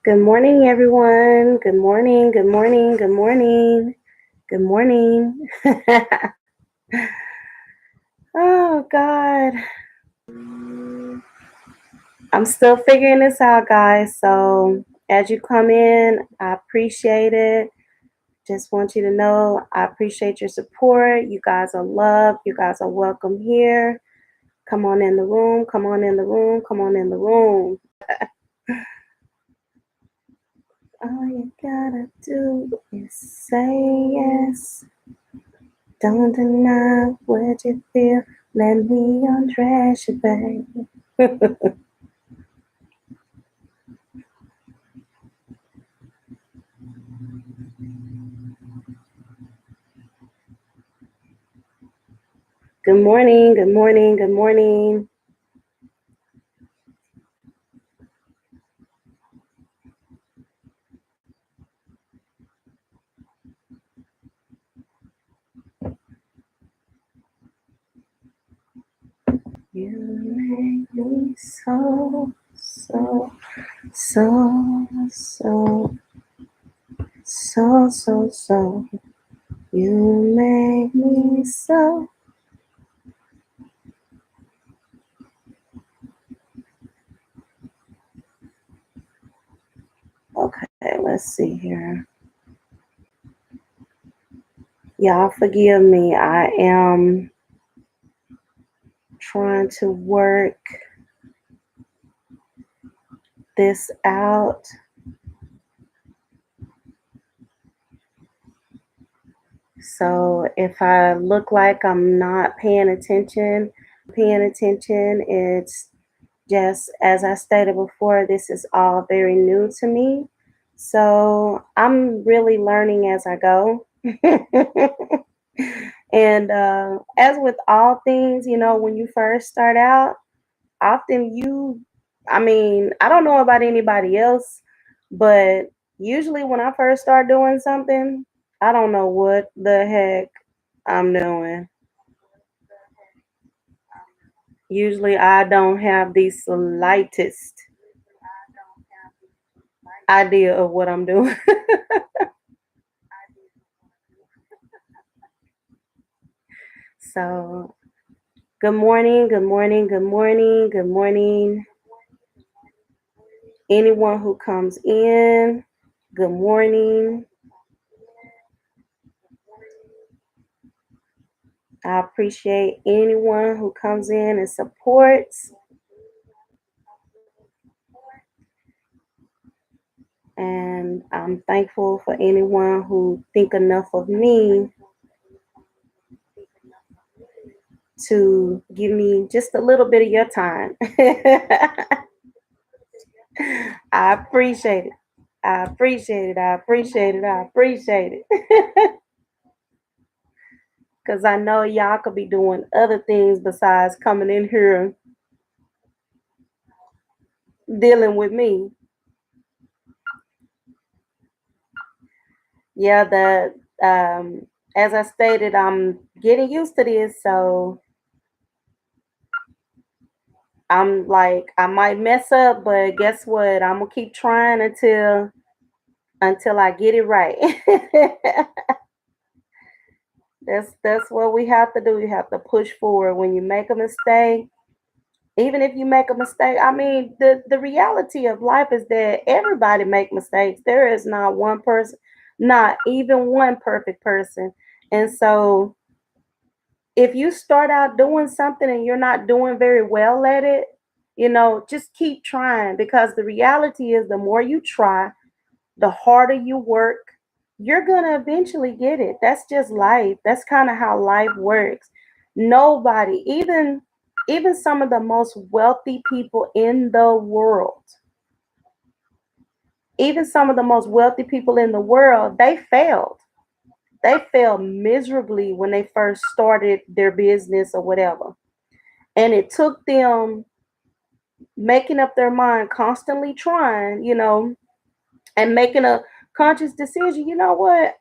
Good morning, everyone. Good morning, good morning, good morning, good morning. Oh, God. I'm still figuring this out, guys. So, as you come in, I appreciate it. Just want you to know I appreciate your support. You guys are loved. You guys are welcome here. Come on in the room. Come on in the room. Come on in the room. All you gotta do is say yes. Don't deny what you feel. Let me undress you, babe. Good morning, good morning, good morning. You make me so, so, so, so. You make me so. Okay, let's see here. Y'all forgive me. I am trying to work this out. So if I look like I'm not paying attention, it's just as I stated before, this is all very new to me. So I'm really learning as I go. And as with all things, when you first start out, often I mean, I don't know about anybody else, but usually when I first start doing something, I don't know what the heck I'm doing. Usually I don't have the slightest idea of what I'm doing. So, good morning, good morning, good morning, good morning. Anyone who comes in, good morning. I appreciate anyone who comes in and supports. And I'm thankful for anyone who think enough of me to give me just a little bit of your time. I appreciate it. I appreciate it. I appreciate it. I appreciate it. Because I know y'all could be doing other things besides coming in here dealing with me. Yeah, as I stated, I'm getting used to this, so I'm like I might mess up, but guess what? I'm gonna keep trying until I get it right. That's what we have to do. You have to push forward when you make a mistake. Even if you make a mistake, I mean, the reality of life is that everybody make mistakes. There is not one person, not even one perfect person. And so if you start out doing something and you're not doing very well at it, just keep trying, because the reality is the more you try, the harder you work, you're going to eventually get it. That's just life. That's kind of how life works. Nobody, even some of the most wealthy people in the world, even some of the most wealthy people in the world, they failed. They failed miserably when they first started their business or whatever. And it took them making up their mind, constantly trying, and making a conscious decision. You know what?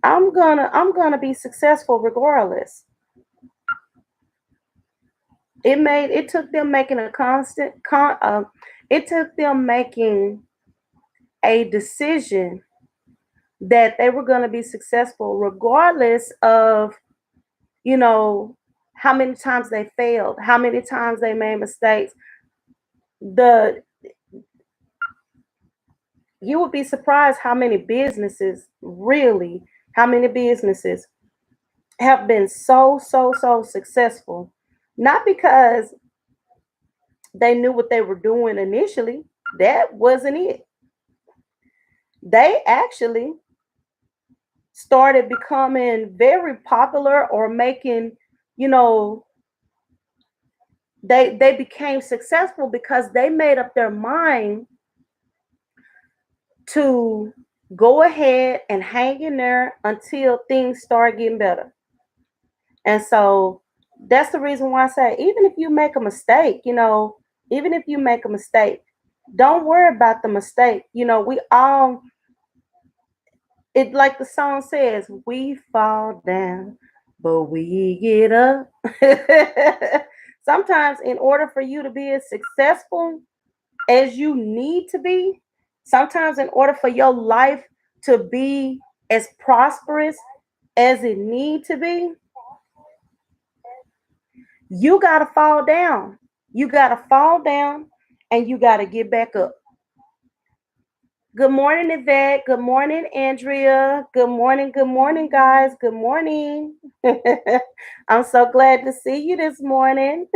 I'm gonna be successful regardless. It took them making a It took them making a decision that they were going to be successful regardless of, you know, how many times they failed, how many times they made mistakes. The You would be surprised how many businesses, really, how many businesses have been so successful, not because they knew what they were doing initially. That wasn't it. They actually started becoming very popular or making, you know, they became successful because they made up their mind to go ahead and hang in there until things start getting better. And so that's the reason why I say, even if you make a mistake, even if you make a mistake, don't worry about the mistake. We all, it like the song says, we fall down, but we get up. Sometimes, in order for you to be as successful as you need to be, sometimes, in order for your life to be as prosperous as it need to be, you got to fall down. You got to fall down and you got to get back up. Good morning, Yvette. Good morning, Andrea. Good morning, guys. Good morning. I'm so glad to see you this morning.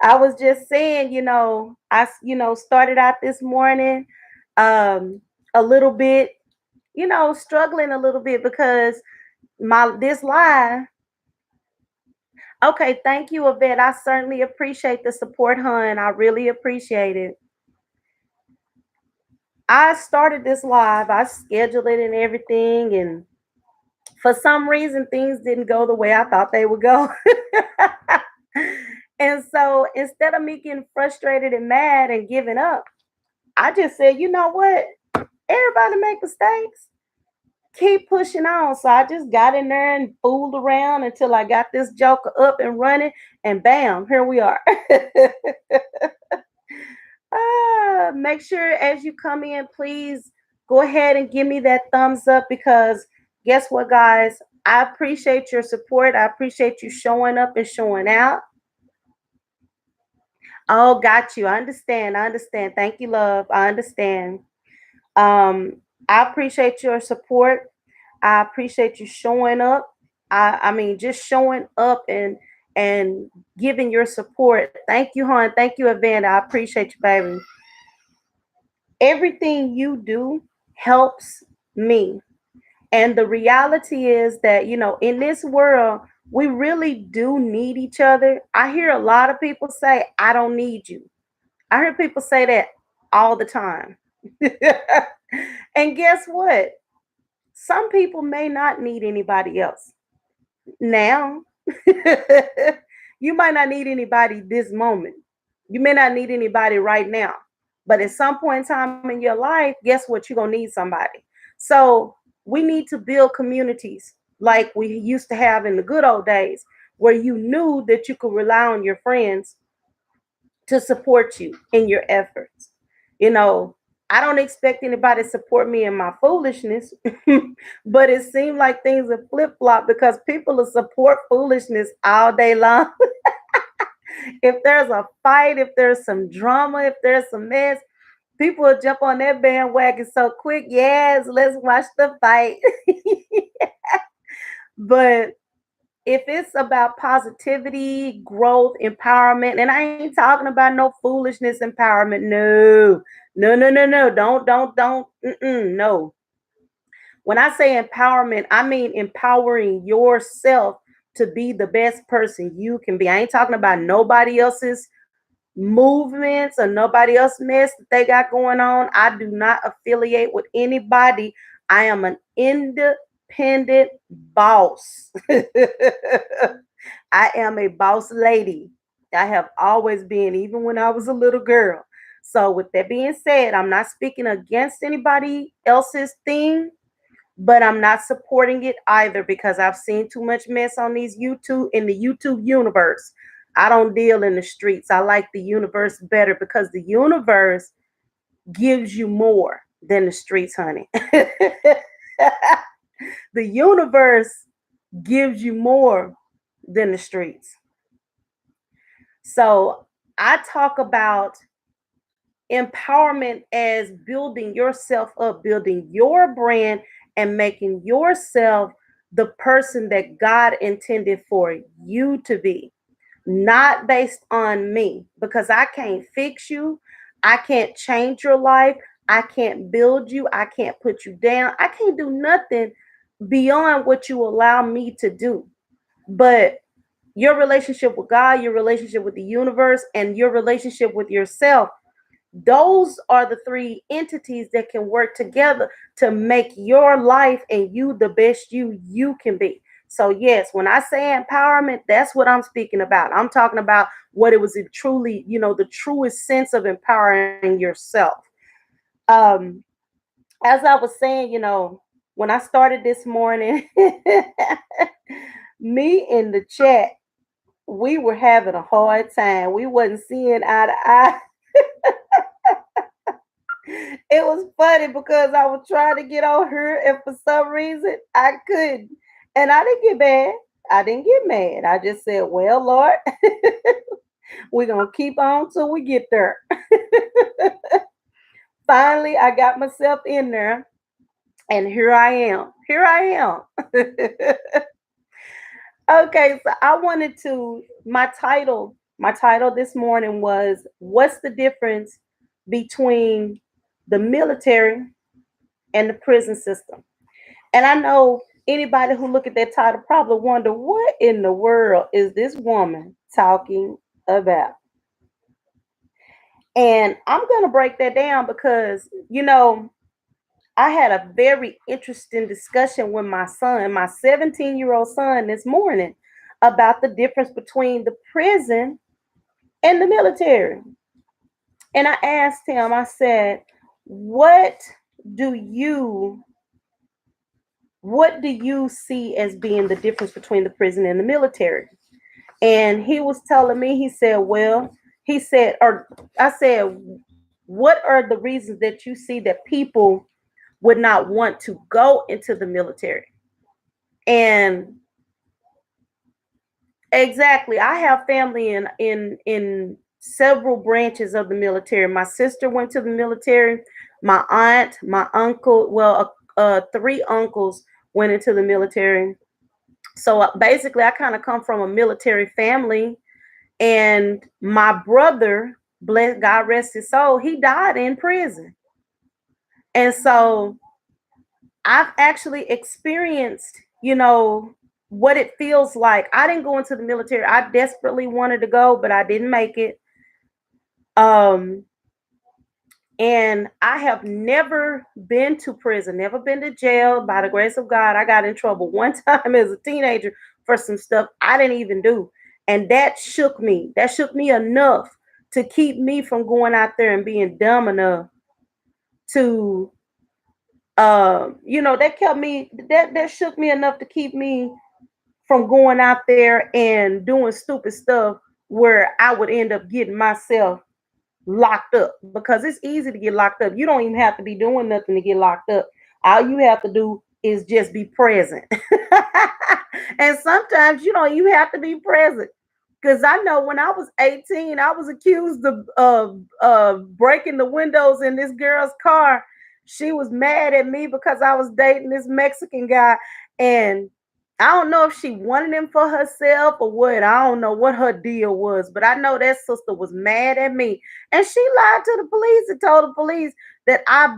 I was just saying, started out this morning a little bit, struggling a little bit because my this live. Okay, thank you, Yvette. I certainly appreciate the support, hun. I really appreciate it. I started this live, I scheduled it and everything, and for some reason, things didn't go the way I thought they would go. And so instead of me getting frustrated and mad and giving up, I just said, you know what? Everybody make mistakes. Keep pushing on. So I just got in there and fooled around until I got this joker up and running, and bam, here we are. Make sure as you come in, please go ahead and give me that thumbs up, because guess what, guys? I appreciate your support. I appreciate you showing up and showing out. Oh, got you. I understand. I understand. Thank you, love. I understand. I appreciate your support. I appreciate you showing up. I mean, just showing up and giving your support. Thank you, hon. Thank you, Evander. I appreciate you, baby. Everything you do helps me. And the reality is that, in this world, we really do need each other. I hear a lot of people say, I don't need you. I hear people say that all the time. And guess what? Some people may not need anybody else. Now, you might not need anybody this moment. You may not need anybody right now. But at some point in time in your life, guess what? You're going to need somebody. So we need to build communities like we used to have in the good old days, where you knew that you could rely on your friends to support you in your efforts. You know, I don't expect anybody to support me in my foolishness, but it seemed like things have flip flop because people will support foolishness all day long. If there's a fight, if there's some drama, if there's some mess, people will jump on that bandwagon so quick. Yes, let's watch the fight. But if it's about positivity, growth, empowerment, and I ain't talking about no foolishness empowerment. No, no, no, no, no. Don't. No. When I say empowerment, I mean empowering yourself to be the best person you can be. I ain't talking about nobody else's movements or nobody else mess that they got going on. I do not affiliate with anybody. I am an independent boss. I am a boss lady. I have always been, even when I was a little girl. So, with that being said, I'm not speaking against anybody else's thing, but I'm not supporting it either because I've seen too much mess on these YouTube in the YouTube universe. I don't deal in the streets. I like the universe better because the universe gives you more than the streets, honey. The universe gives you more than the streets. So I talk about empowerment as building yourself up, building your brand, and making yourself the person that God intended for you to be, not based on me, because I can't fix you. I can't change your life. I can't build you. I can't put you down. I can't do nothing beyond what you allow me to do. But your relationship with God, your relationship with the universe, and your relationship with yourself, those are the three entities that can work together to make your life and you the best you can be. So yes, when I say empowerment, that's what I'm speaking about. I'm talking about what it was truly, the truest sense of empowering yourself. Um, as I was saying, when I started this morning, me in the chat, we were having a hard time. We wasn't seeing eye to eye. It was funny because I was trying to get on her, and for some reason I couldn't. And I didn't get mad. I didn't get mad. I just said, "Well, Lord, we're gonna keep on till we get there." Finally, I got myself in there, and here I am. Here I am. Okay, so I wanted to. My title this morning was, "What's the difference between the military and the prison system?" And I know anybody who look at that title probably wonder, what in the world is this woman talking about? And I'm going to break that down because, I had a very interesting discussion with my son, my 17-year-old son, this morning about the difference between the prison and the military. And I asked him, I said, what do you what do you see as being the difference between the prison and the military? And he was telling me, he said, well, or I said, what are the reasons that you see that people would not want to go into the military? And exactly, I have family in several branches of the military. My sister went to the military. My aunt, my uncle, well, three uncles went into the military. So basically, I kind of come from a military family, and my brother, bless God rest his soul, he died in prison, and so I've actually experienced, what it feels like. I didn't go into the military. I desperately wanted to go, but I didn't make it. Um, and I have never been to prison, never been to jail. By the grace of God, I got in trouble one time as a teenager for some stuff I didn't even do. And that shook me. That shook me enough to keep me from going out there and being dumb enough to that kept me that shook me enough to keep me from going out there and doing stupid stuff where I would end up getting myself locked up, because it's easy to get locked up. You don't even have to be doing nothing to get locked up. All you have to do is just be present. And sometimes you have to be present. Because I know when I was 18, I was accused of breaking the windows in this girl's car. She was mad at me because I was dating this Mexican guy. And I don't know if she wanted him for herself or what. I don't know what her deal was. But I know that sister was mad at me. And she lied to the police and told the police that I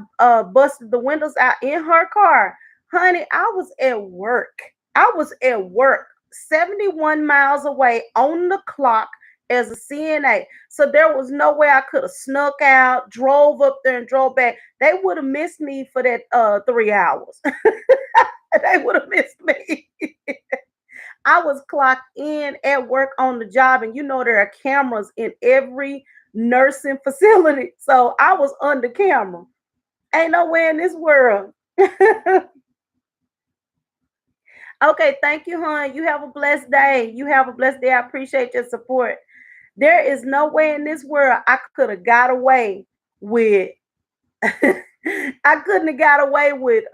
busted the windows out in her car. Honey, I was at work. I was at work 71 miles away on the clock as a CNA. So there was no way I could have snuck out, drove up there and drove back. They would have missed me for that 3 hours. They would have missed me. I was clocked in at work on the job, and there are cameras in every nursing facility. So I was under camera. Ain't no way in this world Okay, thank you, hon. You have a blessed day. You have a blessed day. I appreciate your support. There is no way in this world I could have got away with I couldn't have got away with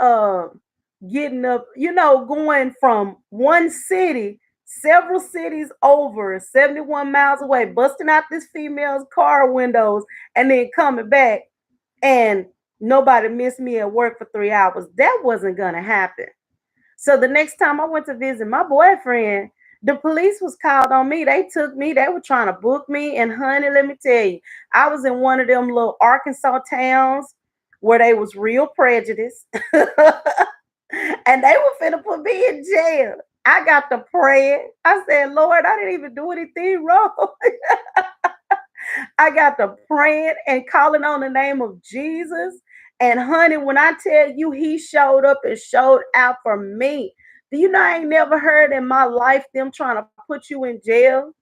getting up, going from one city, several cities over, 71 miles away, busting out this female's car windows and then coming back and nobody missed me at work for 3 hours. That wasn't gonna happen. So the next time I went to visit my boyfriend, the police was called on me. They took me. They were trying to book me. And honey, let me tell you, I was in one of them little Arkansas towns where they was real prejudiced. And they were finna put me in jail. I got to praying. I said, Lord, I didn't even do anything wrong. I got to praying and calling on the name of Jesus. And honey, when I tell you he showed up and showed out for me, do you know I ain't never heard in my life them trying to put you in jail?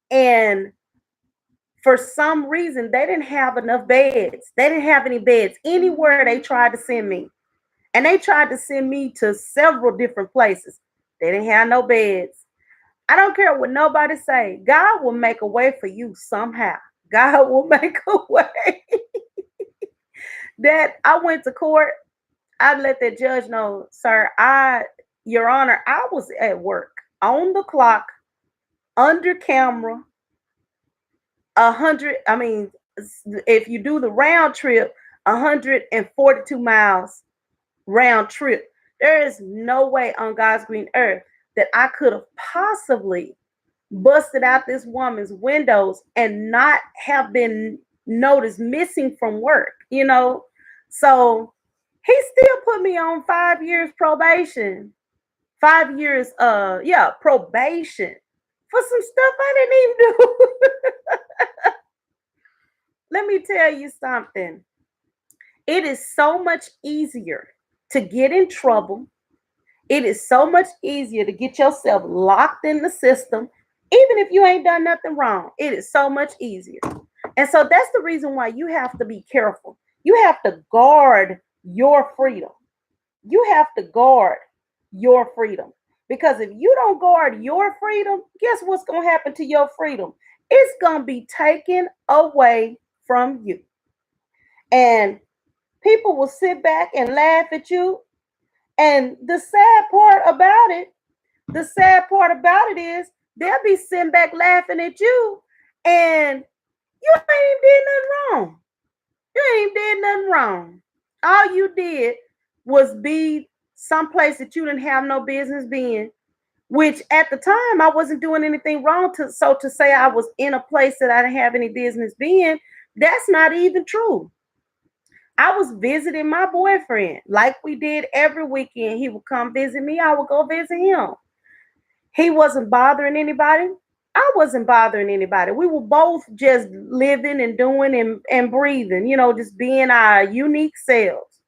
And for some reason, they didn't have enough beds. They didn't have any beds anywhere they tried to send me. And they tried to send me to several different places. They didn't have no beds. I don't care what nobody say. God will make a way for you somehow. God will make a way. That I went to court. I let that judge know, sir, your honor, I was at work on the clock, under camera, 100. I mean, if you do the round trip, 142 miles round trip. There is no way on God's green earth that I could have possibly busted out this woman's windows and not have been noticed missing from work. So he still put me on 5 years probation. 5 years, yeah, probation for some stuff I didn't even do. Let me tell you something. It is so much easier to get in trouble. It is so much easier to get yourself locked in the system, even if you ain't done nothing wrong. It is so much easier. And so that's the reason why you have to be careful. You have to guard your freedom. You have to guard your freedom. Because if you don't guard your freedom, guess what's going to happen to your freedom? It's going to be taken away from you. And people will sit back and laugh at you. And the sad part about it is they'll be sitting back laughing at you and you ain't did nothing wrong. You ain't did nothing wrong. All you did was be someplace that you didn't have no business being, which at the time I wasn't doing anything wrong. So to say I was in a place that I didn't have any business being, that's not even true. I was visiting my boyfriend like we did every weekend. He would come visit me. I would go visit him. He wasn't bothering anybody. I wasn't bothering anybody. We were both just living and doing and breathing, just being our unique selves.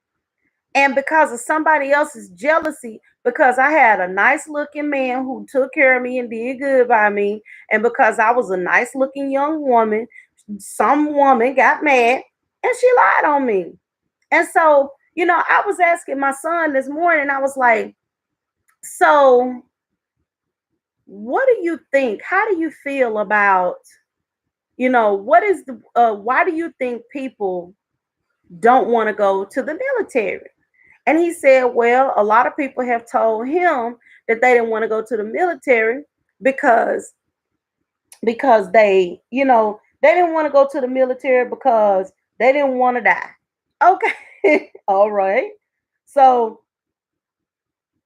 And because of somebody else's jealousy, because I had a nice looking man who took care of me and did good by me, and because I was a nice looking young woman, some woman got mad and she lied on me. And so, I was asking my son this morning, I was like, so what do you think? How do you feel about, what is why do you think people don't want to go to the military? And he said, well, a lot of people have told him that they didn't want to go to the military because they didn't want to go to the military because they didn't want to die. Okay. All right. So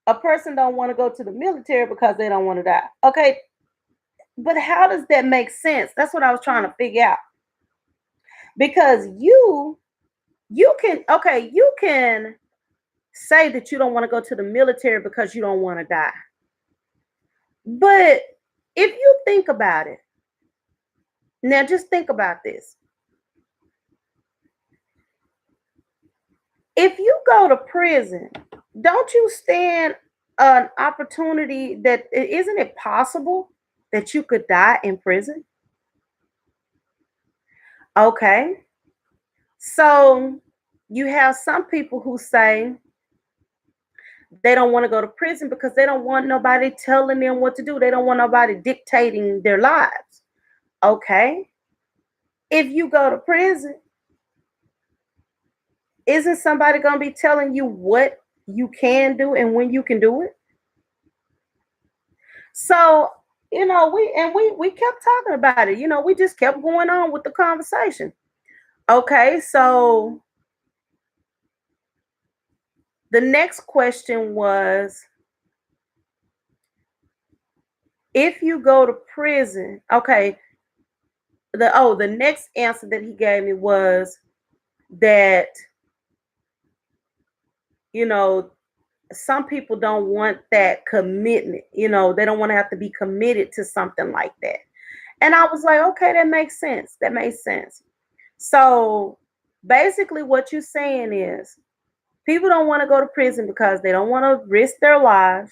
a person don't want to go to the military because they don't want to die. Okay. But how does that make sense? That's what I was trying to figure out. Because you can say that you don't want to go to the military because you don't want to die. But if you think about it, now just think about this. If you go to prison, don't you stand an opportunity that isn't it possible that you could die in prison? Okay. So you have some people who say They don't want to go to prison because they don't want nobody telling them what to do. They don't want nobody dictating their lives. Okay. If you go to prison, isn't somebody going to be telling you what you can do and when you can do it? So, we kept talking about it. We just kept going on with the conversation. Okay, so the next question was, if you go to prison, okay, the next answer that he gave me was that, you know, some people don't want that commitment. They don't want to have to be committed to something like that. And I was like, okay, that makes sense. That makes sense. So basically, what you're saying is people don't want to go to prison because they don't want to risk their lives.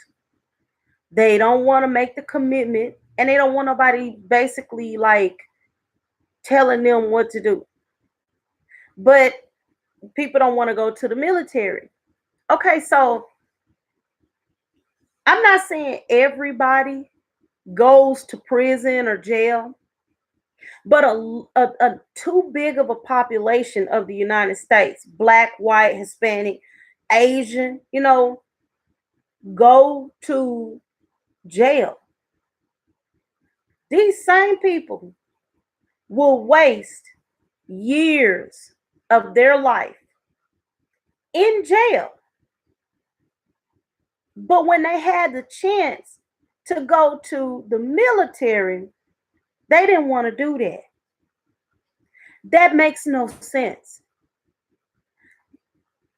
They don't want to make the commitment, and they don't want nobody basically like telling them what to do. But people don't want to go to the military. Okay, so I'm not saying everybody goes to prison or jail, but a too big of a population of the United States, black, white, Hispanic, Asian, go to jail. These same people will waste years of their life in jail. But when they had the chance to go to the military, they didn't want to do that. That makes no sense.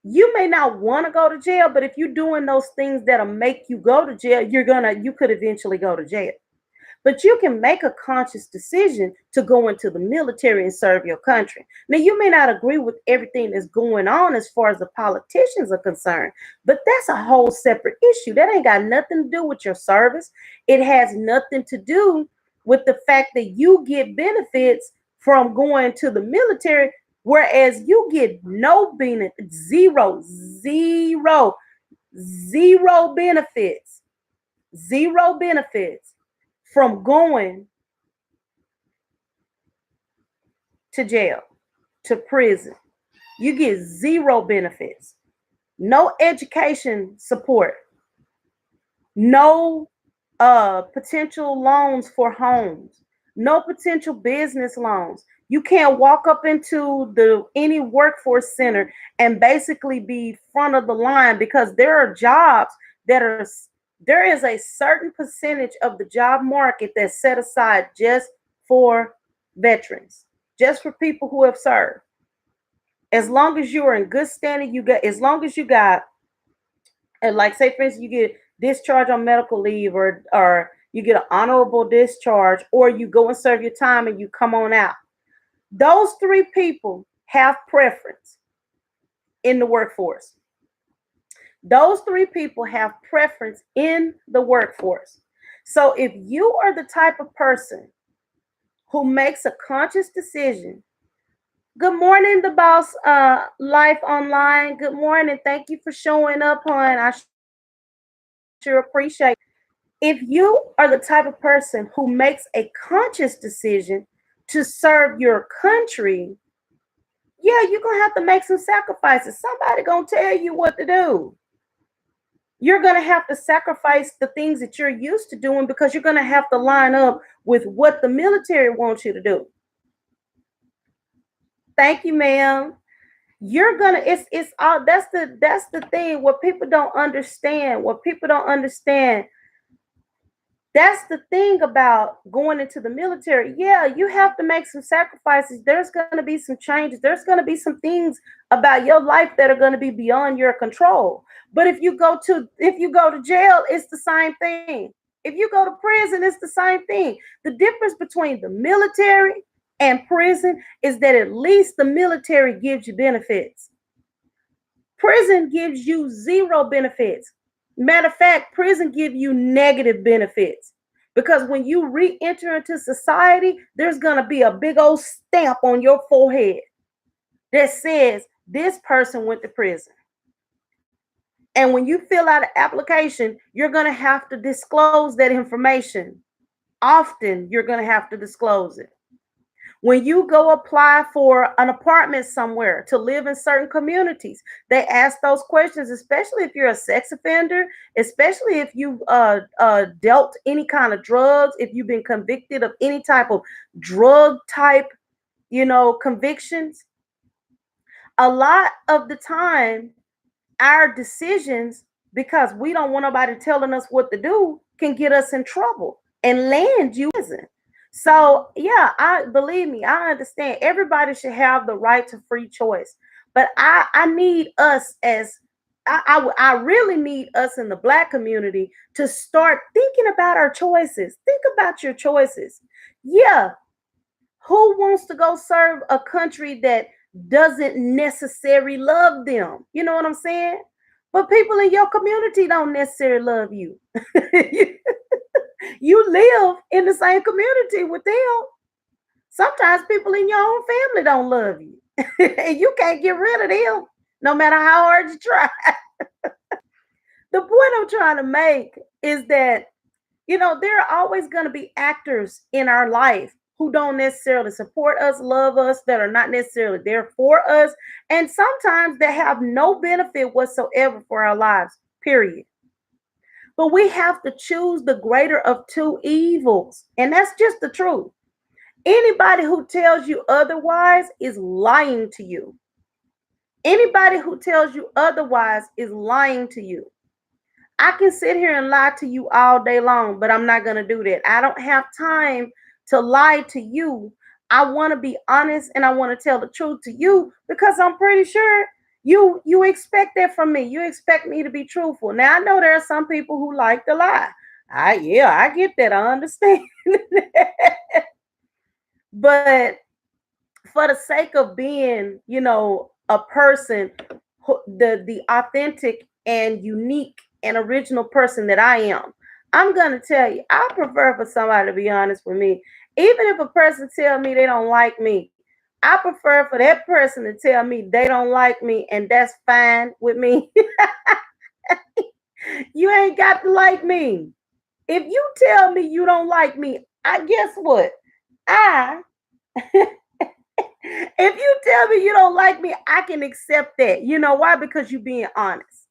You may not want to go to jail, but if you're doing those things that'll make you go to jail, you could eventually go to jail. But you can make a conscious decision to go into the military and serve your country. Now, you may not agree with everything that's going on as far as the politicians are concerned, but that's a whole separate issue. That ain't got nothing to do with your service. It has nothing to do with the fact that you get benefits from going to the military, whereas you get no benefit, zero benefits from going to jail, to prison. You get zero benefits, no education support, no potential loans for homes, no potential business loans. You can't walk up into any workforce center and basically be front of the line, because there are jobs there is a certain percentage of the job market that's set aside just for veterans, just for people who have served. As long as you are in good standing, as long as you got, and like say for instance, you get discharged on medical leave, or you get an honorable discharge, or you go and serve your time and you come on out. Those three people have preference in the workforce. Those three people have preference in the workforce. So if you are the type of person who makes a conscious decision, good morning, the boss, life online. Good morning. Thank you for showing up, hon. I sure appreciate it. If you are the type of person who makes a conscious decision to serve your country, yeah, you're gonna have to make some sacrifices. Somebody gonna tell you what to do. You're gonna have to sacrifice the things that you're used to doing, because you're gonna have to line up with what the military wants you to do. Thank you, ma'am. You're gonna it's all that's the thing. What people don't understand, that's the thing about going into the military. Yeah, you have to make some sacrifices. There's going to be some changes. There's going to be some things about your life that are going to be beyond your control. But if you go to jail, it's the same thing. If you go to prison, it's the same thing. The difference between the military and prison is that at least the military gives you benefits. Prison gives you zero benefits. Matter of fact, prison gives you negative benefits, because when you re-enter into society, there's going to be a big old stamp on your forehead that says this person went to prison. And when you fill out an application, you're going to have to disclose that information. Often, you're going to have to disclose it. When you go apply for an apartment somewhere to live in certain communities, they ask those questions, especially if you're a sex offender, especially if you've dealt any kind of drugs, if you've been convicted of any type of drug type, convictions. A lot of the time, our decisions, because we don't want nobody telling us what to do, can get us in trouble and land you in prison. So yeah, I believe me, I understand everybody should have the right to free choice. But I need us as I really need us in the Black community to start thinking about our choices. Think about your choices. Yeah, who wants to go serve a country that doesn't necessarily love them? You know what I'm saying? But people in your community don't necessarily love you. You live in the same community with them. Sometimes people in your own family don't love you. And you can't get rid of them no matter how hard you try. The point I'm trying to make is that there are always going to be actors in our life who don't necessarily support us, love us, that are not necessarily there for us, and sometimes that have no benefit whatsoever for our lives, period. But we have to choose the greater of two evils, and that's just the truth. Anybody who tells you otherwise is lying to you. Anybody who tells you otherwise is lying to you. I can sit here and lie to you all day long, but I'm not going to do that. I don't have time to lie to you. I want to be honest and I want to tell the truth to you because I'm pretty sure you expect that from me. You expect me to be truthful. Now I know there are some people who like to lie. I get that. I understand. But for the sake of being, a person, the authentic and unique and original person that I am, I'm gonna tell you, I prefer for somebody to be honest with me. Even if a person tell me they don't like me, I prefer for that person to tell me they don't like me, and that's fine with me. You ain't got to like me. If you tell me you don't like me, I guess what? I If you tell me you don't like me, I can accept that. You know why? Because you're being honest.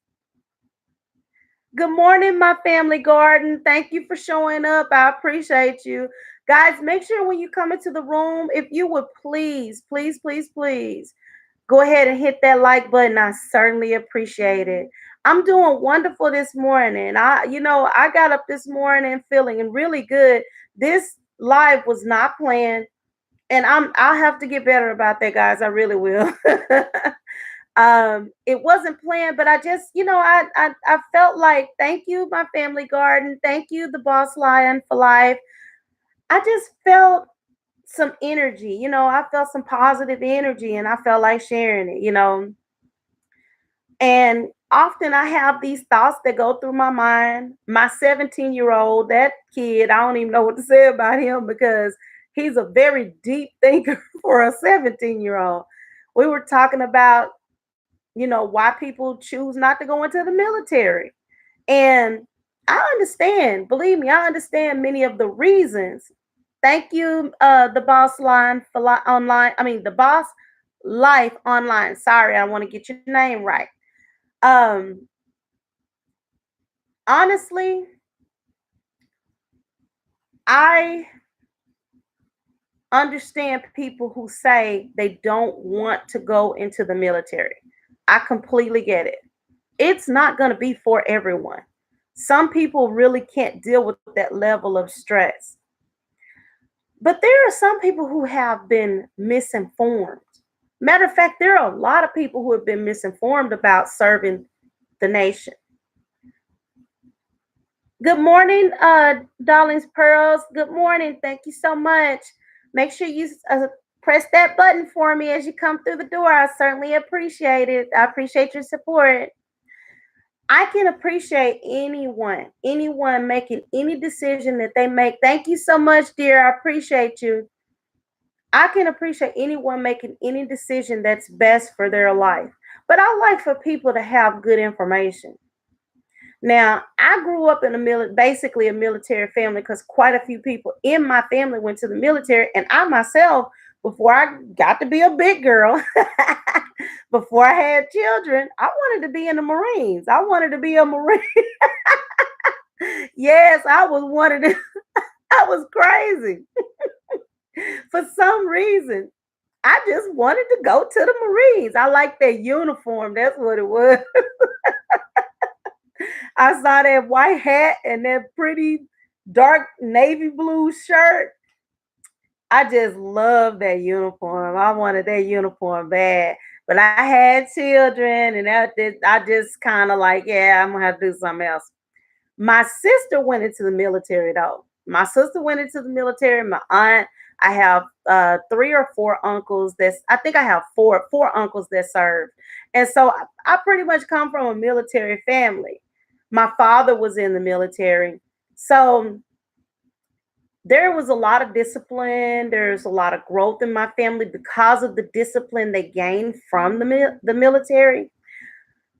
Good morning, my family garden. Thank you for showing up. I appreciate you. Guys, make sure when you come into the room, if you would please, please, please, please go ahead and hit that like button. I certainly appreciate it. I'm doing wonderful this morning. I got up this morning feeling really good. This live was not planned. And I'll have to get better about that, guys. I really will. It wasn't planned, but I just, I felt like, thank you, my family garden. Thank you, the boss lion for life. I just felt some energy, I felt some positive energy and I felt like sharing it. And often I have these thoughts that go through my mind. My 17-year-old, that kid, I don't even know what to say about him because he's a very deep thinker for a 17-year-old. We were talking about, why people choose not to go into the military. And I understand, believe me, I understand many of the reasons. Thank you, the boss line for online. I mean, the boss life online. Sorry, I want to get your name right. Um, Honestly, I understand people who say they don't want to go into the military. I completely get it. It's not going to be for everyone. Some people really can't deal with that level of stress. But there are some people who have been misinformed. Matter of fact, there are a lot of people who have been misinformed about serving the nation. Good morning, Darlings Pearls. Good morning. Thank you so much. Make sure you press that button for me as you come through the door. I certainly appreciate it. I appreciate your support. I can appreciate anyone making any decision that they make. Thank you so much, dear. I appreciate you. I can appreciate anyone making any decision that's best for their life. But I like for people to have good information. Now, I grew up in basically a military family because quite a few people in my family went to the military, and I myself, before I got to be a big girl, before I had children, I wanted to be in the Marines. I wanted to be a Marine. Yes, I was one of them. I was crazy for some reason. I just wanted to go to the Marines. I like their uniform. That's what it was. I saw that white hat and that pretty dark navy blue shirt. I just love that uniform. I wanted that uniform bad. But I had children, and I just kind of like, yeah, I'm gonna have to do something else. My sister went into the military though. My sister went into the military. My aunt. I have three or four uncles. I think I have four uncles that served, and so I pretty much come from a military family. My father was in the military, so there was a lot of discipline. There's a lot of growth in my family because of the discipline they gained from the military.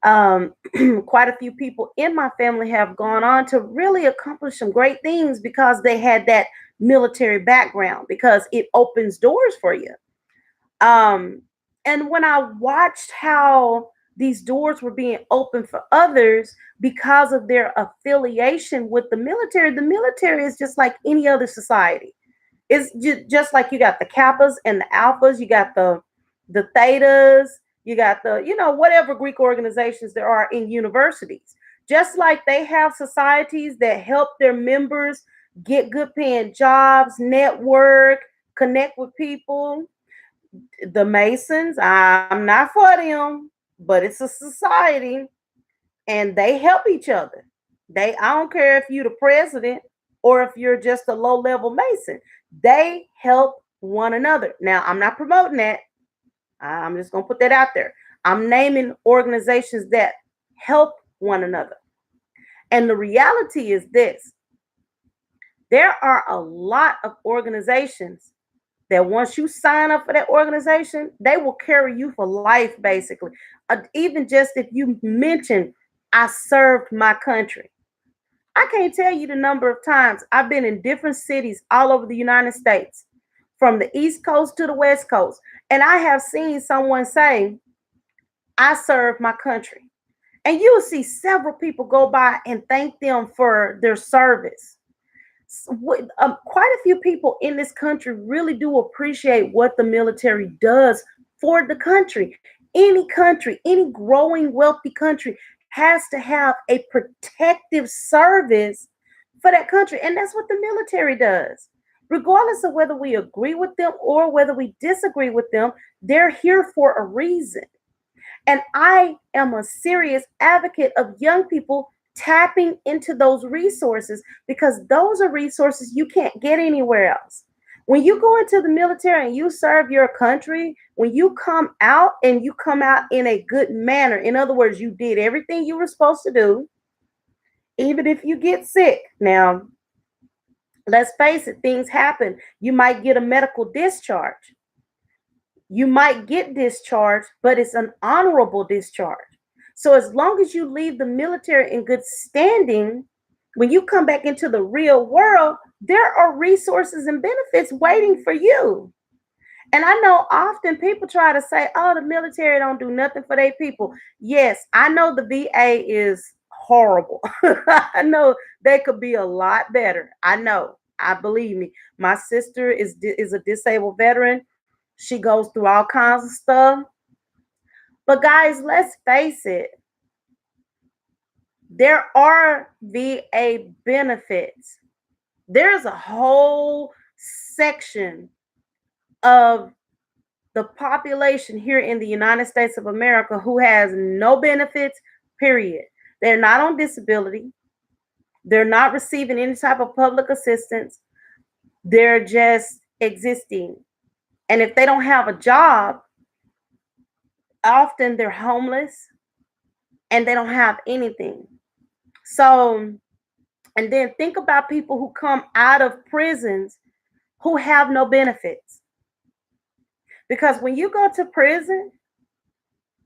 um, Quite a few people in my family have gone on to really accomplish some great things because they had that military background, because it opens doors for you. Um, and when I watched how these doors were being opened for others because of their affiliation with the military is just like any other society. It's just like you got the kappas and the alphas, you got the thetas, you got the, whatever Greek organizations there are in universities. Just like they have societies that help their members get good paying jobs, network, connect with people. The Masons, I'm not for them, but it's a society and they help each other. I don't care if you're the president or if you're just a low level Mason. They help one another. Now, I'm not promoting that. I'm just going to put that out there. I'm naming organizations that help one another. And the reality is this: there are a lot of organizations that once you sign up for that organization, they will carry you for life, basically. Even just if you mention, I served my country. I can't tell you the number of times I've been in different cities all over the United States, from the East Coast to the West Coast, and I have seen someone say, I served my country. And you'll see several people go by and thank them for their service. Quite a few people in this country really do appreciate what the military does for the country. Any growing wealthy country has to have a protective service for that country. And that's what the military does. Regardless of whether we agree with them or whether we disagree with them, they're here for a reason. And I am a serious advocate of young people tapping into those resources, because those are resources you can't get anywhere else. When you go into the military and you serve your country, when you come out and you come out in a good manner, in other words, you did everything you were supposed to do, even if you get sick. Now, let's face it, things happen. You might get a medical discharge. You might get discharged, but it's an honorable discharge. So as long as you leave the military in good standing, when you come back into the real world, there are resources and benefits waiting for you. And I know often people try to say, oh, the military don't do nothing for their people. Yes, I know the VA is horrible. I know they could be a lot better. I know. I believe me. My sister is a disabled veteran. She goes through all kinds of stuff. But guys, let's face it, there are VA benefits. There's a whole section of the population here in the United States of America who has no benefits, period. They're not on disability. They're not receiving any type of public assistance. They're just existing. And if they don't have a job, often they're homeless and they don't have anything. So, and then think about people who come out of prisons who have no benefits. Because when you go to prison,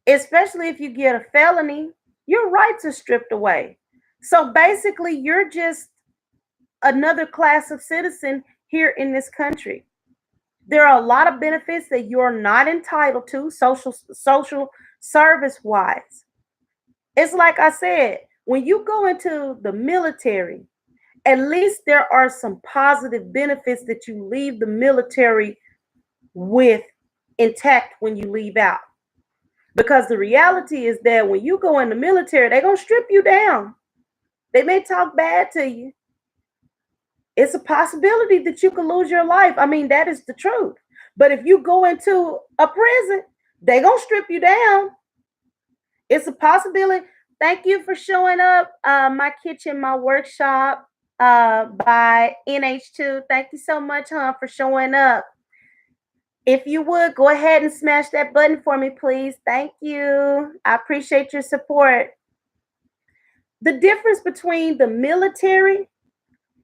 especially if you get a felony, your rights are stripped away. So basically, you're just another class of citizen here in this country. There are a lot of benefits that you're not entitled to, social service wise. It's like I said, when you go into the military, at least there are some positive benefits that you leave the military with intact when you leave out. Because the reality is that when you go in the military, they're going to strip you down. They may talk bad to you. It's a possibility that you could lose your life. I mean, that is the truth. But if you go into a prison, they're going to strip you down. It's a possibility. Thank you for showing up. My kitchen, my workshop by NH2. Thank you so much, for showing up. If you would, go ahead and smash that button for me, please. Thank you. I appreciate your support. The difference between the military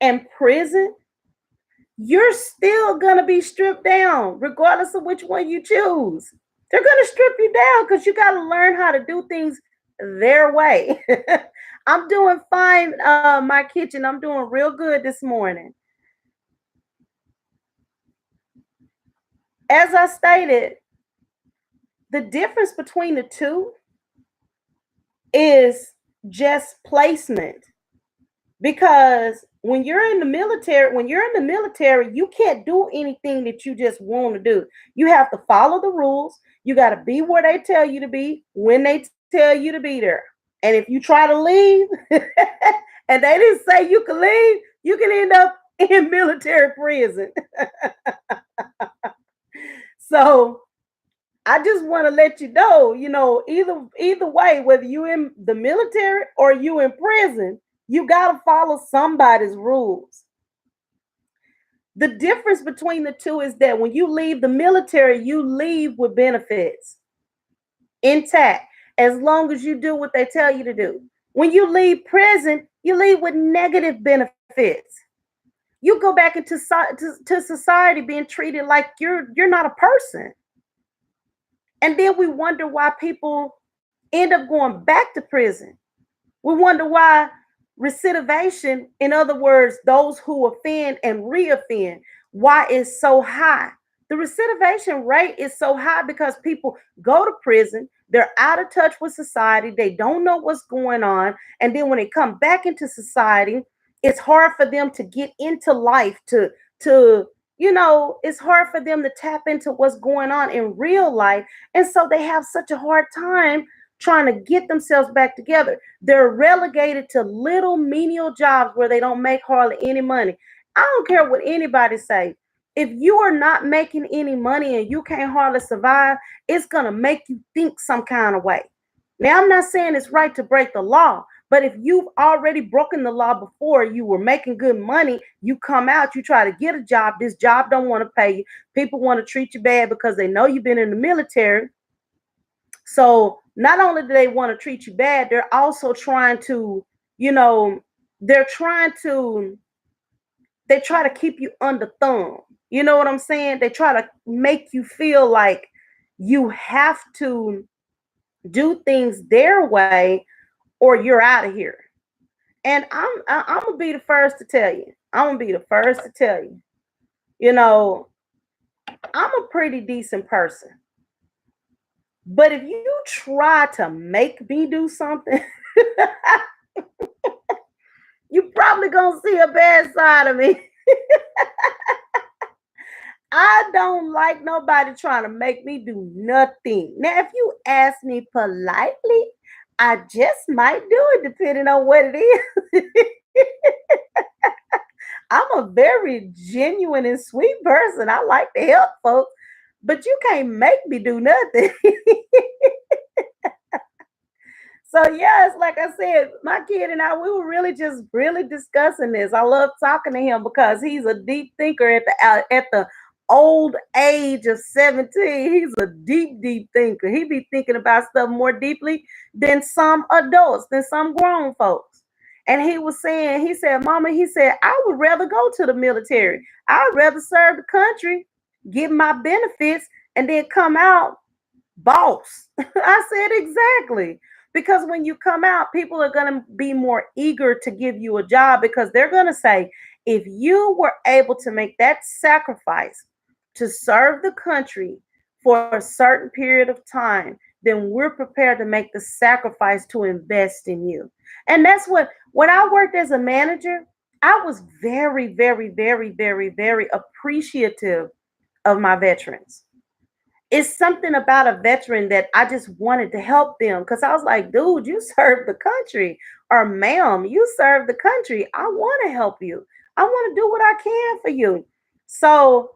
and prison, you're still going to be stripped down, regardless of which one you choose. They're going to strip you down because you got to learn how to do things their way. I'm doing fine, my kitchen. I'm doing real good this morning. As I stated, the difference between the two is just placement. Because when you're in the military, you can't do anything that you just want to do. You have to follow the rules. You got to be where they tell you to be when they tell you to be there. And if you try to leave and they didn't say you can leave, you can end up in military prison. So I just want to let you know, either way, whether you in the military or you in prison, you got to follow somebody's rules. The difference between the two is that when you leave the military, you leave with benefits intact as long as you do what they tell you to do. When you leave prison, you leave with negative benefits. You go back into to society being treated like you're not a person. And then we wonder why people end up going back to prison. We wonder why recidivation, in other words, those who offend and reoffend, why it's so high. The recidivation rate is so high because people go to prison, they're out of touch with society, they don't know what's going on, and then when they come back into society, it's hard for them to get into life, it's hard for them to tap into what's going on in real life, and so they have such a hard time trying to get themselves back together. They're relegated to little menial jobs where they don't make hardly any money. I don't care what anybody say. If you are not making any money and you can't hardly survive, it's going to make you think some kind of way. Now, I'm not saying it's right to break the law, but if you've already broken the law before, you were making good money, you come out, you try to get a job, this job don't want to pay you. People want to treat you bad because they know you've been in the military. So not only do they want to treat you bad, they're also trying to, they're trying to, they try to keep you under thumb. You know what I'm saying? They try to make you feel like you have to do things their way or you're out of here. And I'm gonna be the first to tell you. I'm gonna be the first to tell you. You know, I'm a pretty decent person. But if you try to make me do something, you probably gonna see a bad side of me. I don't like nobody trying to make me do nothing. Now, if you ask me politely, I just might do it depending on what it is. I'm a very genuine and sweet person. I like to help folks, but you can't make me do nothing. So yes, like I said, my kid and I, we were really just really discussing this. I love talking to him because he's a deep thinker at the old age of 17. He's a deep thinker. He be thinking about stuff more deeply than some adults, than some grown folks. And he was saying, he said, Mama, he said, I would rather go to the military. I'd rather serve the country, get my benefits, and then come out boss. I said, exactly. Because when you come out, people are going to be more eager to give you a job because they're going to say, if you were able to make that sacrifice to serve the country for a certain period of time, then we're prepared to make the sacrifice to invest in you. And that's what, when I worked as a manager, I was very, very, very, very, very appreciative of my veterans. It's something about a veteran that I just wanted to help them because I was like, dude, you serve the country, or ma'am, you serve the country. I want to help you. I want to do what I can for you. So,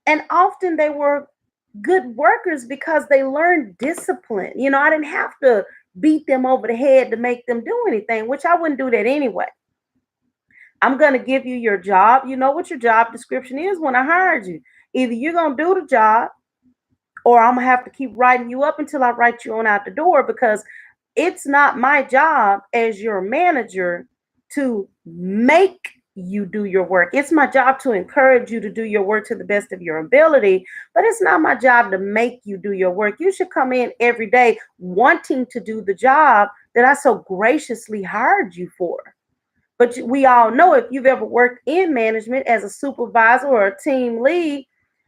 and often they were good workers because they learned discipline. I didn't have to beat them over the head to make them do anything, which I wouldn't do that anyway. I'm going to give you your job. You know what your job description is when I hired you. Either you're going to do the job or I'm gonna have to keep writing you up until I write you on out the door because it's not my job as your manager to make you do your work. It's my job to encourage you to do your work to the best of your ability, but it's not my job to make you do your work. You should come in every day wanting to do the job that I so graciously hired you for. But we all know, if you've ever worked in management as a supervisor or a team lead,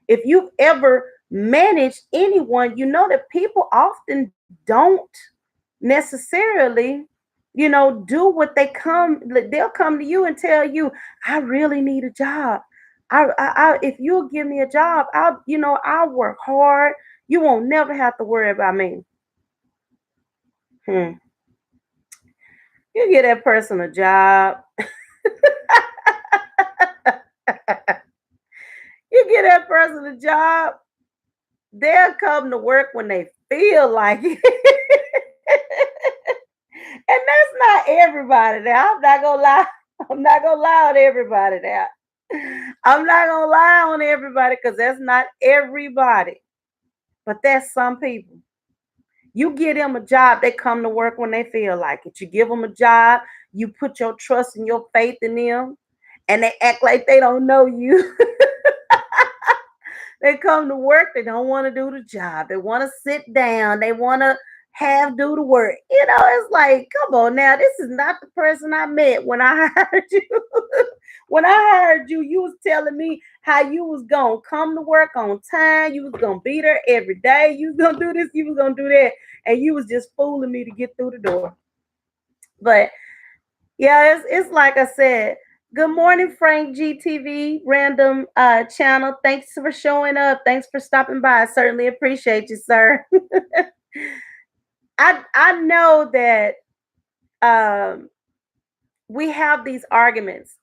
if you've ever managed anyone, you know that people often don't necessarily, do what they'll come to you and tell you, I really need a job. If you'll give me a job, I'll work hard. You won't never have to worry about me. Hmm. You get that person a job. You get that person a job, they'll come to work when they feel like it. And that's not everybody now. I'm not gonna lie. I'm not gonna lie on everybody now. I'm not gonna lie on everybody because that's not everybody. But that's some people. You give them a job, they come to work when they feel like it. You give them a job, you put your trust and your faith in them, and they act like they don't know you. They come to work, they don't want to do the job. They want to sit down, they want to have do the work. It's like, come on now, this is not the person I met when I hired you. When I hired you, you was telling me how you was gonna come to work on time, you was gonna be there every day, you was gonna do this, you was gonna do that, and you was just fooling me to get through the door. But yeah, it's like I said. Good morning, Frank GTV random channel. Thanks for showing up. Thanks for stopping by. I certainly appreciate you, sir. I know that um, we have these arguments.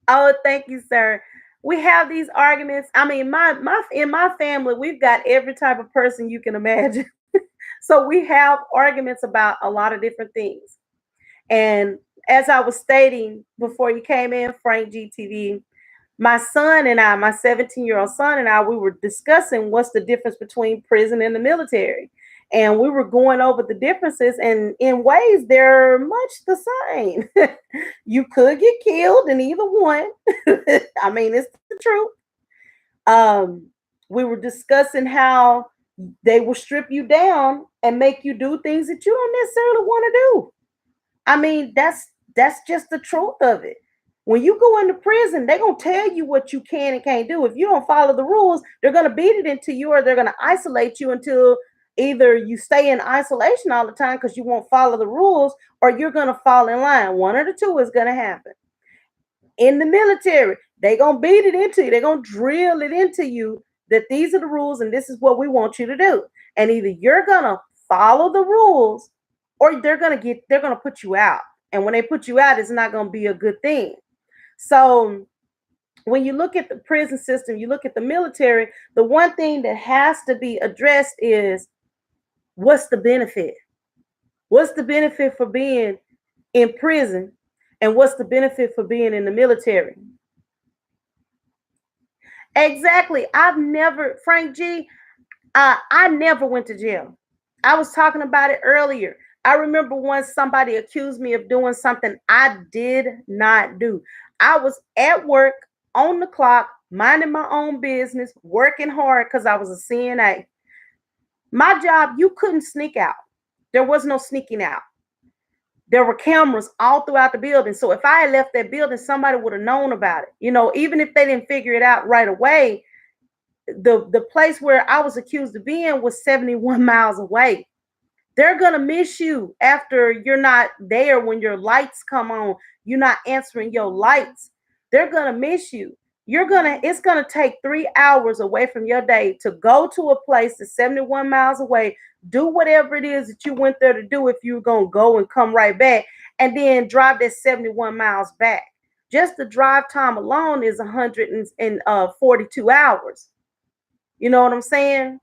Oh, thank you, sir. We have these arguments. I mean, my in my family, we've got every type of person you can imagine. So we have arguments about a lot of different things. And as I was stating before you came in, Frank GTV, my son and I, my 17-year-old son and I, we were discussing what's the difference between prison and the military. And we were going over the differences, and in ways they're much the same. You could get killed in either one. I mean, it's the truth. Um, we were discussing how they will strip you down and make you do things that you don't necessarily want to do. I mean, that's just the truth of it. When you go into prison, they're gonna tell you what you can and can't do. If you don't follow the rules, they're gonna beat it into you, or they're gonna isolate you until either you stay in isolation all the time because you won't follow the rules, or you're gonna fall in line. One of the two is gonna happen. In the military, they're gonna beat it into you, they're gonna drill it into you that these are the rules and this is what we want you to do. And either you're gonna follow the rules or they're gonna put you out. And when they put you out, it's not gonna be a good thing. So when you look at the prison system, you look at the military, the one thing that has to be addressed is, what's the benefit? What's the benefit for being in prison? And what's the benefit for being in the military? Exactly. Frank G, I never went to jail. I was talking about it earlier. I remember once somebody accused me of doing something I did not do. I was at work on the clock, minding my own business, working hard because I was a CNA. My job, you couldn't sneak out. There was no sneaking out. There were cameras all throughout the building. So if I had left that building, somebody would have known about it. Even if they didn't figure it out right away, the place where I was accused of being was 71 miles away. They're gonna miss you after you're not there when your lights come on. You're not answering your lights. They're gonna miss you. It's gonna take 3 hours away from your day to go to a place that's 71 miles away, do whatever it is that you went there to do if you're gonna go and come right back, and then drive that 71 miles back. Just the drive time alone is 142 hours. You know what I'm saying?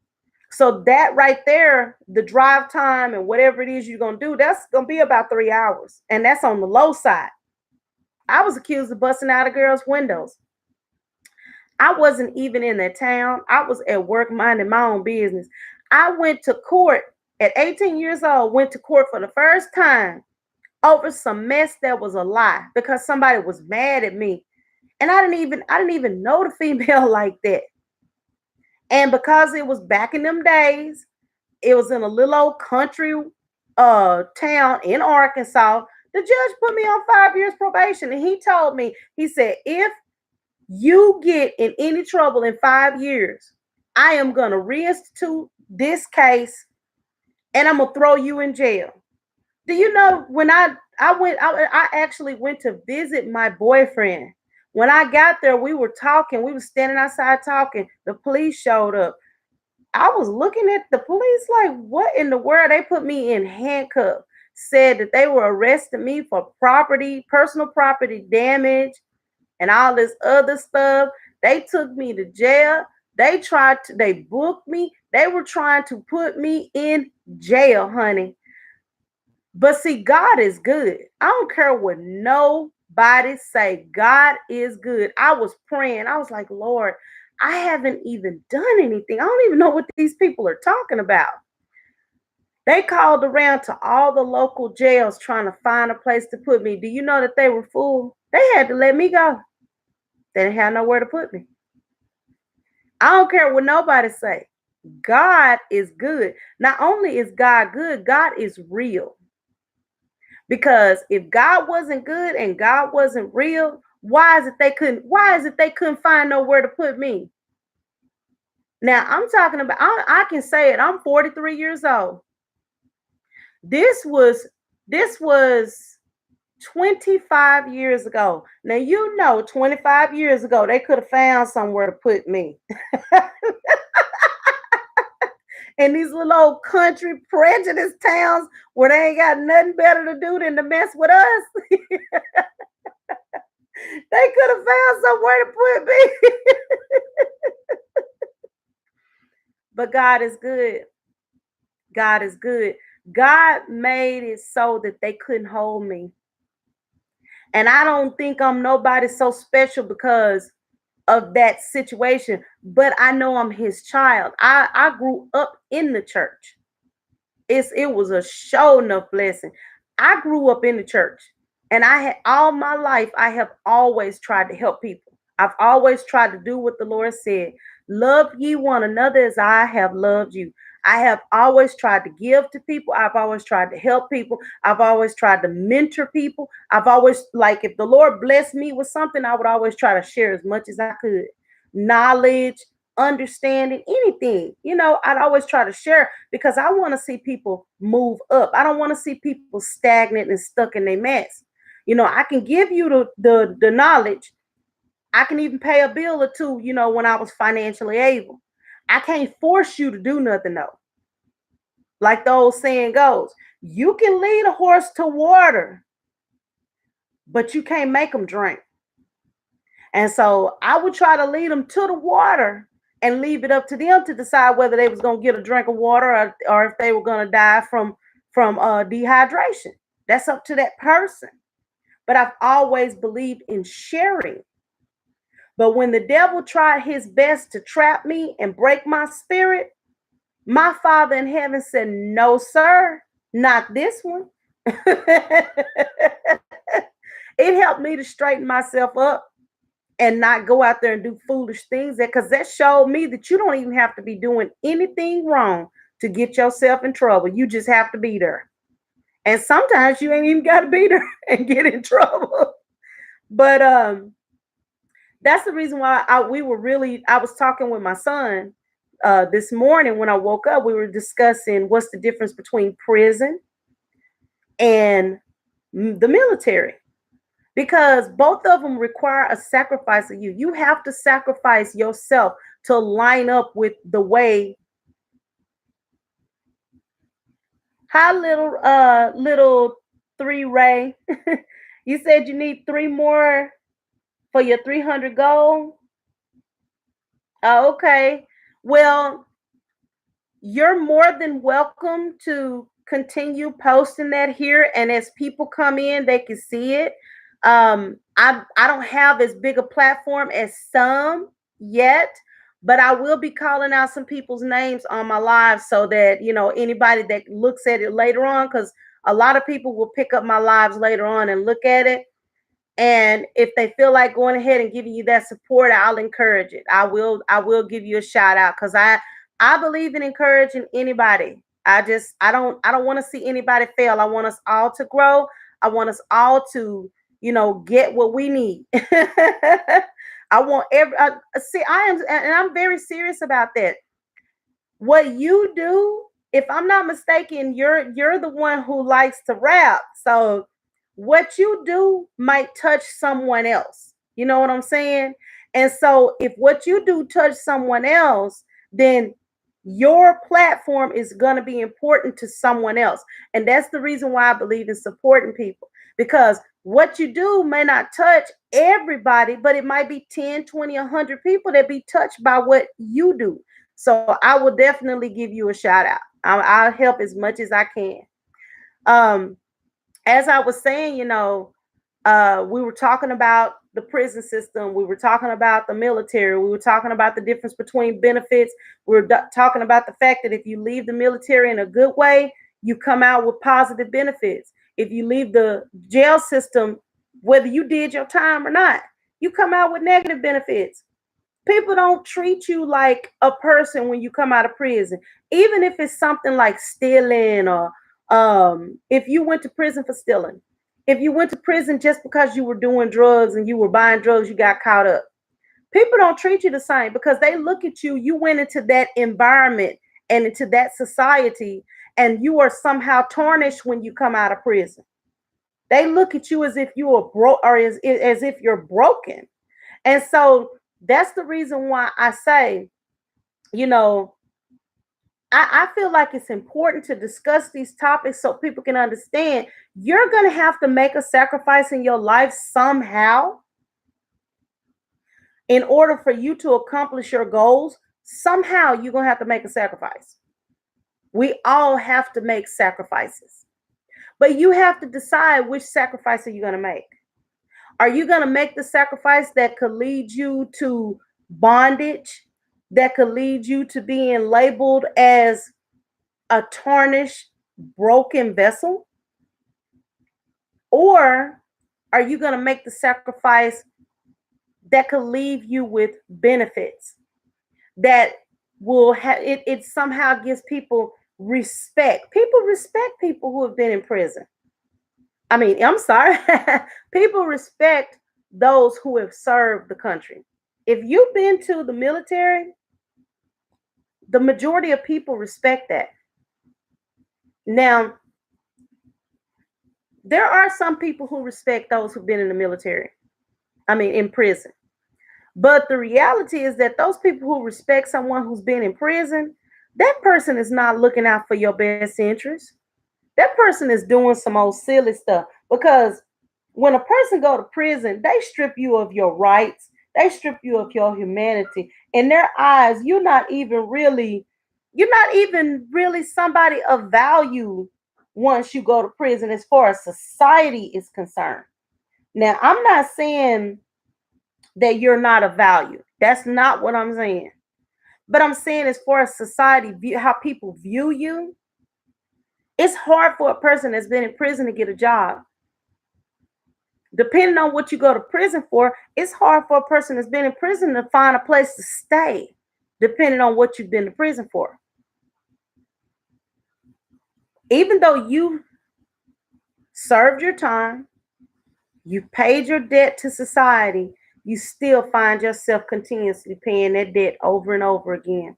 So that right there, the drive time and whatever it is you're gonna do, that's gonna be about 3 hours. And that's on the low side. I was accused of busting out a girl's windows. I wasn't even in that town. I was at work minding my own business. I went to court at 18 years old, went to court for the first time over some mess that was a lie because somebody was mad at me. And I didn't even know the female like that. And because it was back in them days, it was in a little old country town in Arkansas. The judge put me on 5 years probation, and he told me, he said, if you get in any trouble in 5 years, I am gonna reinstitute this case and I'm gonna throw you in jail. Do you know when I actually went to visit my boyfriend. When I got there, we were talking, we were standing outside talking. The police showed up. I was looking at the police like, what in the world? They put me in handcuffs, said that they were arresting me for personal property damage, and all this other stuff. They took me to jail. They booked me. They were trying to put me in jail, honey. But see, God is good. I don't care what nobody say. God is good. I was praying. I was like, Lord, I haven't even done anything. I don't even know what these people are talking about. They called around to all the local jails trying to find a place to put me. Do you know that they were full? They had to let me go. They didn't have nowhere to put me. I don't care what nobody say. God is good. Not only is God good, God is real. Because if God wasn't good and God wasn't real, why is it they couldn't find nowhere to put me? Now I'm talking about, I can say it, I'm 43 years old. This was 25 years ago. Now 25 years ago, they could have found somewhere to put me. In these little old country prejudice towns where they ain't got nothing better to do than to mess with us. They could have found somewhere to put me. But God is good. God is good. God made it so that they couldn't hold me. And I don't think I'm nobody so special because of that situation, but I know I'm his child. I grew up in the church. It was a show enough blessing. I grew up in the church, and I had all my life, I have always tried to help people. I've always tried to do what the Lord said. Love ye one another as I have loved you. I have always tried to give to people. I've always tried to help people. I've always tried to mentor people. I've always, like, if the Lord blessed me with something, I would always try to share as much as I could. Knowledge, understanding, anything. I'd always try to share because I want to see people move up. I don't want to see people stagnant and stuck in their mess. I can give you the knowledge. I can even pay a bill or two, when I was financially able. I can't force you to do nothing though. Like the old saying goes, you can lead a horse to water, but you can't make them drink. And so I would try to lead them to the water and leave it up to them to decide whether they was going to get a drink of water or if they were going to die from dehydration. That's up to that person. But I've always believed in sharing. But when the devil tried his best to trap me and break my spirit, my Father in heaven said, no, sir, not this one. It helped me to straighten myself up and not go out there and do foolish things, because that showed me that you don't even have to be doing anything wrong to get yourself in trouble. You just have to be there. And sometimes you ain't even got to be there and get in trouble. But that's the reason why I was talking with my son this morning when I woke up. We were discussing what's the difference between prison and the military, because both of them require a sacrifice of you. You have to sacrifice yourself to line up with the way. Hi, little three Ray. You said you need three more for your 300 goal. Okay. Well, you're more than welcome to continue posting that here, and as people come in they can see it. I don't have as big a platform as some yet, but I will be calling out some people's names on my live so that anybody that looks at it later on, because a lot of people will pick up my lives later on and look at it, and if they feel like going ahead and giving you that support, I'll encourage it. I will give you a shout out, because I believe in encouraging anybody. I don't want to see anybody fail. I want us all to grow. I want us all to, get what we need. I want see, I'm very serious about that. What you do, if I'm not mistaken, you're the one who likes to rap. So what you do might touch someone else. You know what I'm saying? And so if what you do touch someone else, then your platform is going to be important to someone else. And that's the reason why I believe in supporting people, because what you do may not touch everybody, but it might be 10, 20, 100 people that be touched by what you do. So I will definitely give you a shout out. I'll help as much as I can. Um, as I was saying, we were talking about the prison system. We were talking about the military. We were talking about the difference between benefits. We were talking about the fact that if you leave the military in a good way, you come out with positive benefits. If you leave the jail system, whether you did your time or not, you come out with negative benefits. People don't treat you like a person when you come out of prison, even if it's something like stealing, or if you went to prison for stealing, if you went to prison just because you were doing drugs and you were buying drugs, you got caught up. People don't treat you the same, because they look at you. You went into that environment and into that society, and you are somehow tarnished when you come out of prison. They look at you as if you are broke, or as if you're broken. And so that's the reason why I say, you know, I feel like it's important to discuss these topics so people can understand you're going to have to make a sacrifice in your life somehow in order for you to accomplish your goals. Somehow you're going to have to make a sacrifice. We all have to make sacrifices, but you have to decide which sacrifice are you going to make. Are you going to make the sacrifice that could lead you to bondage, that could lead you to being labeled as a tarnished, broken vessel? Or are you going to make the sacrifice that could leave you with benefits, that will have it somehow gives people respect? People respect people who have been in prison. I mean, I'm sorry. People respect those who have served the country. If you've been to the military, the majority of people respect that. Now, there are some people who respect those who've been in the military. I mean, in prison. But the reality is that those people who respect someone who's been in prison, that person is not looking out for your best interest. That person is doing some old silly stuff, because when a person go to prison, they strip you of your rights. They strip you of your humanity. In their eyes, you're not even really somebody of value once you go to prison as far as society is concerned. Now, I'm not saying that you're not of value. That's not what I'm saying. But I'm saying as far as society, how people view you, it's hard for a person that's been in prison to get a job. Depending on what you go to prison for, it's hard for a person that's been in prison to find a place to stay, depending on what you've been to prison for. Even though you served your time, you paid your debt to society, you still find yourself continuously paying that debt over and over again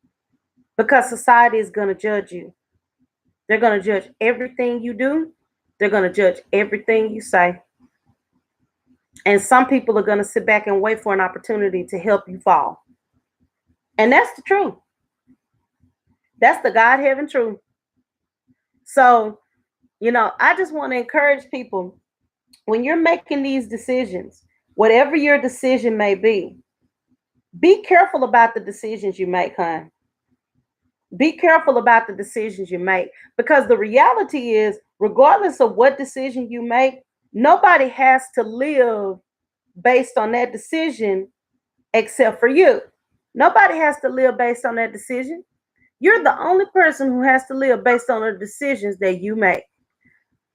because society is going to judge you. They're going to judge everything you do, they're going to judge everything you say. And some people are going to sit back and wait for an opportunity to help you fall. And that's the truth. That's the God heaven truth. So, I just want to encourage people when you're making these decisions, whatever your decision may be careful about the decisions you make, hon. Be careful about the decisions you make because the reality is, regardless of what decision you make, nobody has to live based on that decision except for you. Nobody has to live based on that decision. You're the only person who has to live based on the decisions that you make.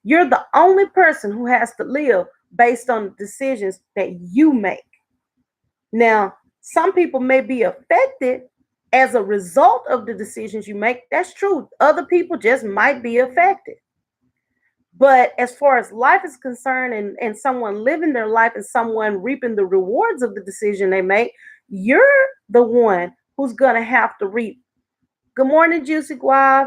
You're the only person who has to live based on the decisions that you make. Now, some people may be affected as a result of the decisions you make. That's true. Other people just might be affected. But as far as life is concerned and someone living their life and someone reaping the rewards of the decision they make, you're the one who's going to have to reap. Good morning, Juicy Guave.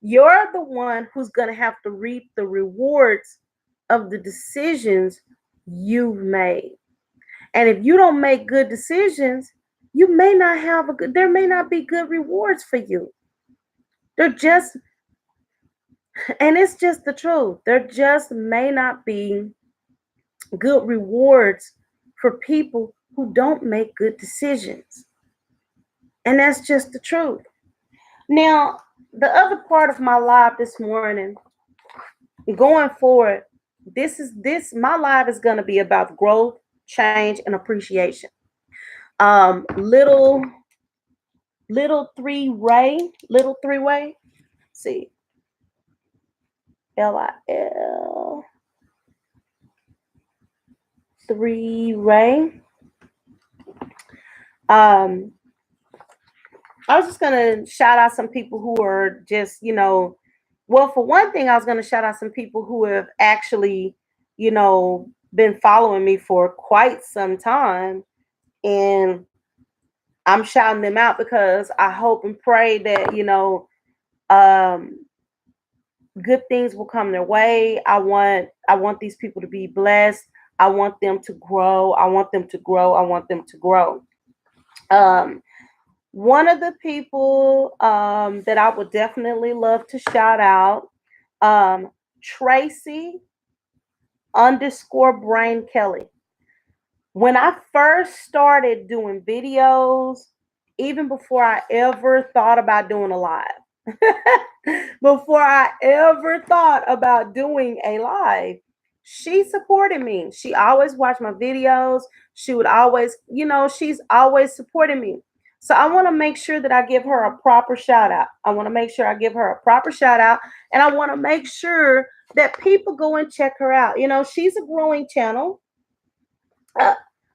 You're the one who's going to have to reap the rewards of the decisions you've made. And if you don't make good decisions, you may not have there may not be good rewards for you. They're just, and it's just the truth. There just may not be good rewards for people who don't make good decisions. And that's just the truth. Now, the other part of my live this morning, going forward, my live is going to be about growth, change, and appreciation. Little three-way. See, LIL three-way. I was just gonna shout out some people who are just, well, for one thing, I was gonna shout out some people who have actually, been following me for quite some time. And I'm shouting them out because I hope and pray that, um, good things will come their way. I want these people to be blessed. I want them to grow. I want them to grow. I want them to grow. One of the people that I would definitely love to shout out, Tracy _Brain Kelly. When I first started doing videos, even before I ever thought about doing a live, before I ever thought about doing a live, she supported me. She always watched my videos. She would always, she's always supported me. So I want to make sure that I give her a proper shout out. I want to make sure I give her a proper shout out. And I want to make sure that people go and check her out. She's a growing channel.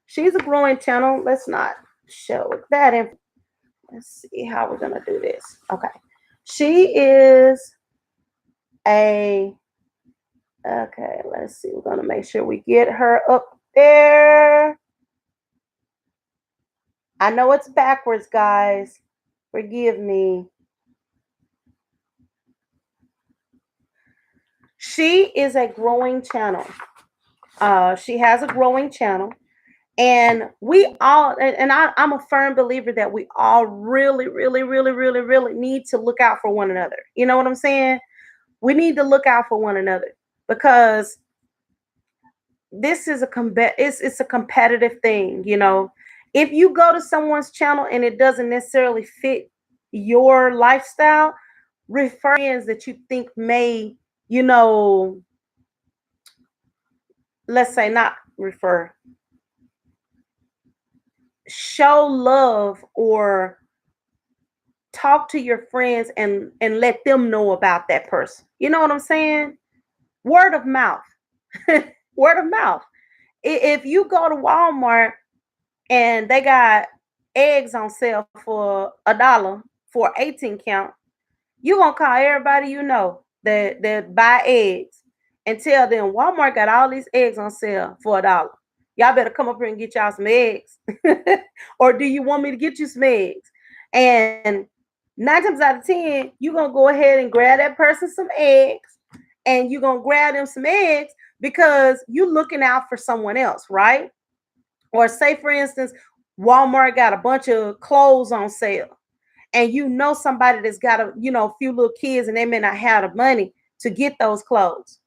She's a growing channel. Let's not show that in. Let's see how we're going to do this. Okay. She is okay, let's see. We're going to make sure we get her up there. I know it's backwards, guys. Forgive me. She is a growing channel. She has a growing channel. And we all, and I'm a firm believer that we all really, really, really, really, really need to look out for one another. You know what I'm saying? We need to look out for one another because this is it's a competitive thing. If you go to someone's channel and it doesn't necessarily fit your lifestyle, refer friends that you think may, let's say not refer, show love or talk to your friends and let them know about that person. You know what I'm saying? Word of mouth. Word of mouth. If you go to Walmart and they got eggs on sale for $1 for 18 count, you gonna call everybody you know. that buy eggs and tell them Walmart got all these eggs on sale for $1. Y'all better come up here and get y'all some eggs. Or do you want me to get you some eggs? And 9 times out of 10, you're gonna go ahead and grab that person some eggs, and you're gonna grab them some eggs because you're looking out for someone else, right? Or say, for instance, Walmart got a bunch of clothes on sale, and you know somebody that's got a few little kids, and they may not have the money to get those clothes.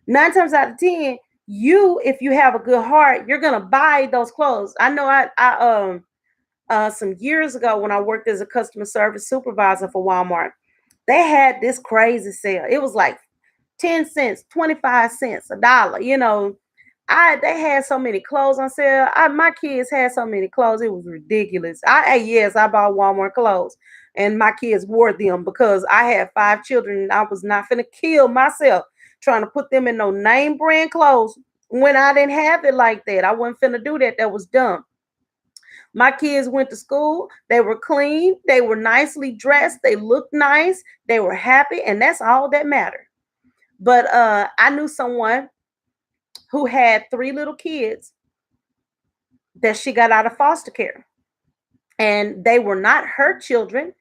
9 times out of 10, if you have a good heart, you're gonna buy those clothes. I know some years ago when I worked as a customer service supervisor for Walmart, they had this crazy sale. It was like 10 cents, 25 cents, $1. They had so many clothes on sale. My kids had so many clothes, it was ridiculous. I bought Walmart clothes, and my kids wore them because I had 5 children, and I was not finna kill myself trying to put them in no name brand clothes when I didn't have it like that. I wasn't finna do that. That was dumb. My kids went to school. They were clean. They were nicely dressed. They looked nice. They were happy, and that's all that mattered. But I knew someone who had 3 little kids that she got out of foster care, and they were not her children.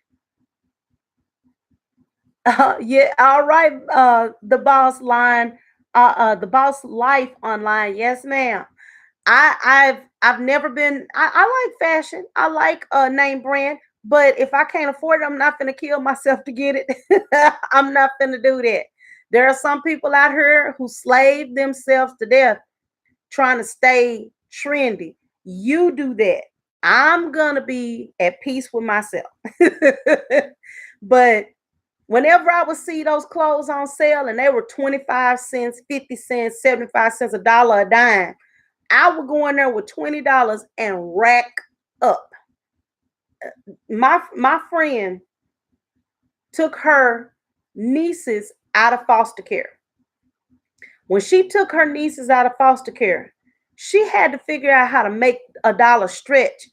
Yeah, all right. The boss line, the boss life online. Yes, ma'am. I've never been. I like fashion. I like name brand. But if I can't afford it, I'm not gonna kill myself to get it. I'm not gonna do that. There are some people out here who slave themselves to death trying to stay trendy. You do that. I'm gonna be at peace with myself. But whenever I would see those clothes on sale and they were 25 cents, 50 cents, 75 cents, $1 a dime, I would go in there with $20 and rack up. My friend took her nieces out of foster care. When she took her nieces out of foster care, she had to figure out how to make $1 stretch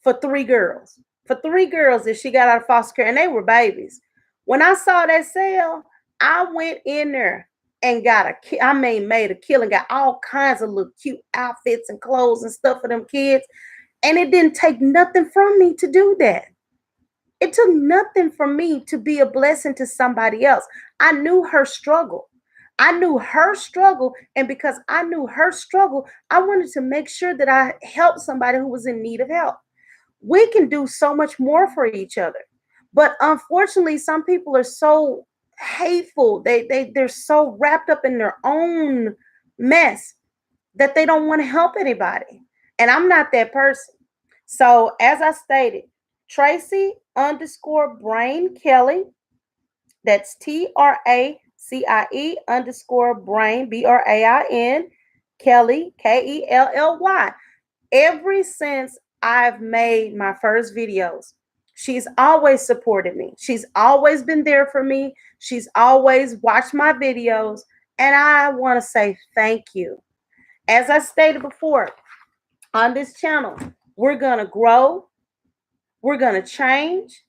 for 3 girls. For 3 girls that she got out of foster care, and they were babies. When I saw that sale, I went in there and made a killing, got all kinds of little cute outfits and clothes and stuff for them kids. And it didn't take nothing from me to do that. It took nothing from me to be a blessing to somebody else. I knew her struggle. I knew her struggle. And because I knew her struggle, I wanted to make sure that I helped somebody who was in need of help. We can do so much more for each other. But unfortunately, some people are so hateful. They're so wrapped up in their own mess that they don't want to help anybody. And I'm not that person. So as I stated, Tracy underscore Brain Kelly. That's TRACIE underscore Brain BRAIN Kelly KELLY. Ever since I've made my first videos, she's always supported me. She's always been there for me. She's always watched my videos. And I want to say thank you. As I stated before, on this channel, we're going to grow, we're going to change,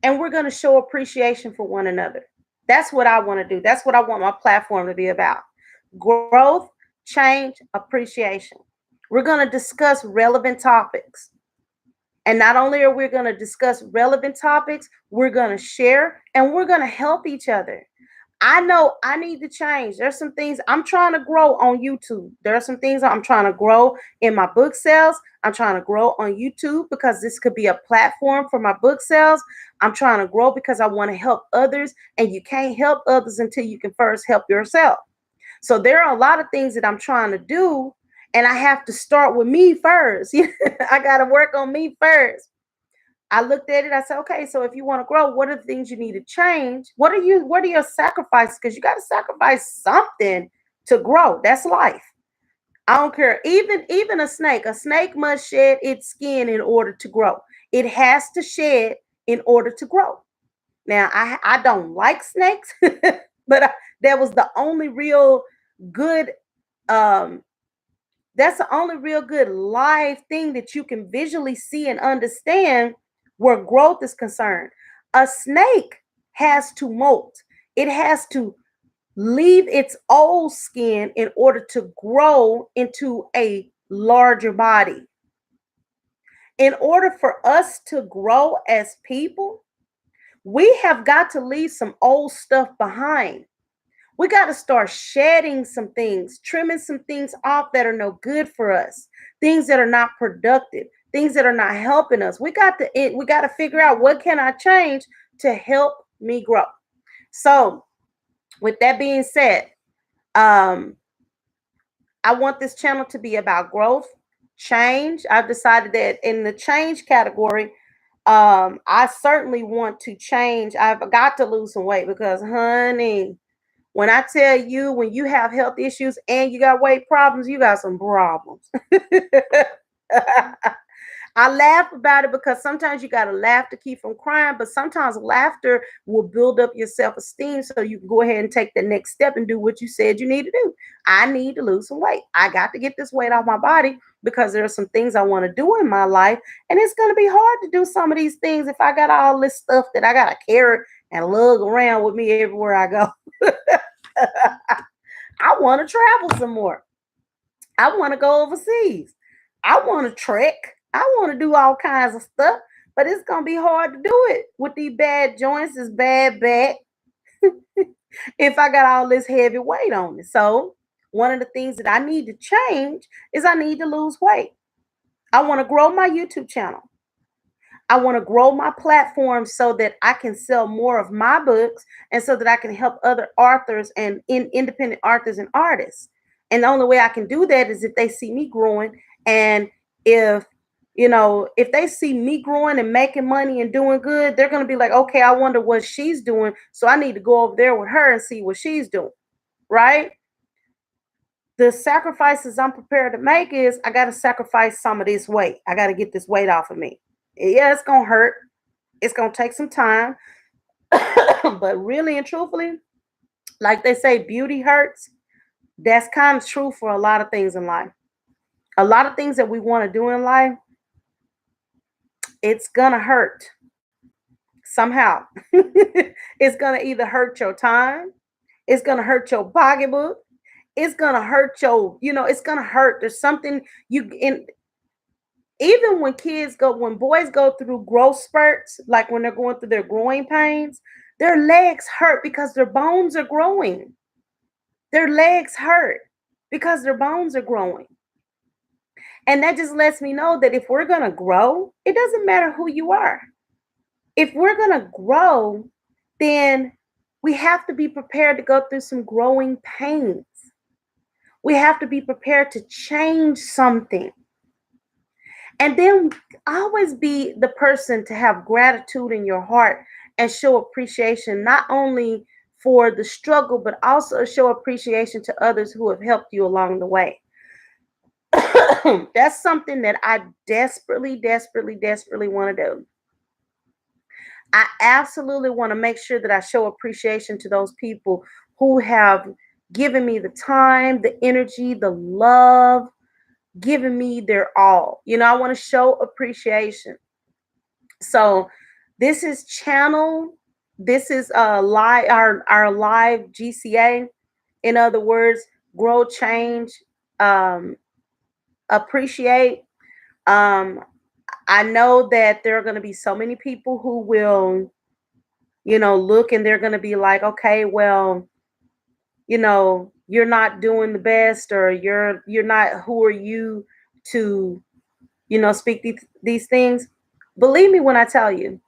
and we're going to show appreciation for one another. That's what I want to do. That's what I want my platform to be about. Growth, change, appreciation. We're going to discuss relevant topics. And not only are we going to discuss relevant topics, we're going to share and we're going to help each other. I know I need to change. There's some things I'm trying to grow on YouTube. There are some things I'm trying to grow in my book sales. I'm trying to grow on YouTube because this could be a platform for my book sales. I'm trying to grow because I want to help others, and you can't help others until you can first help yourself. So there are a lot of things that I'm trying to do, and I have to start with me first. I got to work on me first. I looked at it. I said, okay, so if you want to grow, what are the things you need to change? What are your sacrifices? Because you got to sacrifice something to grow. That's life. I don't care. Even a snake must shed its skin in order to grow. It has to shed in order to grow. Now, I don't like snakes, but that was the only real good that's the only real good live thing that you can visually see and understand where growth is concerned. A snake has to molt. It has to leave its old skin in order to grow into a larger body. In order for us to grow as people, we have got to leave some old stuff behind. We got to start shedding some things, trimming some things off that are no good for us, things that are not productive, things that are not helping us. We got to figure out, what can I change to help me grow. So, with that being said, um, I want this channel to be about growth, change. I've decided that in the change category, I certainly want to change. I've got to lose some weight because, honey, when I tell you, when you have health issues and you got weight problems, you got some problems. I laugh about it because sometimes you got to laugh to keep from crying, but sometimes laughter will build up your self esteem so you can go ahead and take the next step and do what you said you need to do. I need to lose some weight. I got to get this weight off my body because there are some things I want to do in my life. And it's going to be hard to do some of these things if I got all this stuff that I got to carry and lug around with me everywhere I go. I want to travel some more. I want to go overseas. I want to trek. I want to do all kinds of stuff, but it's gonna be hard to do it with these bad joints, this bad back, if I got all this heavy weight on it. So one of the things that I need to change is I need to lose weight. I want to grow my YouTube channel. I want to grow my platform so that I can sell more of my books and so that I can help other authors and independent authors and artists. And the only way I can do that is if they see me growing. And if, if they see me growing and making money and doing good, they're going to be like, okay, I wonder what she's doing. So I need to go over there with her and see what she's doing. Right? The sacrifices I'm prepared to make is I got to sacrifice some of this weight. I got to get this weight off of me. Yeah, it's going to hurt. It's going to take some time. But really and truthfully, like they say, beauty hurts. That's kind of true for a lot of things in life. A lot of things that we want to do in life, it's going to hurt somehow. It's going to either hurt your time, it's going to hurt your pocketbook, it's going to hurt it's going to hurt. There's something even when boys go through growth spurts, like when they're going through their growing pains, their legs hurt because their bones are growing. Their legs hurt because their bones are growing. And that just lets me know that if we're going to grow, it doesn't matter who you are. If we're going to grow, then we have to be prepared to go through some growing pains. We have to be prepared to change something. And then always be the person to have gratitude in your heart and show appreciation, not only for the struggle, but also show appreciation to others who have helped you along the way. That's something that I desperately, desperately, desperately want to do. I absolutely want to make sure that I show appreciation to those people who have given me the time, the energy, the love, given me their all. I want to show appreciation. So this is our live GCA. In other words, grow, change, appreciate. I know that there are going to be so many people who will, look, and they're going to be like, okay, well, you're not doing the best, or you're not, who are you to, speak these things. Believe me when I tell you,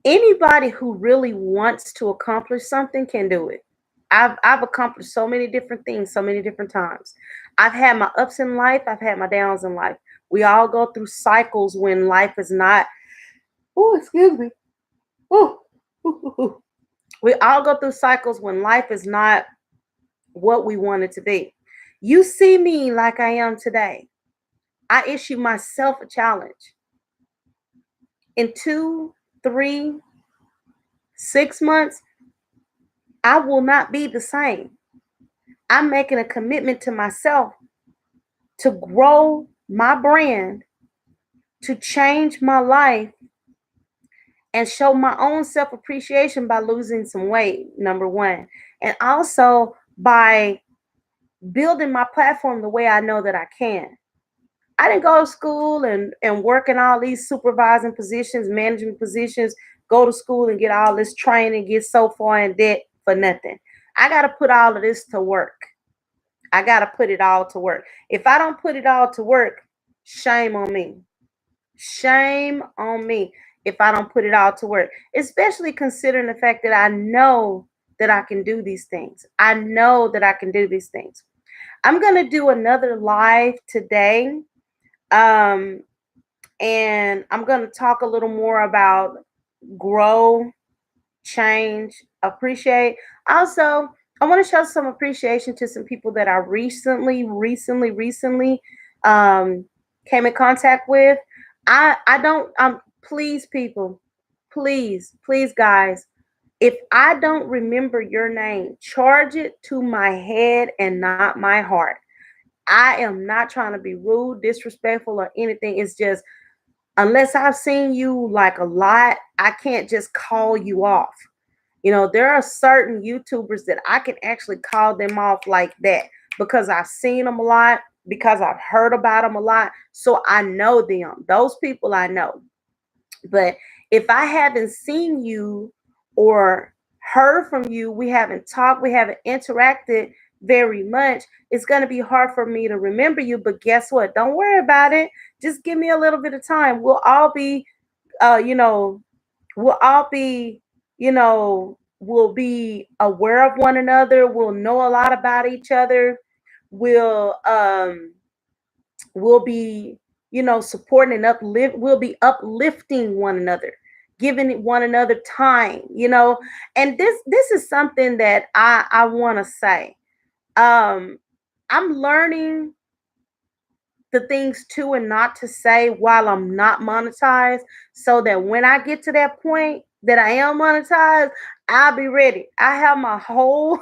anybody who really wants to accomplish something can do it. I've accomplished so many different things so many different times. I've had my ups in life, I've had my downs in life. We all go through cycles when life is not, oh, excuse me. Oh, we all go through cycles when life is not what we want it to be. You see me like I am today. I issue myself a challenge. In 2, 3, 6 months, I will not be the same. I'm making a commitment to myself to grow my brand, to change my life, and show my own self appreciation by losing some weight, number one. And also by building my platform the way I know that I can. I didn't go to school and work in all these supervising positions, management positions, go to school and get all this training, get so far in debt for nothing. I got to put all of this to work. I got to put it all to work. If I don't put it all to work, shame on me. Shame on me if I don't put it all to work, especially considering the fact that I know that I can do these things. I know that I can do these things. I'm going to do another live today. Um, and I'm going to talk a little more about grow, change, appreciate. Also, I want to show some appreciation to some people that I recently um, came in contact with. I don't please people, please guys, if I don't remember your name, charge it to my head and not my heart. I am not trying to be rude, disrespectful, or anything. It's just unless I've seen you like a lot, I can't just call you off. There are certain YouTubers that I can actually call them off like that because I've seen them a lot, because I've heard about them a lot. So I know them. Those people I know. But if I haven't seen you or heard from you, we haven't talked, we haven't interacted very much, it's going to be hard for me to remember you. But guess what? Don't worry about it. Just give me a little bit of time. Uh, you know, we'll all be, we'll be aware of one another. We'll know a lot about each other. We'll, we'll be, supporting and we'll be uplifting one another, giving one another time, and this is something that I want to say. um I'm learning the things to and not to say while I'm not monetized, so that when I get to that point that I am monetized, I'll be ready. I have my whole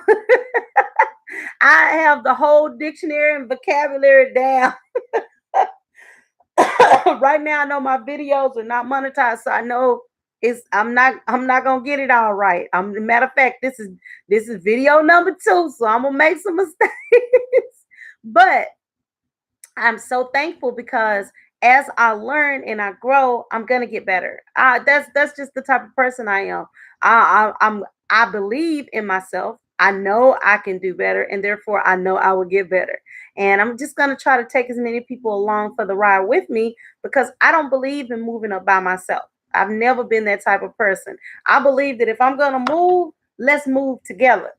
I have the whole dictionary and vocabulary down. Right now I know my videos are not monetized, so I know I'm not gonna get it all right. Matter of fact, this is video number 2, so I'm gonna make some mistakes. But I'm so thankful because as I learn and I grow, I'm gonna get better. That's just the type of person I am. I believe in myself. I know I can do better, and therefore I know I will get better. And I'm just gonna try to take as many people along for the ride with me because I don't believe in moving up by myself. I've never been that type of person. I believe that if I'm gonna move, let's move together.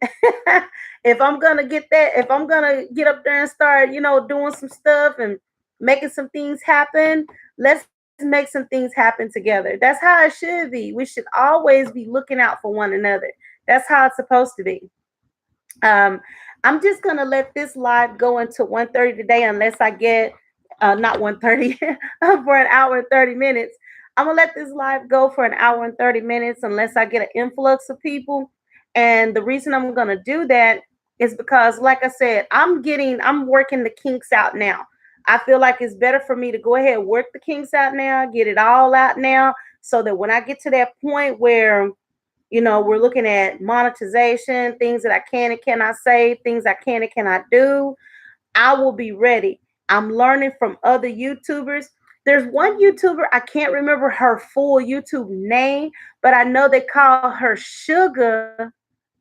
If I'm gonna get up there and start, doing some stuff and making some things happen, let's make some things happen together. That's how it should be. We should always be looking out for one another. That's how it's supposed to be. Um, I'm just gonna let this live go until 1:30 today, unless I get not 1:30 for an hour and 30 minutes. I'm gonna let this live go for an hour and 30 minutes unless I get an influx of people. And the reason I'm gonna do that is because, like I said, I'm working the kinks out now. I feel like it's better for me to go ahead and work the kinks out now, get it all out now, so that when I get to that point where we're looking at monetization, things that I can and cannot say, things I can and cannot do, I will be ready. I'm learning from other YouTubers. There's one YouTuber, I can't remember her full YouTube name, but I know they call her Sugar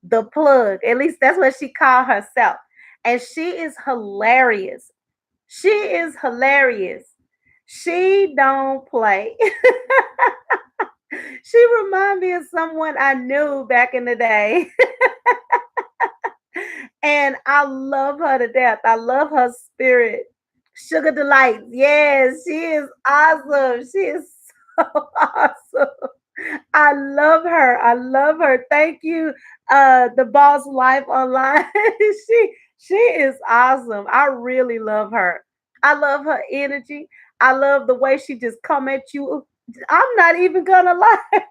the Plug. At least that's what she called herself. And she is hilarious. She is hilarious. She don't play. She reminds me of someone I knew back in the day. And I love her to death. I love her spirit. Sugar Delight. Yes, she is awesome. She is so awesome. I love her. I love her. Thank you, the Boss Life Online. She is awesome. I really love her. I love her energy. I love the way she just come at you. I'm not even gonna lie.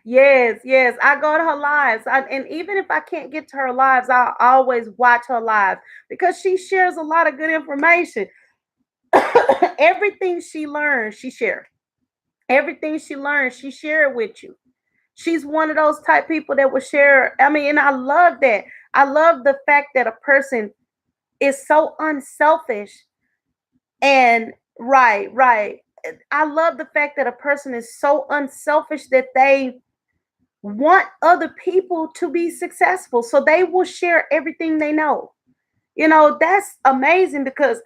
Yes, yes. I go to her lives. And even if I can't get to her lives, I'll always watch her lives because she shares a lot of good information. Everything she learns, she shares. Everything she learned, she shared with you. She's one of those type people that will share. I mean, and I love that. I love the fact that a person is so unselfish and right, right. I love the fact that a person is so unselfish that they want other people to be successful. So they will share everything they know. That's amazing because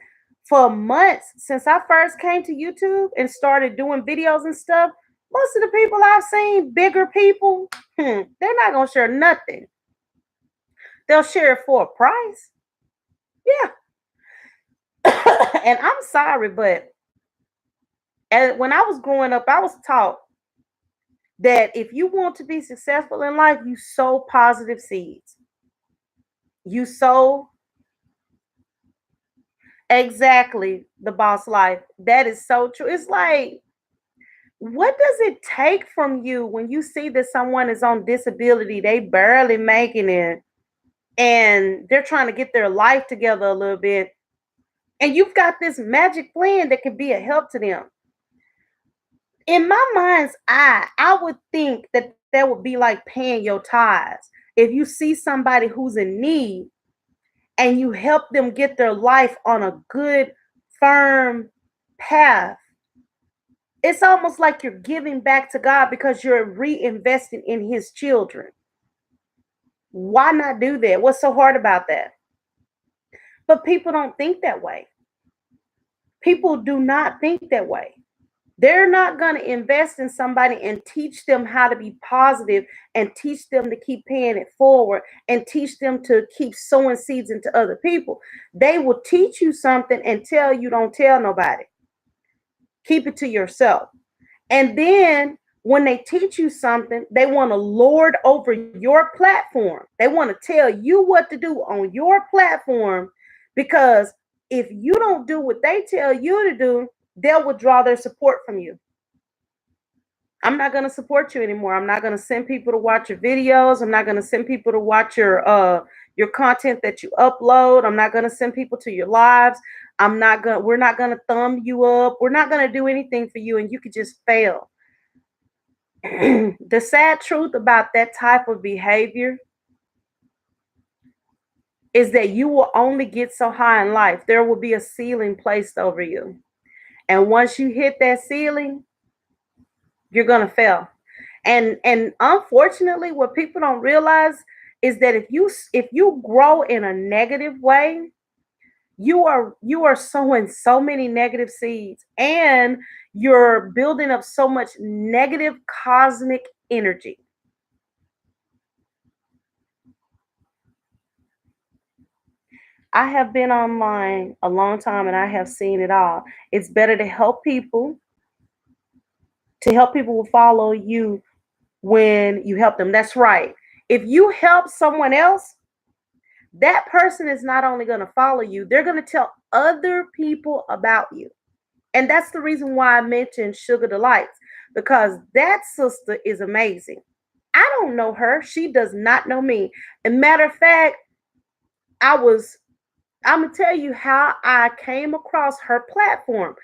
for months since I first came to YouTube and started doing videos and stuff, most of the people I've seen, bigger people, they're not going to share nothing. They'll share it for a price. Yeah. And I'm sorry, but when I was growing up, I was taught that if you want to be successful in life, you sow positive seeds. You sow exactly the boss life. That is so true. It's like, what does it take from you when you see that someone is on disability, they barely making it, and they're trying to get their life together a little bit, and you've got this magic plan that could be a help to them? In my mind's eye, I would think that that would be like paying your tithes. If you see somebody who's in need and you help them get their life on a good, firm path, it's almost like you're giving back to God because you're reinvesting in His children. Why not do that? What's so hard about that? But people don't think that way. People do not think that way. They're not going to invest in somebody and teach them how to be positive and teach them to keep paying it forward and teach them to keep sowing seeds into other people. They will teach you something and tell you don't tell nobody. Keep it to yourself. And then when they teach you something, they want to lord over your platform. They want to tell you what to do on your platform because if you don't do what they tell you to do, they'll withdraw their support from you. I'm not going to support you anymore. I'm not going to send people to watch your videos. I'm not going to send people to watch your content that you upload. I'm not going to send people to your lives. We're not going to thumb you up. We're not going to do anything for you and you could just fail. The sad truth about that type of behavior is that you will only get so high in life. There will be a ceiling placed over you. And once you hit that ceiling, you're going to fail. And unfortunately, what people don't realize is that if you grow in a negative way, you are sowing so many negative seeds and you're building up so much negative cosmic energy. I have been online a long time and I have seen it all. It's better to help people follow you when you help them. That's right. If you help someone else, that person is not only going to follow you, they're going to tell other people about you. And that's the reason why I mentioned Sugar Delights, because that sister is amazing. I don't know her. She does not know me. And matter of fact, I'm going to tell you how I came across her platform.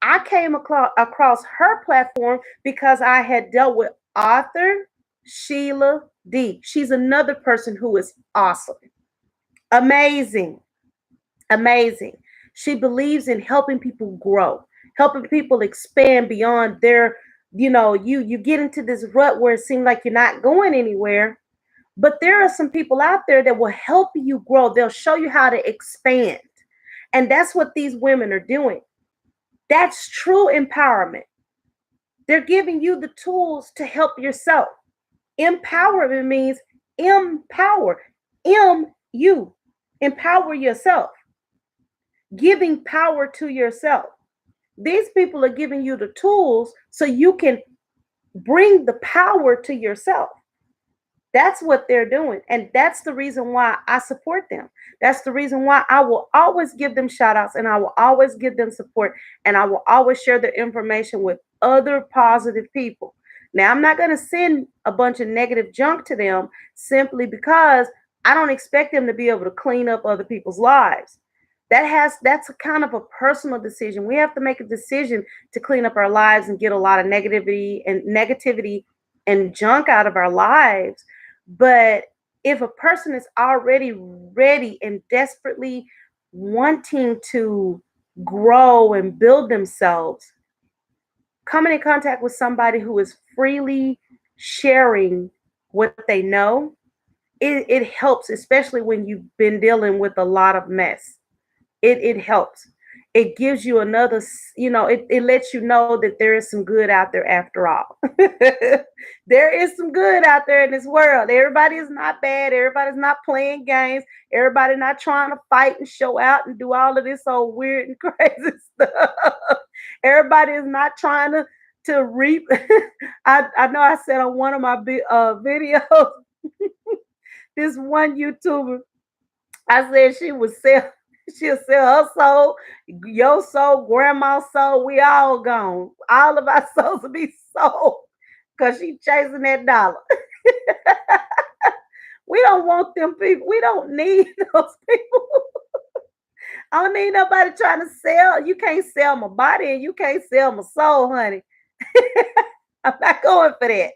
I came across her platform because I had dealt with author Sheila D. She's another person who is awesome. Amazing. Amazing. She believes in helping people grow, helping people expand beyond you get into this rut where it seems like you're not going anywhere. But there are some people out there that will help you grow. They'll show you how to expand. And that's what these women are doing. That's true empowerment. They're giving you the tools to help yourself. Empowerment means empower. You. Empower yourself. Giving power to yourself. These people are giving you the tools so you can bring the power to yourself. That's what they're doing. And that's the reason why I support them. That's the reason why I will always give them shout outs and I will always give them support and I will always share their information with other positive people. Now, I'm not going to send a bunch of negative junk to them simply because I don't expect them to be able to clean up other people's lives. That's a kind of a personal decision. We have to make a decision to clean up our lives and get a lot of negativity and junk out of our lives. But if a person is already ready and desperately wanting to grow and build themselves, coming in contact with somebody who is freely sharing what they know, it helps, especially when you've been dealing with a lot of mess. It helps. It gives you another, it lets you know that there is some good out there after all. There is some good out there in this world. Everybody is not bad. Everybody's not playing games. Everybody not trying to fight and show out and do all of this old weird and crazy stuff. Everybody is not trying to reap. I know I said on one of my videos, this one YouTuber, I said she'll sell her soul, your soul, grandma's soul. We all gone. All of our souls will be sold because she chasing that dollar. We don't want them people. We don't need those people. I don't need nobody trying to sell. You can't sell my body and you can't sell my soul, honey. I'm not going for that.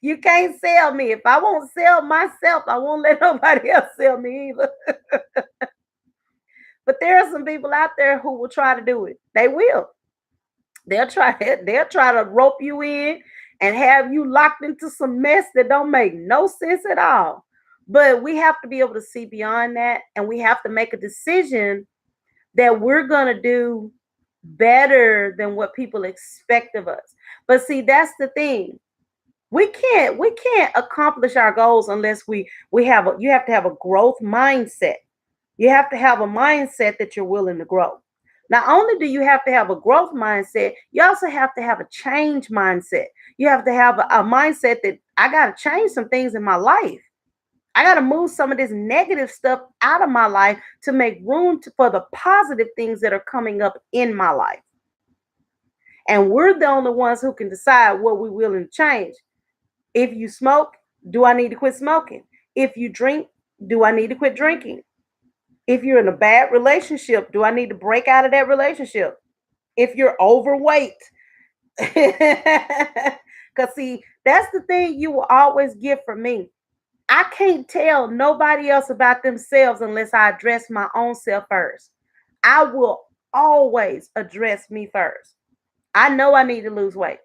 You can't sell me. If I won't sell myself, I won't let nobody else sell me either. But there are some people out there who will try to do it. They will. They'll try to rope you in and have you locked into some mess that don't make no sense at all. But we have to be able to see beyond that, and we have to make a decision that we're going to do better than what people expect of us. But see, that's the thing. We can't accomplish our goals unless you have to have a growth mindset. You have to have a mindset that you're willing to grow. Not only do you have to have a growth mindset, you also have to have a change mindset. You have to have a mindset that I got to change some things in my life. I got to move some of this negative stuff out of my life to make room for the positive things that are coming up in my life. And we're the only ones who can decide what we're willing to change. If you smoke, do I need to quit smoking? If you drink, do I need to quit drinking? If you're in a bad relationship, do I need to break out of that relationship? If you're overweight, because see, that's the thing you will always get from me. I can't tell nobody else about themselves unless I address my own self first. I will always address me first. I know I need to lose weight.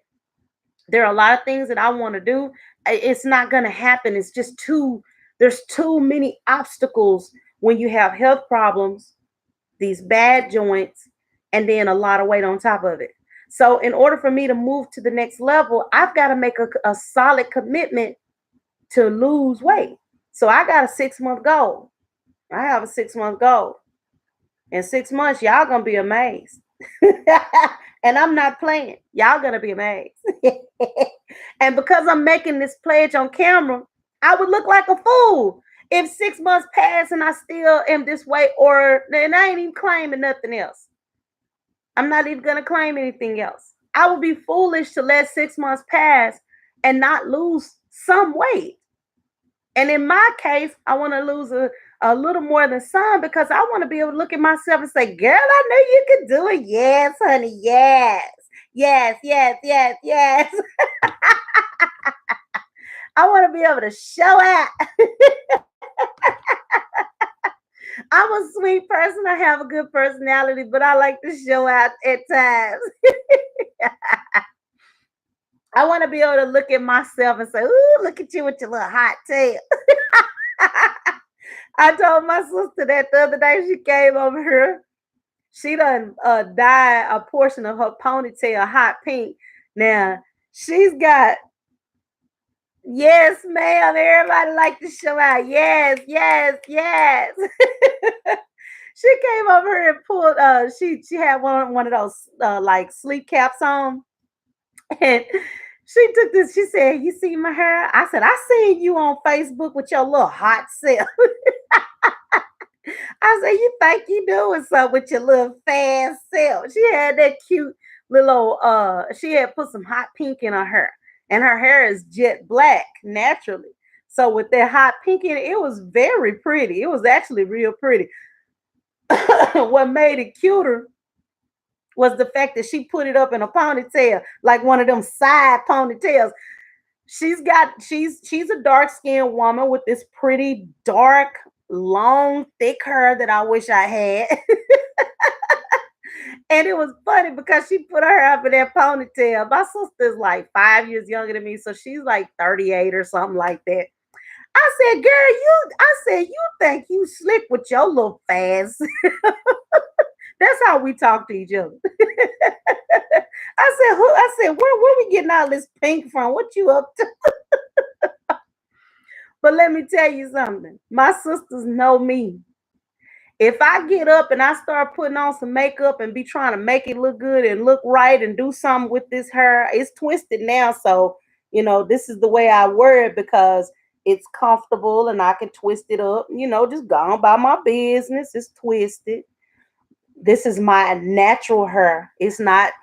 There are a lot of things that I want to do. It's not going to happen. There's too many obstacles when you have health problems, these bad joints, and then a lot of weight on top of it. So in order for me to move to the next level, I've got to make a solid commitment to lose weight. So I got a 6-month goal. I have a 6-month goal. In 6 months, y'all gonna be amazed. And I'm not playing. Y'all gonna be amazed. And because I'm making this pledge on camera, I would look like a fool if 6 months pass and I still am this way, and I ain't even claiming nothing else. I'm not even gonna claim anything else. I would be foolish to let 6 months pass and not lose some weight. And in my case, I want to lose a little more than some because I want to be able to look at myself and say, girl, I knew you could do it. Yes, honey. Yes. Yes, yes, yes, yes. I want to be able to show out. I'm a sweet person. I have a good personality, but I like to show out at times. I want to be able to look at myself and say, ooh, look at you with your little hot tail. I told my sister that the other day she came over here. She done dyed a portion of her ponytail hot pink. Now, she's got, yes, ma'am. Everybody like to show out. Yes, yes, yes. She came over here and pulled, she had one of those like sleep caps on. And she took this, she said, you see my hair? I said, I seen you on Facebook with your little hot self. I said, you think you doing something with your little fast self? She had that cute little, she had put some hot pink in her hair. And her hair is jet black naturally. So with that hot pink in it, it was very pretty. It was actually real pretty. what made it cuter was the fact that she put it up in a ponytail, like one of them side ponytails. She's a dark-skinned woman with this pretty dark, long, thick hair that I wish I had. And it was funny because she put her hair up in that ponytail. My sister's like 5 years younger than me, so she's like 38 or something like that. I said, girl, you think you slick with your little fast. That's how we talk to each other. Where we getting all this pink from? What you up to? But let me tell you something. My sisters know me. If I get up and I start putting on some makeup and be trying to make it look good and look right and do something with this hair, it's twisted now. So, this is the way I wear it because it's comfortable and I can twist it up, just go on by my business. It's twisted. This is my natural hair. It's not,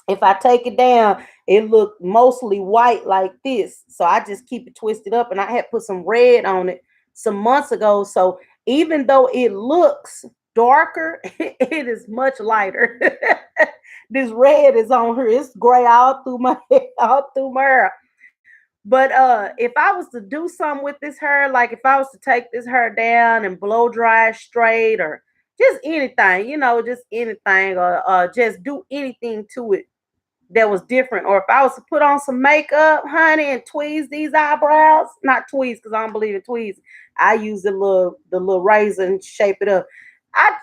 if I take it down, it look mostly white like this. So I just keep it twisted up and I had put some red on it some months ago. So even though it looks darker, it is much lighter. This red is on her. It's gray all through my head, all through my hair. But if I was to do something with this hair, like if I was to take this hair down and blow dry it straight or just anything, just anything, or just do anything to it that was different. Or if I was to put on some makeup, honey, and tweeze these eyebrows, not tweeze because I don't believe in tweeze. I use the little razor and shape it up.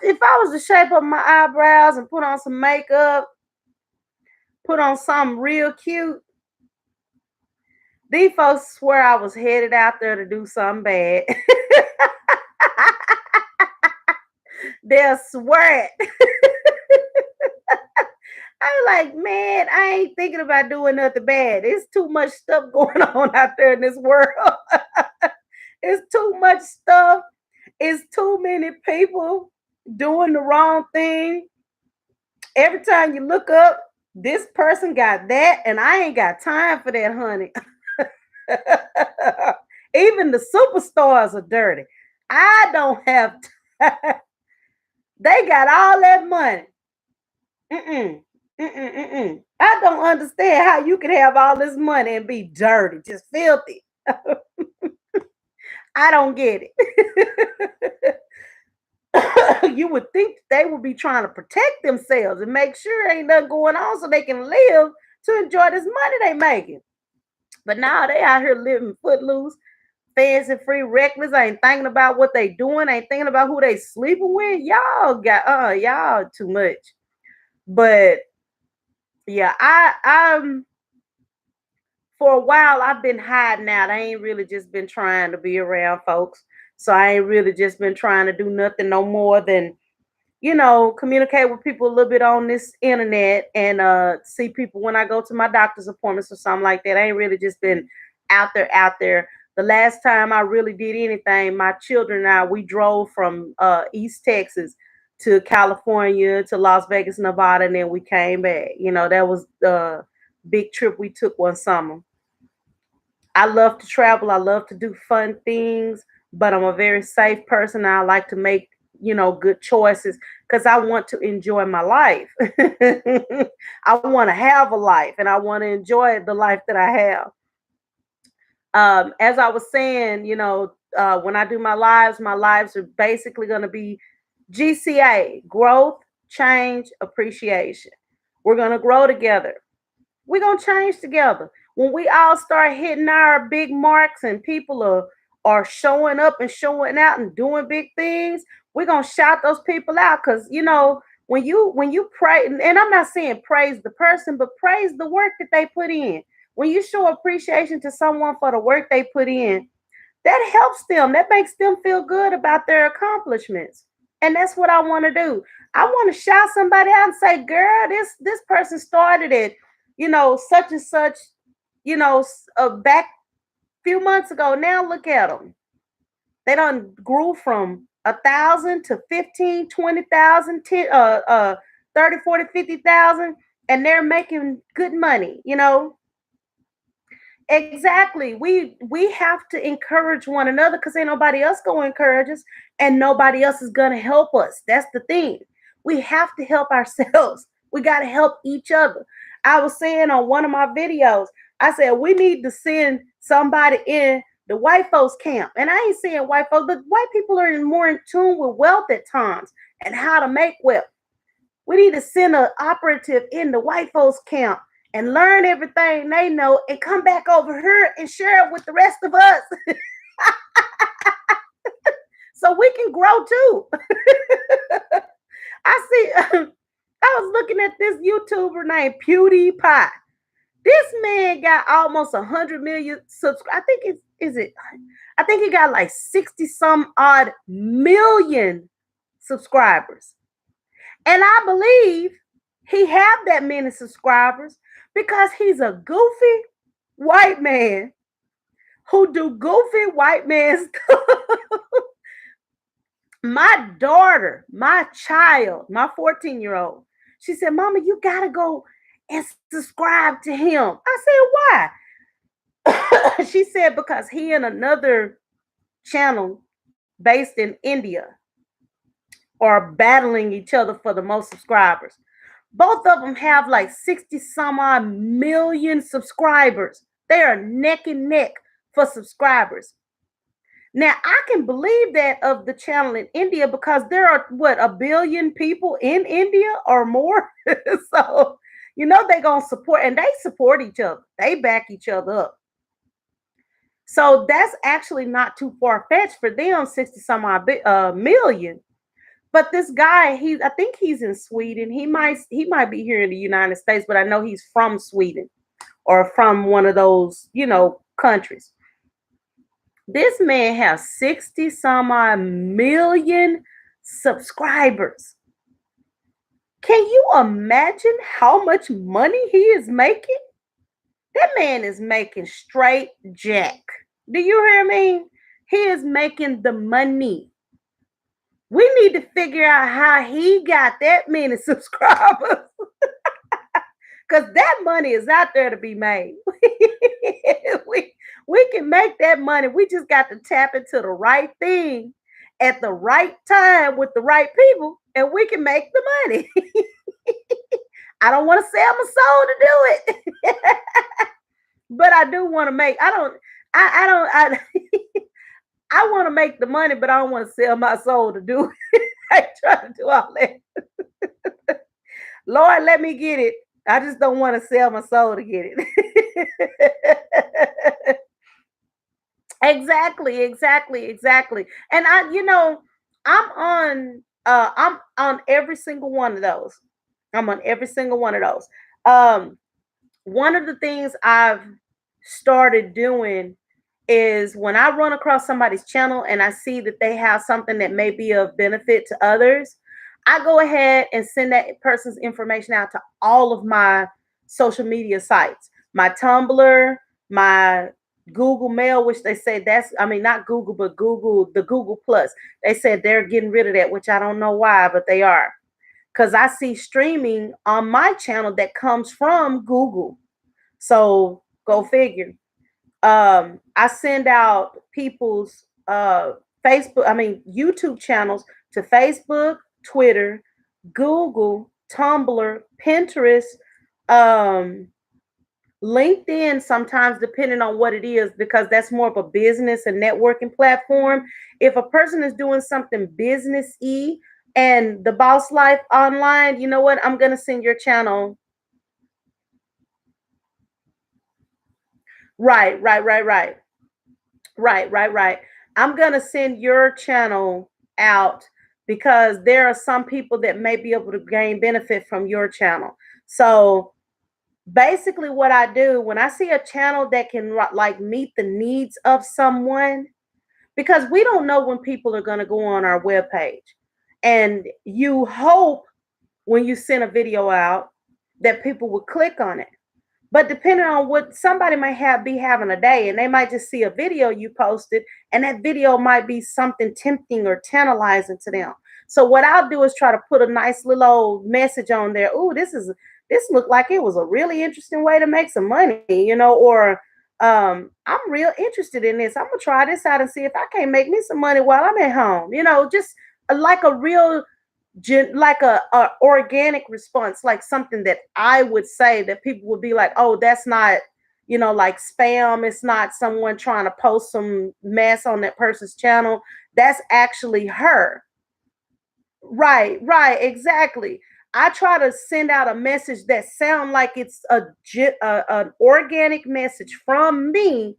If I was to shape up my eyebrows and put on some makeup, put on something real cute, these folks swear I was headed out there to do something bad. They'll swear it. I'm like, man, I ain't thinking about doing nothing bad. It's too much stuff going on out there in this world. It's too much stuff. It's too many people doing the wrong thing. Every time you look up, this person got that, and I ain't got time for that, honey. Even the superstars are dirty. I don't have time. They got all that money. Mm-mm. Mm-mm, mm-mm. I don't understand how you can have all this money and be dirty, just filthy. I don't get it. You would think they would be trying to protect themselves and make sure ain't nothing going on so they can live to enjoy this money they making. But now they out here living footloose, fancy free, reckless. Ain't thinking about what they doing. Ain't thinking about who they sleeping with. Y'all too much. But yeah, for a while I've been hiding out. I ain't really just been trying to be around folks. So I ain't really just been trying to do nothing no more than, communicate with people a little bit on this internet and see people when I go to my doctor's appointments or something like that. I ain't really just been out there. The last time I really did anything, my children and I, we drove from East Texas to California to Las Vegas, Nevada, and then we came back. That was the big trip we took one summer. I love to travel. I love to do fun things, but I'm a very safe person. I like to make, good choices because I want to enjoy my life. I want to have a life and I want to enjoy the life that I have. As I was saying, when I do my lives are basically going to be GCA, growth, change, appreciation. We're going to grow together. We're going to change together. When we all start hitting our big marks and people are showing up and showing out and doing big things, we're going to shout those people out because, when you pray, and I'm not saying praise the person, but praise the work that they put in. When you show appreciation to someone for the work they put in, that helps them. That makes them feel good about their accomplishments. And that's what I want to do. I want to shout somebody out and say, girl, this person started it, such and such, back few months ago. Now look at them. They done grew from 1,000 to 15, 20,000, 30, 40, 50,000, and they're making good money. Exactly. We have to encourage one another because ain't nobody else gonna encourage us, and nobody else is gonna help us. That's the thing. We have to help ourselves. We got to help each other. I was saying on one of my videos, I said we need to send somebody in the white folks camp, and I ain't saying white folks, but white people are more in tune with wealth at times and how to make wealth. We need to send an operative in the white folks camp and learn everything they know and come back over here and share it with the rest of us so we can grow too. I see, I was looking at this YouTuber named PewDiePie. This man got almost 100 million subscribers. I think is it, I think he got like 60 some odd million subscribers. And I believe he have that many subscribers because he's a goofy white man who do goofy white man stuff. My daughter, my child, my 14-year-old, she said, Mama, you gotta go and subscribe to him. I said, why? She said, because he and another channel based in India are battling each other for the most subscribers. Both of them have like 60 some odd million subscribers. They are neck and neck for subscribers. Now, I can believe that of the channel in India because there are, what, a billion people in India or more. So, you know, they're going to support, and they support each other. They back each other up. So that's actually not too far fetched for them, 60 some odd million. But this guy, I think he's in Sweden. He might be here in the United States, but I know he's from Sweden or from one of those, countries. This man has 60 some odd million subscribers. Can you imagine how much money he is making? That man is making straight jack. Do you hear me? He is making the money. We need to figure out how he got that many subscribers. Because that money is out there to be made. we can make that money. We just got to tap into the right thing at the right time with the right people, and we can make the money. I don't want to sell my soul to do it. But I do want to make, I I want to make the money, but I don't want to sell my soul to do it. I ain't trying to do all that. Lord, let me get it. I just don't want to sell my soul to get it. Exactly. And I'm on every single one of those. I'm on every single one of those. One of the things I've started doing is when I run across somebody's channel and I see that they have something that may be of benefit to others, I go ahead and send that person's information out to all of my social media sites, my Tumblr, my Google Mail, which they say not Google, but Google, the Google Plus. They said they're getting rid of that, which I don't know why, but they are. Because I see streaming on my channel that comes from Google. So go figure. I send out people's YouTube channels to Facebook, Twitter, Google, Tumblr, Pinterest, LinkedIn sometimes, depending on what it is, because that's more of a business and networking platform. If a person is doing something business-y and the boss life online, you know what? I'm going to send your channel. Right. I'm going to send your channel out because there are some people that may be able to gain benefit from your channel. So basically what I do when I see a channel that can like meet the needs of someone, because we don't know when people are going to go on our webpage. And you hope when you send a video out that people will click on it. But depending on what somebody might be having a day, and they might just see a video you posted, and that video might be something tempting or tantalizing to them. So what I'll do is try to put a nice little old message on there. Ooh, this looked like it was a really interesting way to make some money, or I'm real interested in this. I'm gonna try this out and see if I can't make me some money while I'm at home. Just like a real like a organic response, like something that I would say that people would be like, oh, that's not, like spam. It's not someone trying to post some mess on that person's channel. That's actually her. Right, right, exactly. I try to send out a message that sound like it's an organic message from me,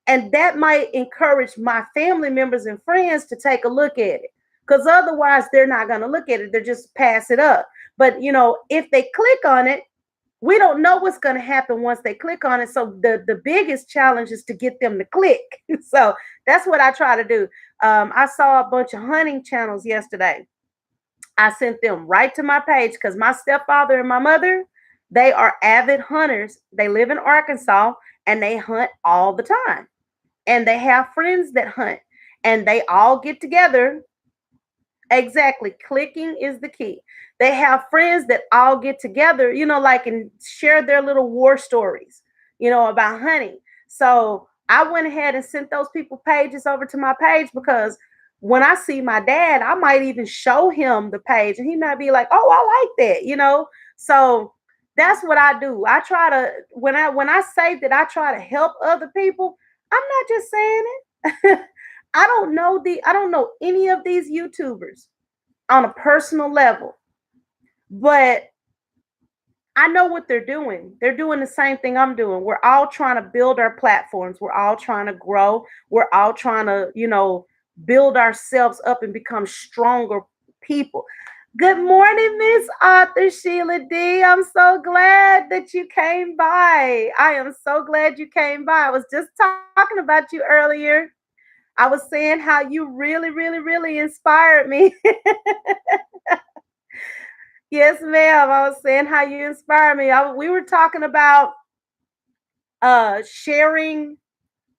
and that might encourage my family members and friends to take a look at it. Because otherwise, they're not going to look at it; they're just pass it up. But if they click on it, we don't know what's going to happen once they click on it. So the biggest challenge is to get them to click. So that's what I try to do. I saw a bunch of hunting channels yesterday. I sent them right to my page because my stepfather and my mother, they are avid hunters. They live in Arkansas and they hunt all the time. And they have friends that hunt and they all get together. Exactly. Clicking is the key. They have friends that all get together, like and share their little war stories, about hunting. So I went ahead and sent those people pages over to my page because when I see my dad, I might even show him the page and he might be like, oh, I like that. So that's what I do. I try to when I say that I try to help other people, I'm not just saying it. I don't know any of these YouTubers on a personal level, but I know what they're doing. They're doing the same thing I'm doing. We're all trying to build our platforms. We're all trying to grow. We're all trying to, build ourselves up and become stronger people. Good morning, Miss Author Sheila D. I'm so glad that you came by. I am so glad you came by. I was just talking about you earlier. I was saying how you really, really, really inspired me. Yes, ma'am. I was saying how you inspire me. We were talking about sharing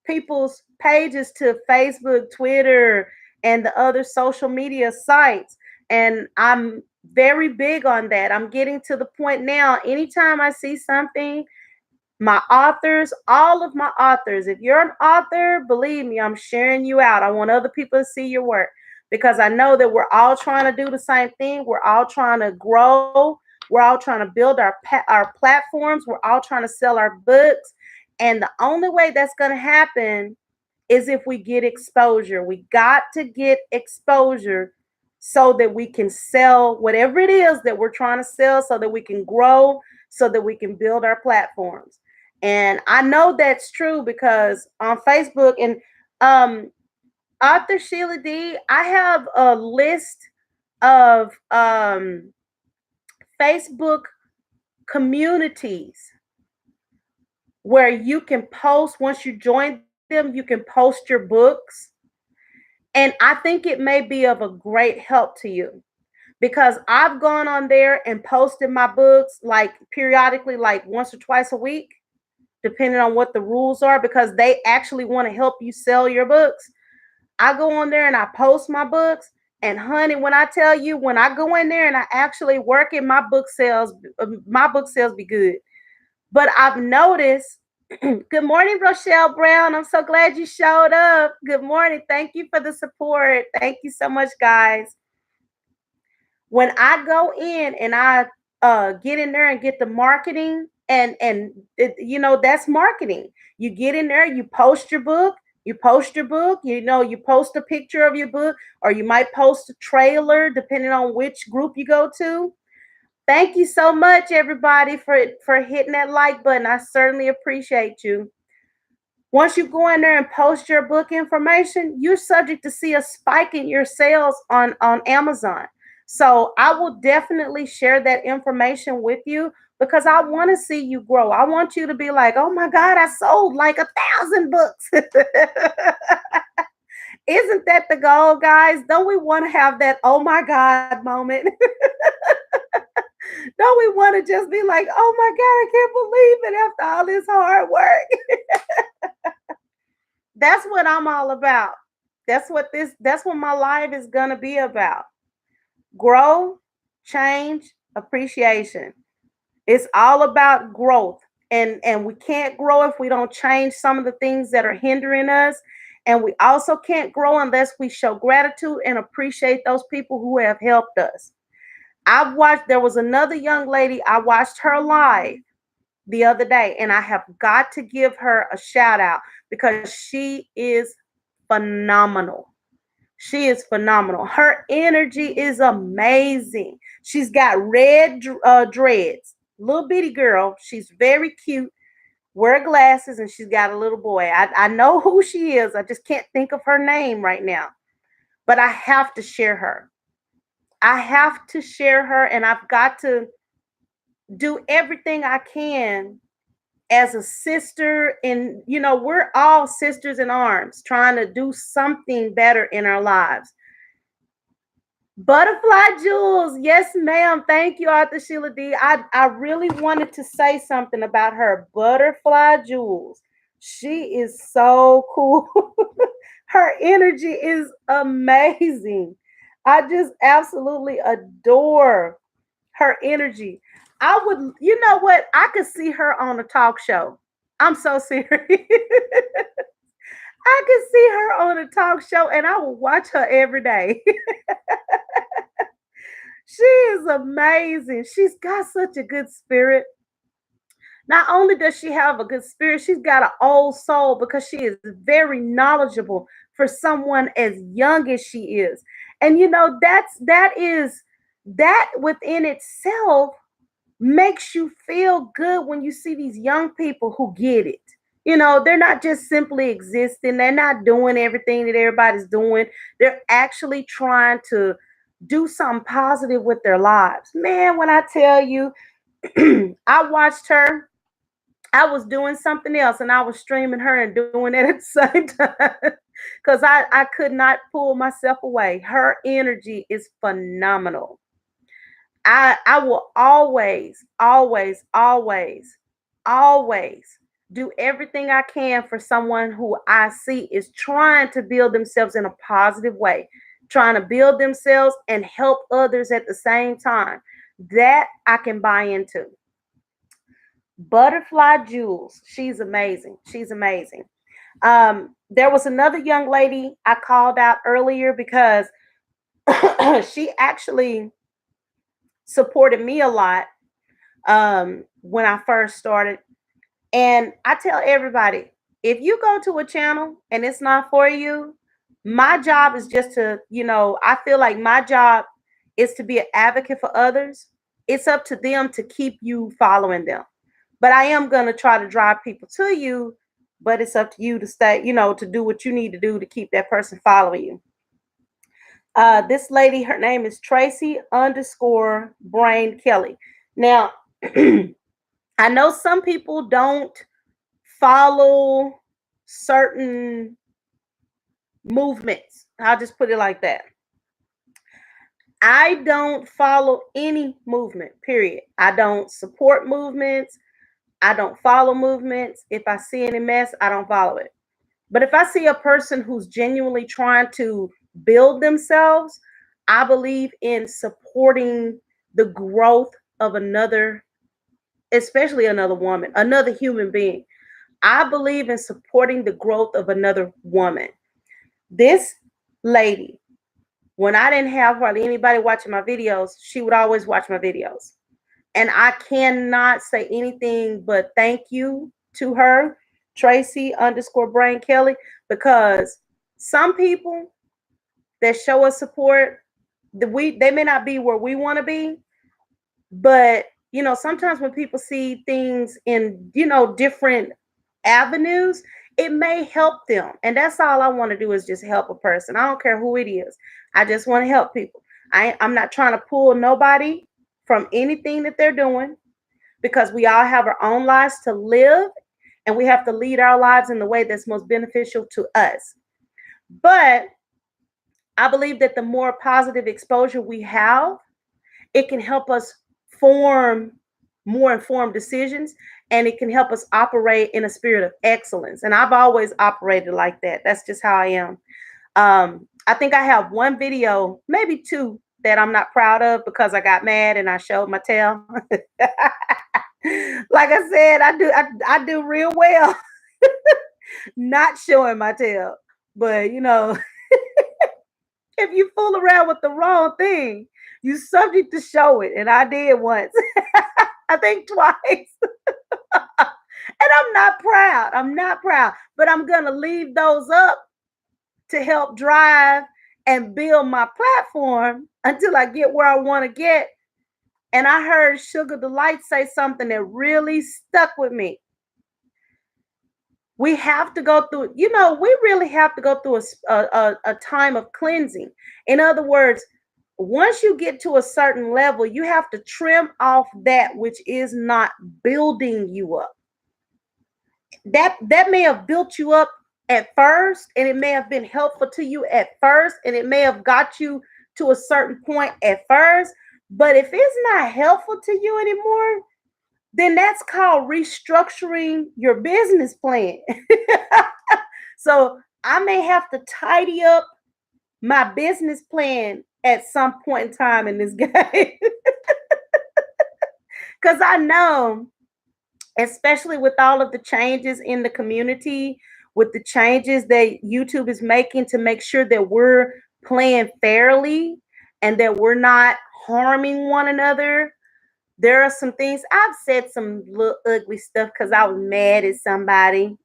people's pages to Facebook, Twitter, and the other social media sites. And I'm very big on that. I'm getting to the point now, anytime I see something, my authors, all of my authors, if you're an author, believe me, I'm sharing you out. I want other people to see your work because I know that we're all trying to do the same thing. We're all trying to grow. We're all trying to build our platforms. We're all trying to sell our books. And the only way that's going to happen is if we get exposure. We got to get exposure so that we can sell whatever it is that we're trying to sell, so that we can grow, so that we can build our platforms. And I know that's true because on Facebook and Author Sheila D, I have a list of Facebook communities where you can post. Once you join them, you can post your books. And I think it may be of a great help to you because I've gone on there and posted my books like periodically, like once or twice a week, depending on what the rules are, because they actually want to help you sell your books. I go on there and I post my books. And honey, when I tell you, when I go in there and I actually work it, my book sales be good. But I've noticed, good morning, Rochelle Brown. I'm so glad you showed up. Good morning. Thank you for the support. Thank you so much, guys. When I go in and I get in there and get the marketing, that's marketing. You get in there, you post your book, you post a picture of your book, or you might post a trailer depending on which group you go to. Thank you so much, everybody, for hitting that like button. I certainly appreciate you. Once you go in there and post your book information, you're subject to see a spike in your sales on Amazon. So I will definitely share that information with you because I want to see you grow. I want you to be like, oh my God, I sold like 1,000 books. Isn't that the goal, guys? Don't we want to have that oh my God moment? Don't we want to just be like, oh my God, I can't believe it after all this hard work? That's what I'm all about. That's what my life is going to be about. Grow, change, appreciation. It's all about growth. and we can't grow if we don't change some of the things that are hindering us. And we also can't grow unless we show gratitude and appreciate those people who have helped us. There was another young lady, I watched her live the other day, and I have got to give her a shout out because she is phenomenal. She is phenomenal. Her energy is amazing. She's got red dreads, little bitty girl. She's very cute, wear glasses, and she's got a little boy. I know who she is. I just can't think of her name right now, but I have to share her. I have to share her, and I've got to do everything I can as a sister. And, we're all sisters in arms trying to do something better in our lives. Butterfly Jules, yes, ma'am. Thank you, Arthur Sheila D. I really wanted to say something about her. Butterfly Jules. She is so cool. Her energy is amazing. I just absolutely adore her energy. I would, you know what? I could see her on a talk show. I'm so serious. I could see her on a talk show and I will watch her every day. She is amazing. She's got such a good spirit. Not only does she have a good spirit, she's got an old soul because she is very knowledgeable for someone as young as she is. And that within itself makes you feel good when you see these young people who get it. They're not just simply existing, they're not doing everything that everybody's doing. They're actually trying to do something positive with their lives. Man, when I tell you, I watched her. I was doing something else and I was streaming her and doing it at the same time because I could not pull myself away. Her energy is phenomenal. I will always, always, always, always do everything I can for someone who I see is trying to build themselves in a positive way, trying to build themselves and help others at the same time. That I can buy into. Butterfly Jules, she's amazing. She's amazing. There was another young lady I called out earlier because she actually supported me a lot when I first started. And I tell everybody, if you go to a channel and it's not for you, my job is just to, I feel like my job is to be an advocate for others. It's up to them to keep you following them. But I am going to try to drive people to you, but it's up to you to stay, to do what you need to do to keep that person following you. This lady, her name is Tracy _ Brain Kelly. Now, I know some people don't follow certain movements. I'll just put it like that. I don't follow any movement, period. I don't support movements. I don't follow movements. If I see any mess, I don't follow it. But if I see a person who's genuinely trying to build themselves, I believe in supporting the growth of another, especially another woman, another human being. I believe in supporting the growth of another woman. This lady, when I didn't have hardly anybody watching my videos, she would always watch my videos. And I cannot say anything but thank you to her, Tracy _ Brain Kelly, because some people that show us support, they may not be where we want to be, but sometimes when people see things in different avenues, it may help them. And that's all I want to do is just help a person. I don't care who it is. I just want to help people. I'm not trying to pull nobody from anything that they're doing because we all have our own lives to live and we have to lead our lives in the way that's most beneficial to us. But I believe that the more positive exposure we have, it can help us form more informed decisions and it can help us operate in a spirit of excellence. And I've always operated like that. That's just how I am. I think I have one video, maybe two, that I'm not proud of because I got mad and I showed my tail. Like I said, I do real well not showing my tail. But if you fool around with the wrong thing, you subject to show it. And I did once. I think twice. And I'm not proud. I'm not proud. But I'm gonna leave those up to help drive and build my platform until I get where I want to get. And I heard Sugar Delight say something that really stuck with me. We have to go through, we really have to go through a time of cleansing. In other words, once you get to a certain level, you have to trim off that which is not building you up. That may have built you up at first, and it may have been helpful to you at first, and it may have got you to a certain point at first. But if it's not helpful to you anymore, then that's called restructuring your business plan. So I may have to tidy up my business plan at some point in time in this game. Because I know, especially with all of the changes in the community, with the changes that YouTube is making to make sure that we're playing fairly and that we're not harming one another. There are some things I've said, some little ugly stuff because I was mad at somebody.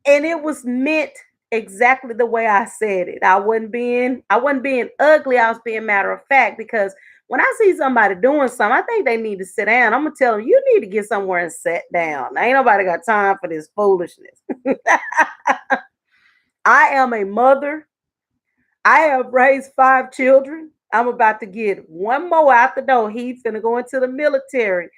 And it was meant exactly the way I said it. I wasn't being ugly, I was being matter of fact, because when I see somebody doing something, I think they need to sit down. I'm gonna tell them, you need to get somewhere and sit down. Ain't nobody got time for this foolishness. I am a mother. I have raised 5 children. I'm about to get one more out the door. He's gonna go into the military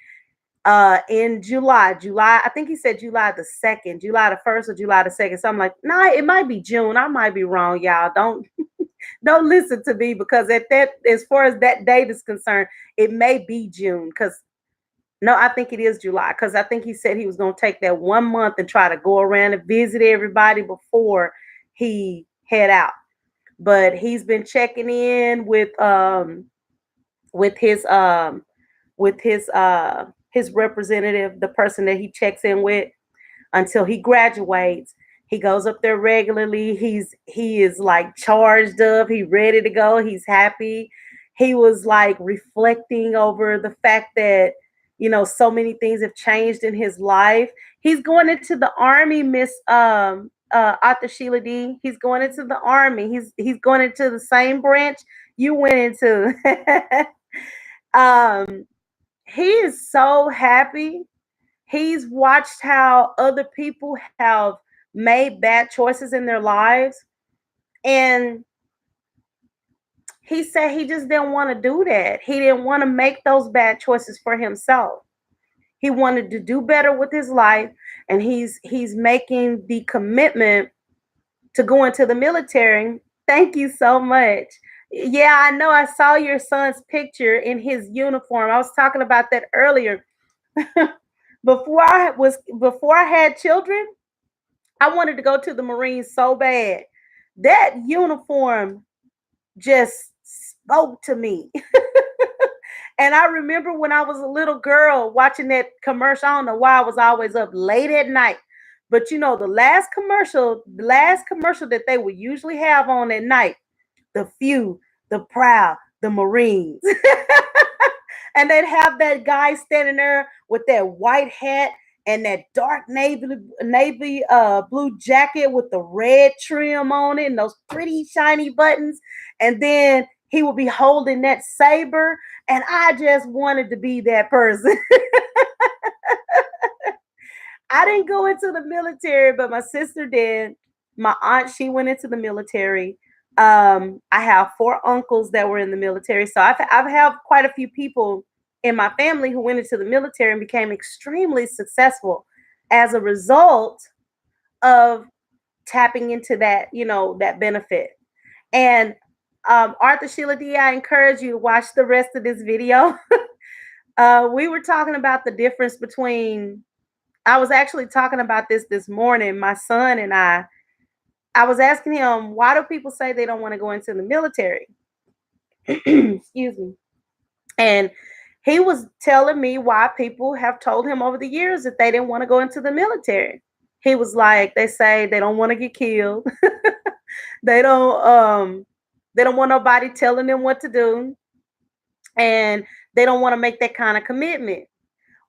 in July. July, I think he said July the 2nd, July the 1st or July the 2nd. So I'm like, nah, it might be June. I might be wrong, y'all. Don't listen to me, because at that, as far as that date is concerned, it may be June. Because no, I think it is July, because I think he said he was gonna take that 1 month and try to go around and visit everybody before he head out. But he's been checking in with his his representative, the person that he checks in with until he graduates. He goes up there regularly. He is like charged up. He's ready to go. He's happy. He was like reflecting over the fact that so many things have changed in his life. He's going into the army, Miss Arthur Sheila D. He's going into the army. He's going into the same branch you went into. um he is so happy. He's watched how other people have made bad choices in their lives. And he said he just didn't want to do that. He didn't want to make those bad choices for himself. He wanted to do better with his life. And he's making the commitment to go into the military. Thank you so much. Yeah, I know. I saw your son's picture in his uniform. I was talking about that earlier. Before I had children, I wanted to go to the Marines so bad. That uniform just spoke to me. And I remember when I was a little girl watching that commercial. I don't know why I was always up late at night. But the last commercial that they would usually have on at night, the few, the proud, the Marines. And they'd have that guy standing there with that white hat and that dark navy blue jacket with the red trim on it and those pretty shiny buttons. And then he would be holding that saber. And I just wanted to be that person. I didn't go into the military, but my sister did. My aunt, she went into the military. I have 4 uncles that were in the military, so I've had quite a few people in my family who went into the military and became extremely successful as a result of tapping into that benefit. And Arthur Sheila D, I encourage you to watch the rest of this video. We were talking about the difference between. I was actually talking about this morning. My son and I was asking him, why do people say they don't want to go into the military? Excuse me. And He was telling me why people have told him over the years that they didn't want to go into the military. He was like, they say they don't want to get killed. they don't um they don't want nobody telling them what to do, and they don't want to make that kind of commitment.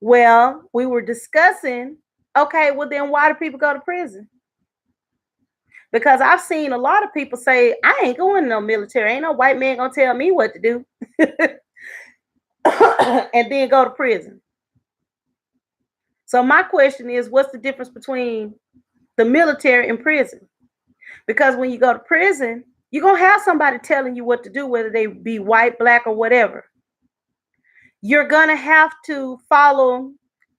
Well, we were discussing, okay, well then why do people go to prison? Because I've seen a lot of people say, I ain't going to no military. Ain't no white man gonna tell me what to do. And then go to prison. So my question is, what's the difference between the military and prison? Because when you go to prison, you're gonna have somebody telling you what to do, whether they be white, black, or whatever. You're gonna have to follow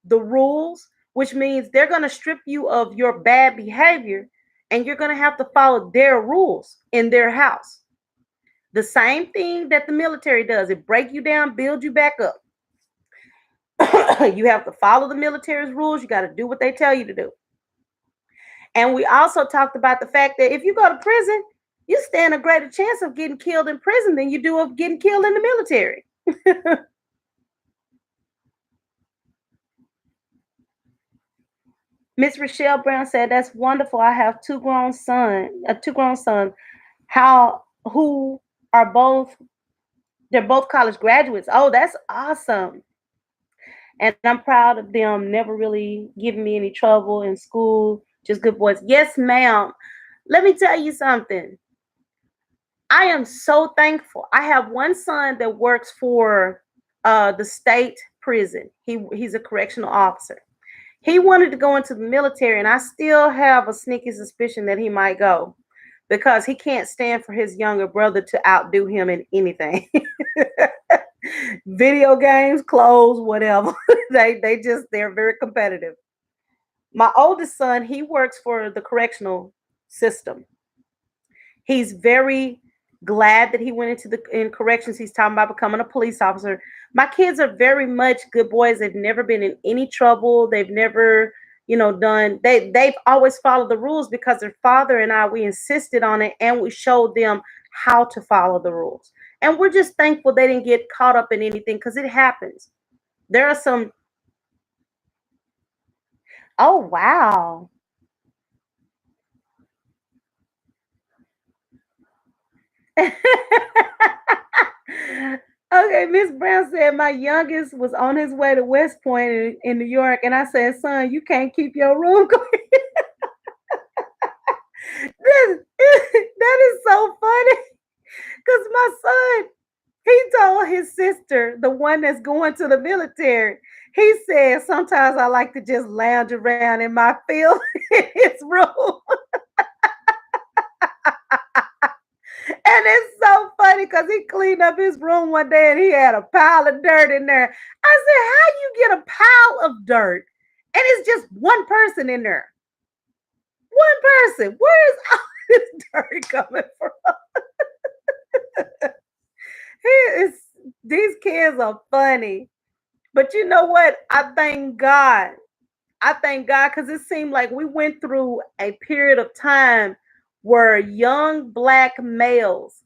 the rules, which means they're gonna strip you of your bad behavior, and you're gonna have to follow their rules in their house. The same thing that the military does. It break you down, build you back up. You have to follow the military's rules. You got to do what they tell you to do. And we also talked about the fact that if you go to prison, you stand a greater chance of getting killed in prison than you do of getting killed in the military. Miss Rochelle Brown said, "That's wonderful. I have two grown sons. How who are both they're both college graduates. Oh, that's awesome. And I'm proud of them. Never really giving me any trouble in school. Just good boys. Yes, ma'am. Let me tell you something. I am so thankful. I have one son that works for the state prison. He's a correctional officer. He wanted to go into the military, and I still have a sneaky suspicion that he might go because he can't stand for his younger brother to outdo him in anything. Video games, clothes, whatever. They're very competitive. My oldest son, he works for the correctional system. He's very glad that he went into the in corrections. He's talking about becoming a police officer. My kids are very much good boys. They've never been in any trouble. They've never, done they've always followed the rules because their father and I, we insisted on it, and we showed them how to follow the rules. And we're just thankful they didn't get caught up in anything because it happens. There are some. Oh, wow. Okay, Miss Brown said my youngest was on his way to West Point in New York, and I said, "Son, you can't keep your room clean." That is so funny because my son, he told his sister, the one that's going to the military, he said, "Sometimes I like to just lounge around in my field in his room." And it's so funny because he cleaned up his room one day and he had a pile of dirt in there. I said, "How you get a pile of dirt? And it's just one person in there. One person. Where is all this dirt coming from?" He is, these kids are funny. But you know what? I thank God. I thank God because it seemed like we went through a period of time where young black males,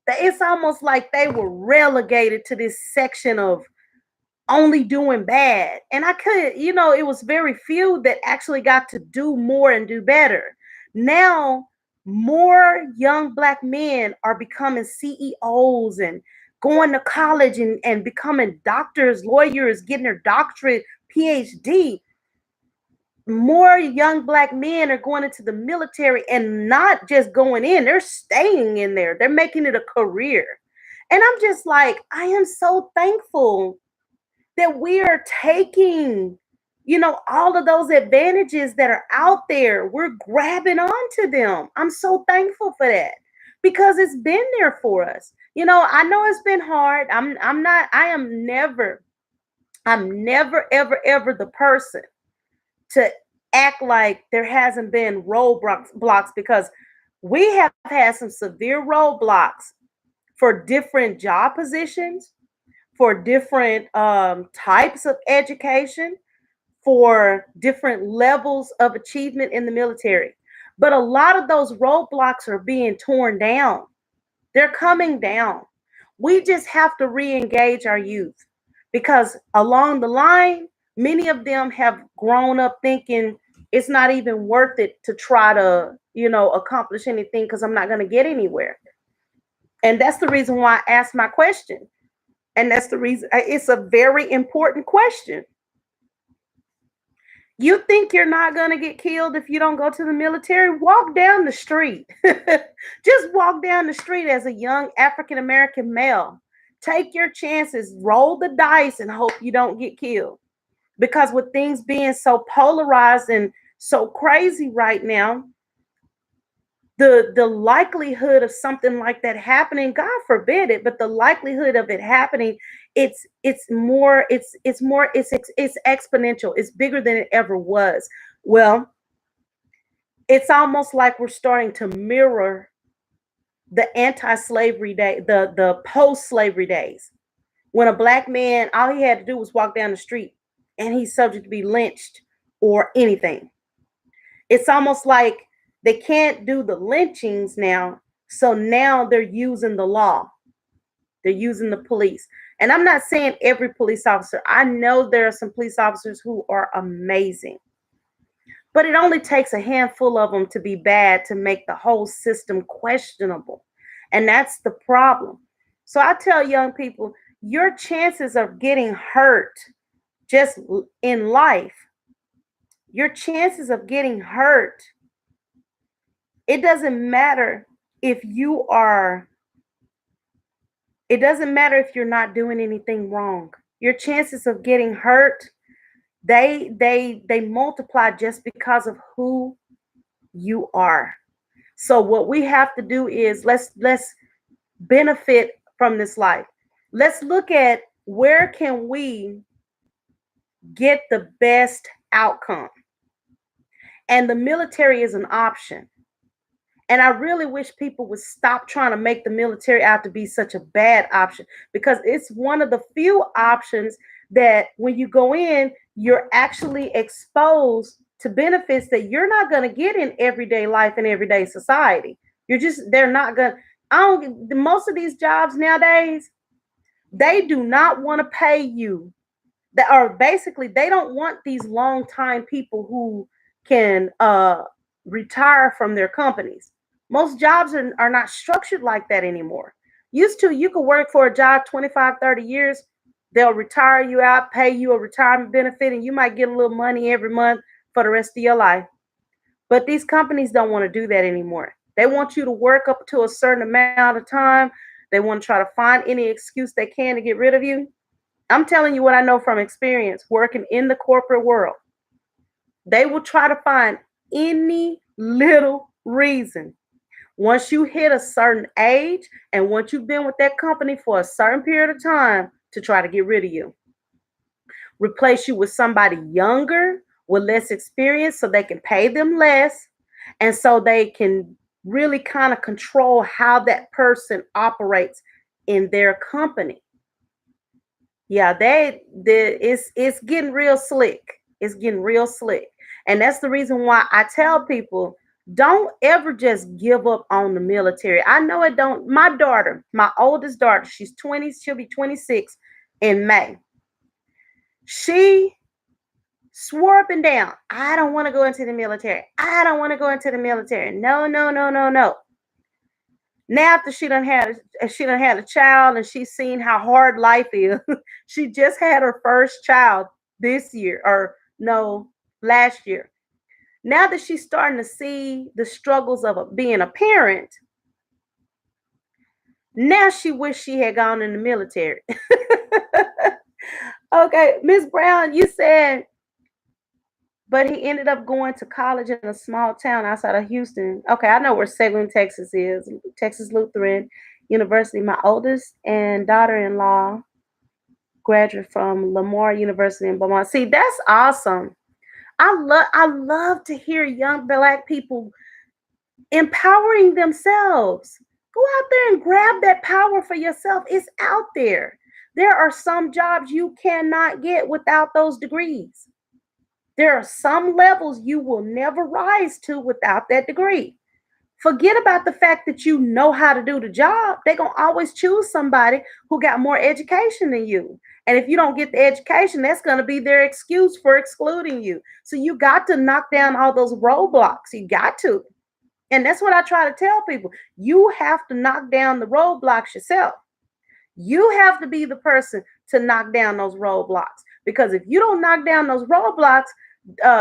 it's almost like they were relegated to this section of only doing bad. And I could, it was very few that actually got to do more and do better. Now, more young black men are becoming CEOs and going to college and becoming doctors, lawyers, getting their doctorate, PhD. More young black men are going into the military and not just going in, they're staying in there. They're making it a career. And I'm just like, I am so thankful that we are taking, all of those advantages that are out there. We're grabbing onto them. I'm so thankful for that because it's been there for us. I know it's been hard. I'm never, ever, ever the person to act like there hasn't been roadblocks blocks because we have had some severe roadblocks for different job positions, for different types of education, for different levels of achievement in the military. But a lot of those roadblocks are being torn down. They're coming down. We just have to re engage our youth because along the line, many of them have grown up thinking it's not even worth it to try to, accomplish anything because I'm not going to get anywhere. And that's the reason why I asked my question. And that's the reason it's a very important question. You think you're not going to get killed if you don't go to the military? Walk down the street. Just walk down the street as a young African American male. Take your chances, roll the dice, and hope you don't get killed. Because with things being so polarized and so crazy right now, the likelihood of something like that happening, God forbid it, but the likelihood of it happening, it's exponential. It's bigger than it ever was. Well, it's almost like we're starting to mirror the anti-slavery day, the post-slavery days, when a black man, all he had to do was walk down the street and he's subject to be lynched or anything. It's almost like they can't do the lynchings now. So now they're using the law. They're using the police. And I'm not saying every police officer. I know there are some police officers who are amazing. But it only takes a handful of them to be bad to make the whole system questionable. And that's the problem. So I tell young people, your chances of getting hurt just in life, your chances of getting hurt, it doesn't matter if you're not doing anything wrong. Your chances of getting hurt, they multiply just because of who you are. So what we have to do is let's benefit from this life. Let's look at where can we get the best outcome. And the military is an option. And I really wish people would stop trying to make the military out to be such a bad option, because it's one of the few options that when you go in, you're actually exposed to benefits that you're not going to get in everyday life and everyday society. They're not going to, most of these jobs nowadays, they do not want to pay you. That are basically, they don't want these long time people who can retire from their companies. Most jobs are not structured like that anymore. Used to, you could work for a job 25, 30 years. They'll retire you out, pay you a retirement benefit, and you might get a little money every month for the rest of your life. But these companies don't want to do that anymore. They want you to work up to a certain amount of time. They want to try to find any excuse they can to get rid of you. I'm telling you what I know from experience working in the corporate world. They will try to find any little reason. Once you hit a certain age and once you've been with that company for a certain period of time, to try to get rid of you. Replace you with somebody younger with less experience so they can pay them less, and so they can really kind of control how that person operates in their company. Yeah, it's getting real slick. It's getting real slick. And that's the reason why I tell people, don't ever just give up on the military. I know it don't. My daughter, my oldest daughter, she's 20, she'll be 26 in May. She swore up and down, I don't want to go into the military. I don't want to go into the military. No, no, no, no, no. Now after she done had a child and she's seen how hard life is, she just had her first child this year, or no, last year. Now that she's starting to see the struggles of being a parent, now she wished she had gone in the military. Okay, Miss Brown, you said, but he ended up going to college in a small town outside of Houston. Okay, I know where Seguin, Texas is. Texas Lutheran University. My oldest and daughter-in-law graduate from Lamar University in Beaumont. See, that's awesome. I love to hear young Black people empowering themselves. Go out there and grab that power for yourself. It's out there. There are some jobs you cannot get without those degrees. There are some levels you will never rise to without that degree. Forget about the fact that you know how to do the job. They're going to always choose somebody who got more education than you. And if you don't get the education, that's going to be their excuse for excluding you. So you got to knock down all those roadblocks. You got to. And that's what I try to tell people. You have to knock down the roadblocks yourself. You have to be the person to knock down those roadblocks. Because if you don't knock down those roadblocks,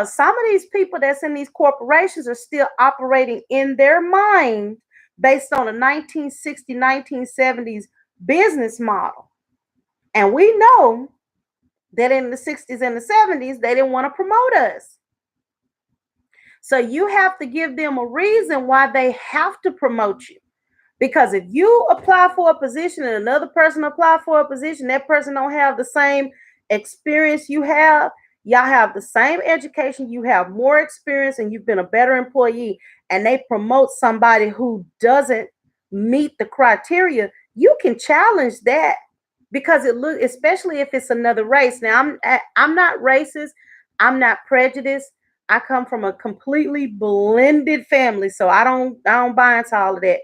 some of these people that's in these corporations are still operating in their mind based on a 1960s, 1970s business model. And we know that in the 60s and the 70s, they didn't want to promote us. So you have to give them a reason why they have to promote you. Because if you apply for a position and another person apply for a position, that person don't have the same experience you have. Y'all have the same education, you have more experience, and you've been a better employee, and they promote somebody who doesn't meet the criteria, you can challenge that because it look, especially if it's another race. Now, I'm not racist, I'm not prejudiced. I come from a completely blended family, so I don't buy into all of that.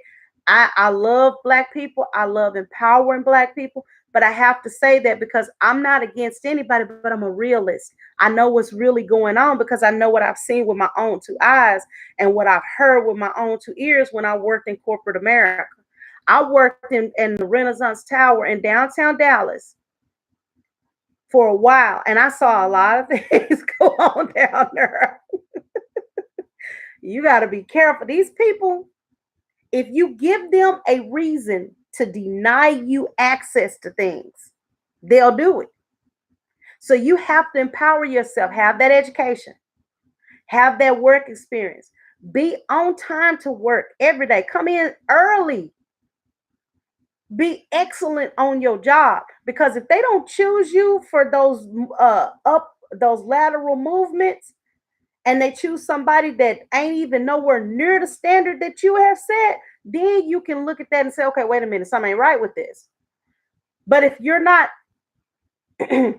I love Black people. I love empowering Black people. But I have to say that because I'm not against anybody, but I'm a realist. I know what's really going on because I know what I've seen with my own two eyes and what I've heard with my own two ears when I worked in corporate America. I worked in the Renaissance Tower in downtown Dallas for a while, and I saw a lot of things go on down there. You got to be careful. These people, if you give them a reason to deny you access to things, they'll do it. So you have to empower yourself, have that education, have that work experience, be on time to work every day, come in early, be excellent on your job. Because if they don't choose you for those lateral movements, and they choose somebody that ain't even nowhere near the standard that you have set, then you can look at that and say, okay, wait a minute, something ain't right with this. But if you're not, if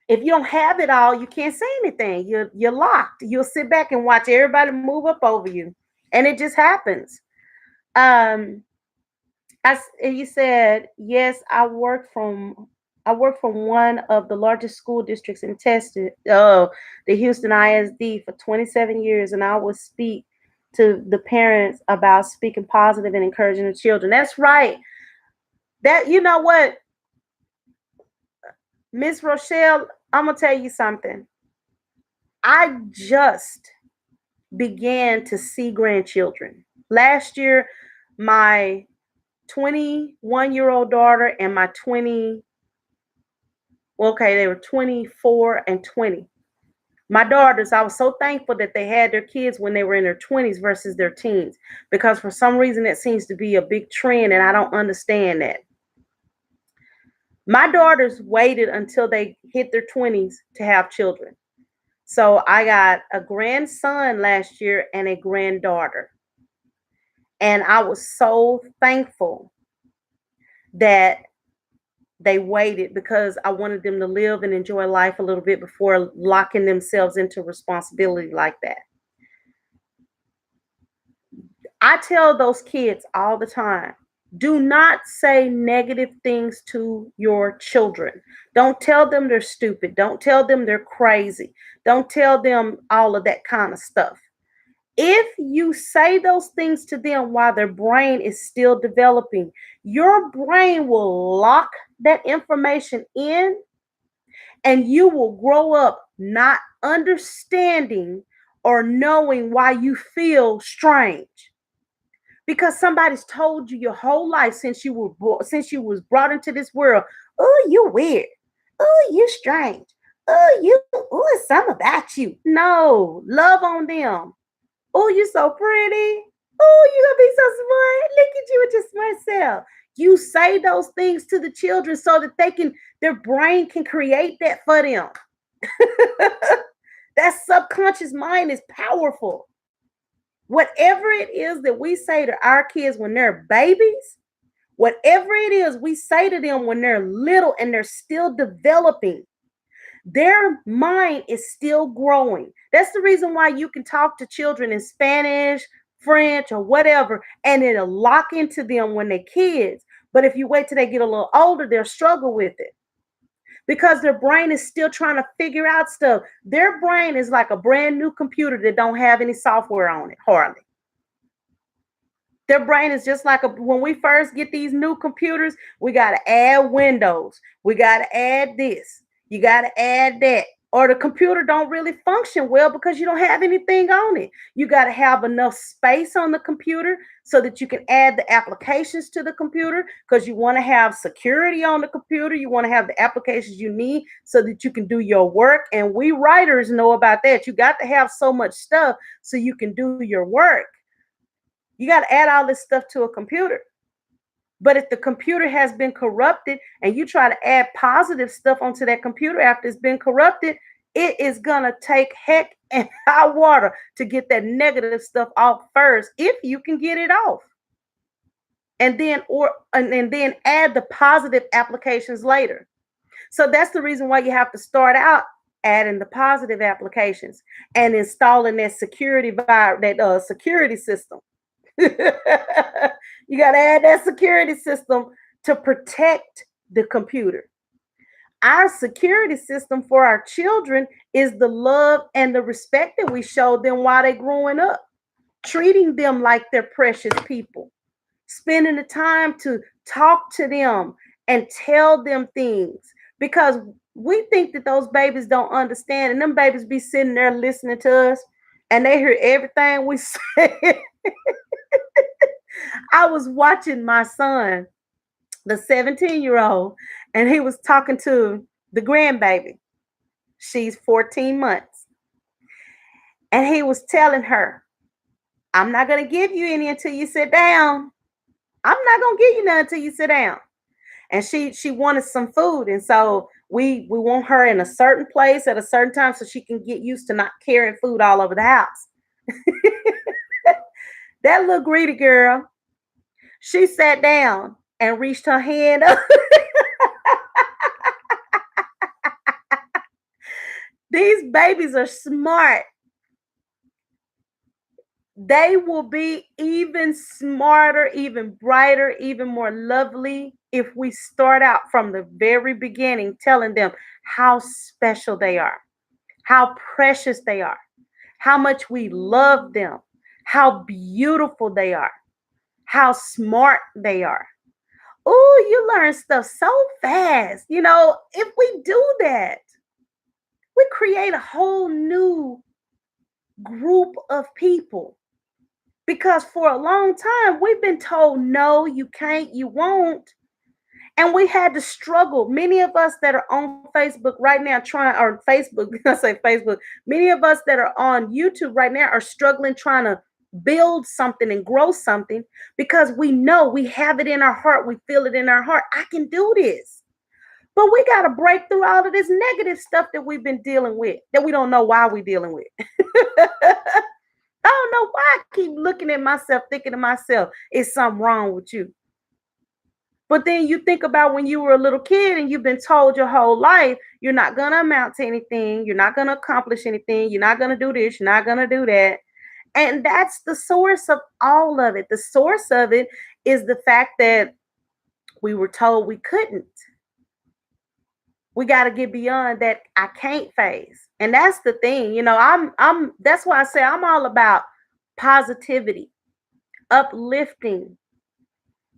you don't have it all, you can't say anything. You're locked. You'll sit back and watch everybody move up over you, and it just happens. As you said, yes, I worked from one of the largest school districts in Texas, the Houston ISD, for 27 years, and I would speak to the parents about speaking positive and encouraging the children. That's right. That, you know what, Miss Rochelle, I'm gonna tell you something. I just began to see grandchildren. Last year, my 21-year-old daughter and my they were 24 and 20. My daughters, I was so thankful that they had their kids when they were in their 20s versus their teens, because for some reason that seems to be a big trend and I don't understand that. My daughters waited until they hit their 20s to have children. So I got a grandson last year and a granddaughter. And I was so thankful that they waited because I wanted them to live and enjoy life a little bit before locking themselves into responsibility like that. I tell those kids all the time, do not say negative things to your children. Don't tell them they're stupid. Don't tell them they're crazy. Don't tell them all of that kind of stuff. If you say those things to them while their brain is still developing, your brain will lock that information in, and you will grow up not understanding or knowing why you feel strange. Because somebody's told you your whole life since you was brought into this world, oh, you weird. Oh, you strange. It's something about you. No, love on them. Oh, you're so pretty. Oh, you're gonna be so smart. Look at you with your smart self. You say those things to the children so that their brain can create that for them. That subconscious mind is powerful. Whatever it is that we say to our kids when they're babies, whatever it is we say to them when they're little and they're still developing, their mind is still growing. That's the reason why you can talk to children in Spanish, French or whatever, and it'll lock into them when they're kids. But if you wait till they get a little older, they'll struggle with it because their brain is still trying to figure out stuff. Their brain is like a brand new computer that don't have any software on it, hardly. Their brain is just like when we first get these new computers, we got to add Windows. We got to add this. You got to add that. Or the computer don't really function well because you don't have anything on it. You got to have enough space on the computer so that you can add the applications to the computer because you want to have security on the computer. You want to have the applications you need so that you can do your work. And we writers know about that. You got to have so much stuff so you can do your work. You got to add all this stuff to a computer. But if the computer has been corrupted and you try to add positive stuff onto that computer after it's been corrupted, it is going to take heck and high water to get that negative stuff off first, if you can get it off. And then add the positive applications later. So that's the reason why you have to start out adding the positive applications and installing that security system. You got to add that security system to protect the computer. Our security system for our children is the love and the respect that we show them while they're growing up, treating them like they're precious people, spending the time to talk to them and tell them things, because we think that those babies don't understand, and them babies be sitting there listening to us and they hear everything we say. I was watching my son, the 17-year-old, and he was talking to the grandbaby. She's 14 months. And he was telling her, I'm not going to give you any until you sit down. I'm not going to give you none until you sit down. And she wanted some food. And so we want her in a certain place at a certain time so she can get used to not carrying food all over the house. That little greedy girl, she sat down and reached her hand up. These babies are smart. They will be even smarter, even brighter, even more lovely if we start out from the very beginning telling them how special they are, how precious they are, how much we love them, how beautiful they are, how smart they are. Oh, you learn stuff so fast. If we do that, we create a whole new group of people. Because for a long time, we've been told, no, you can't, you won't. And we had to struggle. Many of us that are on Facebook right now many of us that are on YouTube right now are struggling trying to build something and grow something because we know we have it in our heart. We feel it in our heart. I can do this. But we got to break through all of this negative stuff that we've been dealing with, that we don't know why we're dealing with. I don't know why I keep looking at myself, thinking to myself, is something wrong with you? But then you think about when you were a little kid and you've been told your whole life, you're not going to amount to anything. You're not going to accomplish anything. You're not going to do this. You're not going to do that. And that's the source of all of it. The source of it is the fact that we were told we couldn't. We got to get beyond that I can't phase. And that's the thing, that's why I say I'm all about positivity, uplifting,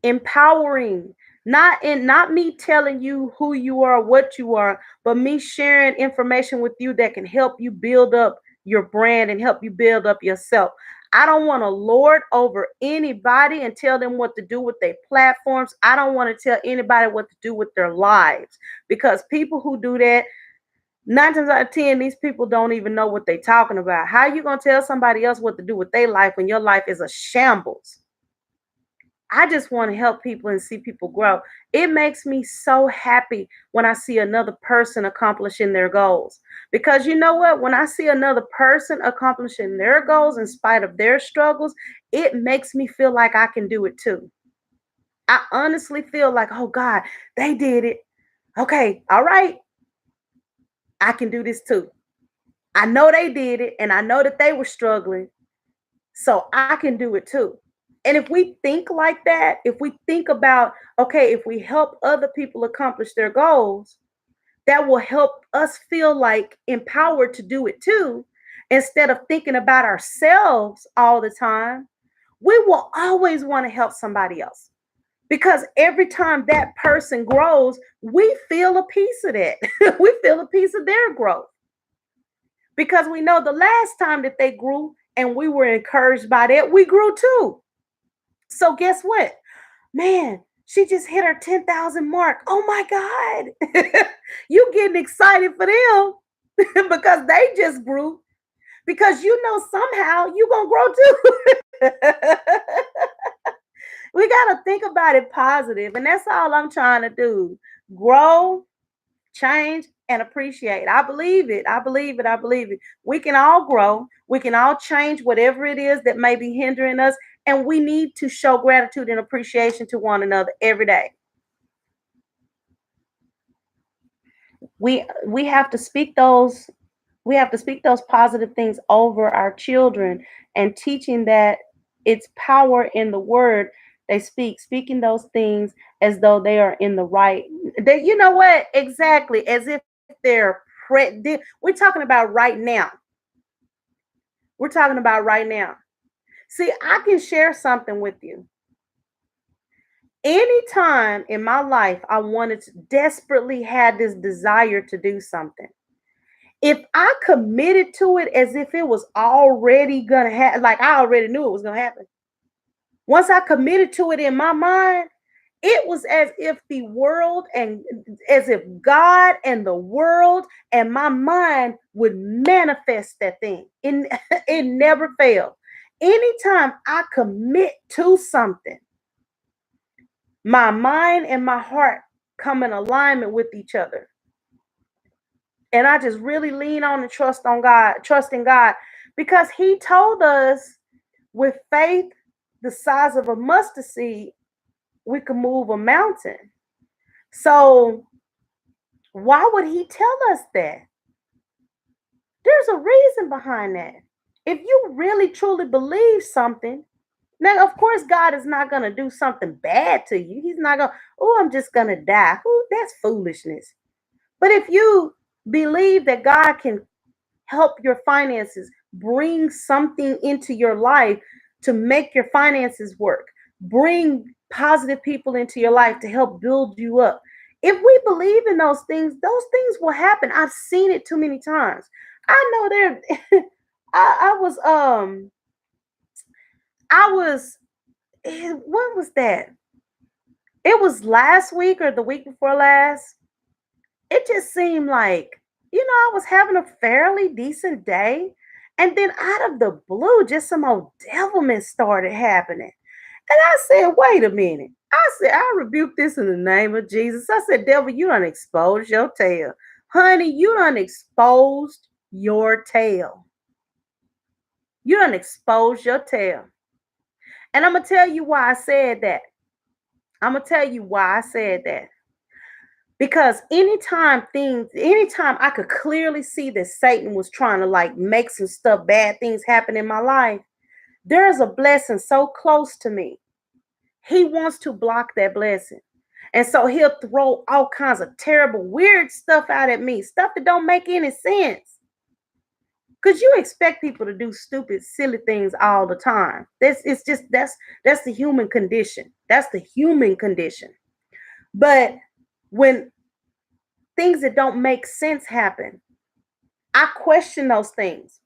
empowering, not me telling you who you are, what you are, but me sharing information with you that can help you build up your brand and help you build up yourself. I don't want to lord over anybody and tell them what to do with their platforms. I don't want to tell anybody what to do with their lives, because people who do that, 9 times out of 10, these people don't even know what they're talking about. How are you going to tell somebody else what to do with their life when your life is a shambles? I just want to help people and see people grow. It makes me so happy when I see another person accomplishing their goals. Because you know what? When I see another person accomplishing their goals in spite of their struggles, it makes me feel like I can do it too. I honestly feel like, oh God, they did it. Okay, all right. I can do this too. I know they did it, and I know that they were struggling. so I can do it too. And if we think like that, if we think about, okay, if we help other people accomplish their goals, that will help us feel like empowered to do it too. Instead of thinking about ourselves all the time, we will always want to help somebody else. Because every time that person grows, we feel a piece of that. We feel a piece of their growth. Because we know the last time that they grew and we were encouraged by that, we grew too. So guess what? Man, she just hit her 10,000 mark. Oh my God. You getting excited for them because they just grew. Because you know somehow you gonna grow too. We gotta think about it positive, and that's all I'm trying to do. Grow, change, and appreciate. I believe it. I believe it. I believe it. We can all grow. We can all change whatever it is that may be hindering us. And we need to show gratitude and appreciation to one another every day. We have to speak those positive things over our children and teaching that it's power in the word they speaking those things as though they are in the right. They, you know what? Exactly, as if they're we're talking about right now. We're talking about right now. See, I can share something with you. Anytime in my life I wanted to desperately had this desire to do something, if I committed to it as if it was already gonna happen, like I already knew it was gonna happen. Once I committed to it in my mind, it was as if the world and as if God and the world and my mind would manifest that thing. It never failed. Anytime I commit to something, my mind and my heart come in alignment with each other. And I just really lean on and trust in God, because He told us with faith the size of a mustard seed, we can move a mountain. So, why would He tell us that? There's a reason behind that. If you really truly believe something, now, of course, God is not going to do something bad to you. He's not going, oh, I'm just going to die. Ooh, that's foolishness. But if you believe that God can help your finances, bring something into your life to make your finances work, bring positive people into your life to help build you up. If we believe in those things will happen. I've seen it too many times. I know there I was I was when was that? It was last week or the week before last. It just seemed like, I was having a fairly decent day. And then out of the blue, just some old devilment started happening. And I said, wait a minute. I said, I rebuke this in the name of Jesus. I said, devil, you done exposed your tail. Honey, you done exposed your tail. You done exposed your tail. And I'm going to tell you why I said that. I'm going to tell you why I said that. Because anytime I could clearly see that Satan was trying to like make some stuff, bad things happen in my life, there's a blessing so close to me. He wants to block that blessing. And so he'll throw all kinds of terrible, weird stuff out at me, stuff that don't make any sense. Because you expect people to do stupid, silly things all the time. That's the human condition. That's the human condition. But when things that don't make sense happen, I question those things.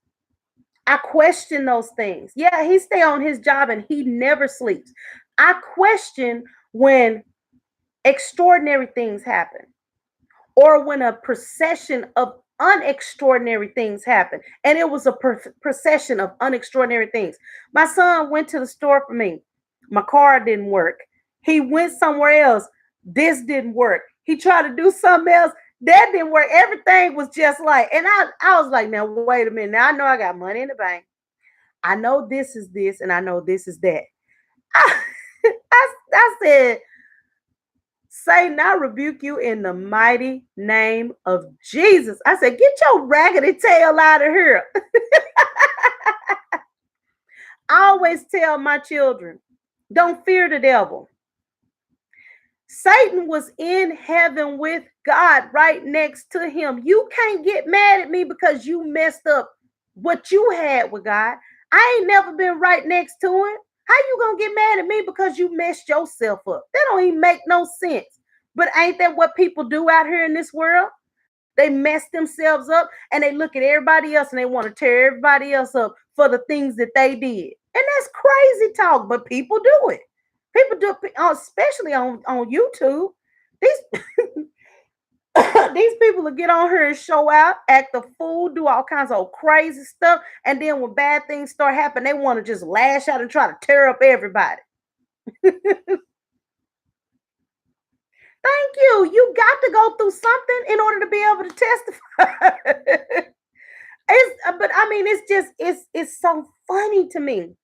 I question those things. Yeah, he stay on his job and he never sleeps. I question when extraordinary things happen or when a procession of unextraordinary things happen. And it was a procession of unextraordinary things. My son went to the store for me. My car didn't work. He went somewhere else. This didn't work. He tried to do something else. That didn't work. Everything was just like, and I was like, now, wait a minute. Now I know I got money in the bank. I know this is this, and I know this is that. I said, Satan, I rebuke you in the mighty name of Jesus. I said, get your raggedy tail out of here. I always tell my children, don't fear the devil. Satan was in heaven with God right next to him. You can't get mad at me because you messed up what you had with God. I ain't never been right next to him. How you gonna get mad at me because you messed yourself up? That don't even make no sense. But ain't that what people do out here in this world? They mess themselves up and they look at everybody else and they want to tear everybody else up for the things that they did. And that's crazy talk, but people do it. People do it, especially on YouTube. These these people will get on here and show out, act a fool, do all kinds of crazy stuff, and then when bad things start happening, they want to just lash out and try to tear up everybody. Thank you. You got to go through something in order to be able to testify. But I mean, it's so funny to me.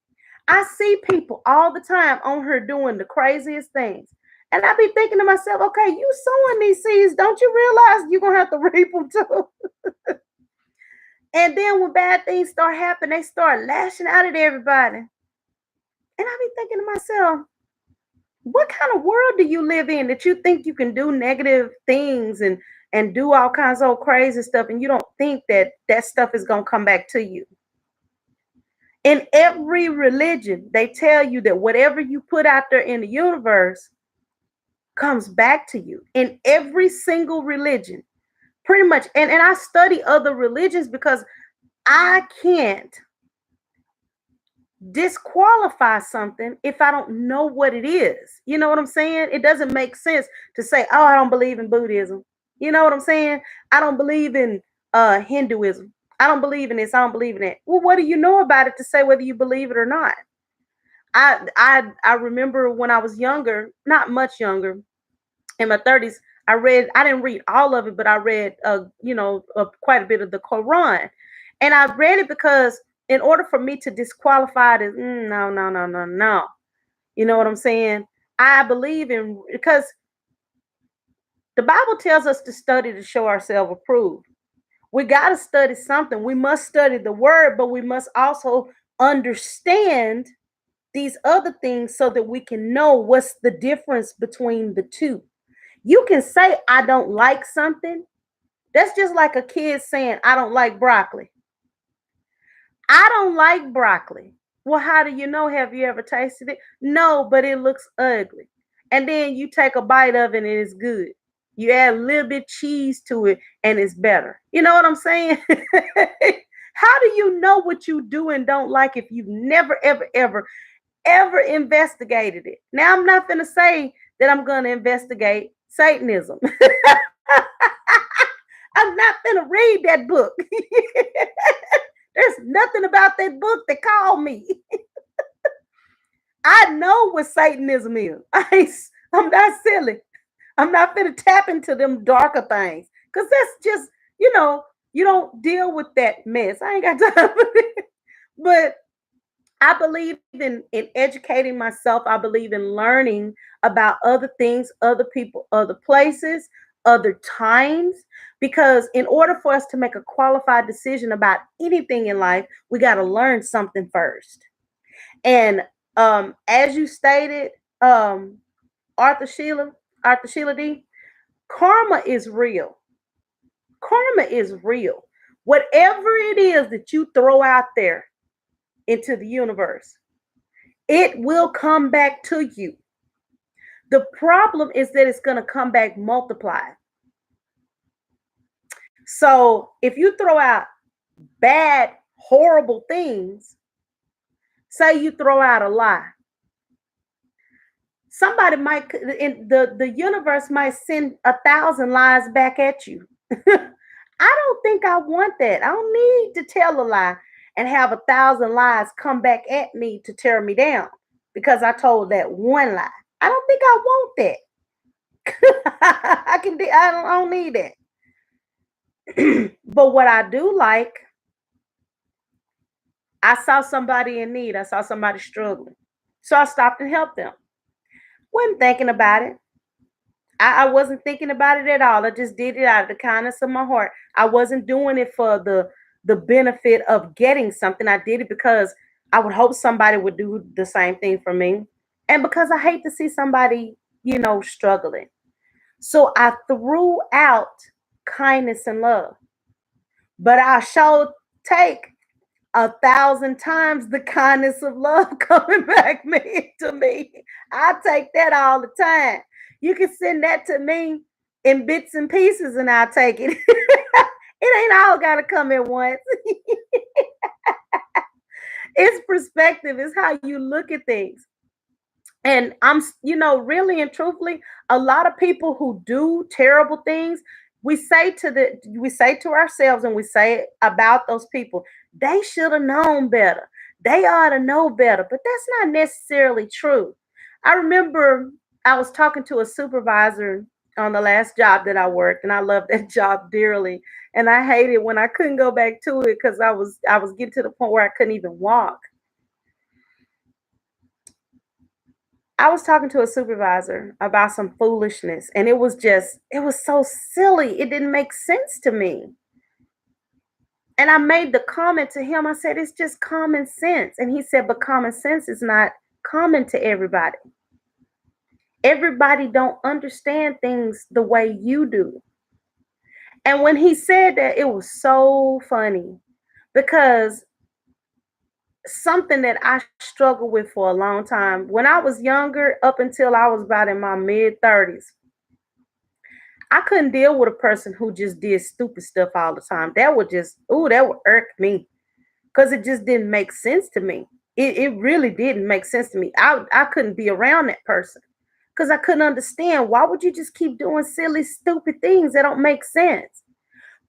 I see people all the time on her doing the craziest things. And I be thinking to myself, okay, you sowing these seeds, don't you realize you're gonna have to reap them too? And then when bad things start happening, they start lashing out at everybody. And I be thinking to myself, what kind of world do you live in that you think you can do negative things and do all kinds of crazy stuff, and you don't think that that stuff is gonna come back to you? In every religion, they tell you that whatever you put out there in the universe comes back to you. In every single religion, pretty much. And I study other religions because I can't disqualify something if I don't know what it is. You know what I'm saying? It doesn't make sense to say, oh, I don't believe in Buddhism. You know what I'm saying? I don't believe in Hinduism. I don't believe in this. I don't believe in that. Well, what do you know about it to say whether you believe it or not? I remember when I was younger, not much younger, in my 30s, I didn't read all of it, but I read quite a bit of the Quran. And I read it because in order for me to disqualify it as no, no, no, no, no. You know what I'm saying? I believe in, because the Bible tells us to study to show ourselves approved. We got to study something. We must study the word, but we must also understand these other things so that we can know what's the difference between the two. You can say, I don't like something. That's just like a kid saying, I don't like broccoli. I don't like broccoli. Well, how do you know? Have you ever tasted it? No, but it looks ugly. And then you take a bite of it and it's good. You add a little bit cheese to it and it's better. You know what I'm saying? How do you know what you do and don't like if you've never, ever, ever, ever investigated it? Now, I'm not going to say that I'm going to investigate Satanism. I'm not going to read that book. There's nothing about that book that called me. I know what Satanism is. I'm not silly. I'm not going to tap into them darker things because that's just, you don't deal with that mess. I ain't got time for it. But I believe in educating myself. I believe in learning about other things, other people, other places, other times, because in order for us to make a qualified decision about anything in life, we got to learn something first. And as you stated, Arthur Sheila D, karma is real. Karma is real. Whatever it is that you throw out there into the universe, it will come back to you. The problem is that it's going to come back multiplied. So if you throw out bad, horrible things, say you throw out a lie, somebody might, in the universe might send 1,000 lies back at you. I don't think I want that. I don't need to tell a lie and have 1,000 lies come back at me to tear me down because I told that one lie. I don't think I want that. I don't need that. But what I do like, I saw somebody in need. I saw somebody struggling. So I stopped and helped them. Wasn't thinking about it. I wasn't thinking about it at all. I just did it out of the kindness of my heart. I wasn't doing it for the benefit of getting something. I did it because I would hope somebody would do the same thing for me. And because I hate to see somebody, struggling. So I threw out kindness and love. But I shall take 1,000 times the kindness of love coming back to me. I take that all the time. You can send that to me in bits and pieces, and I'll take it. It ain't all gotta come at once. It's perspective, it's how you look at things. And really and truthfully, a lot of people who do terrible things, we say to ourselves, and we say it about those people, they should have known better. They ought to know better, but that's not necessarily true. I remember I was talking to a supervisor on the last job that I worked, and I loved that job dearly. And I hated when I couldn't go back to it because I was getting to the point where I couldn't even walk. I was talking to a supervisor about some foolishness, and it was so silly. It didn't make sense to me. And I made the comment to him. I said, it's just common sense. And he said, but common sense is not common to everybody. Everybody don't understand things the way you do. And when he said that, it was so funny because something that I struggled with for a long time. When I was younger, up until I was about in my mid 30s, I couldn't deal with a person who just did stupid stuff all the time. That would irk me because it just didn't make sense to me. It really didn't make sense to me. I couldn't be around that person because I couldn't understand why would you just keep doing silly, stupid things that don't make sense.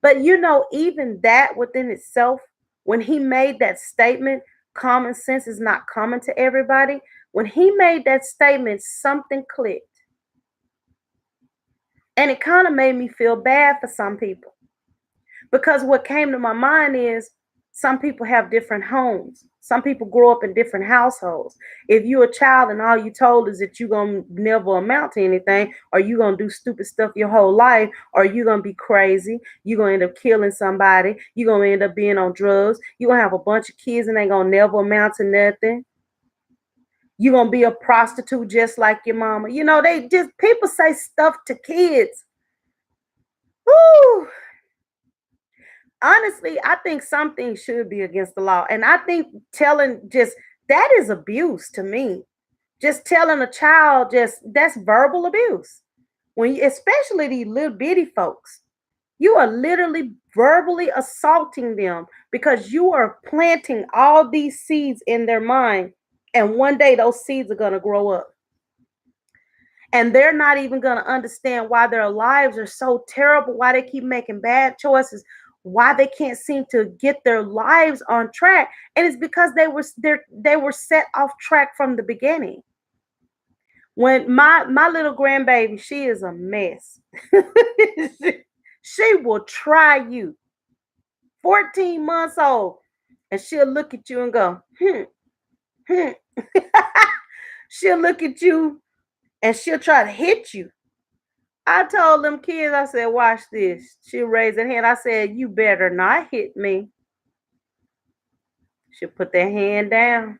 But even that within itself, when he made that statement, common sense is not common to everybody. When he made that statement, something clicked. And it kind of made me feel bad for some people because what came to my mind is some people have different homes. Some people grow up in different households. If you're a child and all you told is that you're going to never amount to anything, or you're going to do stupid stuff your whole life, or you're going to be crazy, you're going to end up killing somebody, you're going to end up being on drugs, you're going to have a bunch of kids and they going to never amount to nothing. You're going to be a prostitute just like your mama. People say stuff to kids. Woo! Honestly, I think some things should be against the law. And I think telling just that is abuse to me. Just telling a child that's verbal abuse. Especially these little bitty folks, you are literally verbally assaulting them because you are planting all these seeds in their mind. And one day those seeds are going to grow up. And they're not even going to understand why their lives are so terrible, why they keep making bad choices, why they can't seem to get their lives on track. And it's because they were set off track from the beginning. When my little grandbaby, she is a mess. She will try you. 14 months old, and she'll look at you and go, hmm. She'll look at you and she'll try to hit you. I told them kids, I said, watch this. She'll raise her hand. I said, you better not hit me. She'll put that hand down.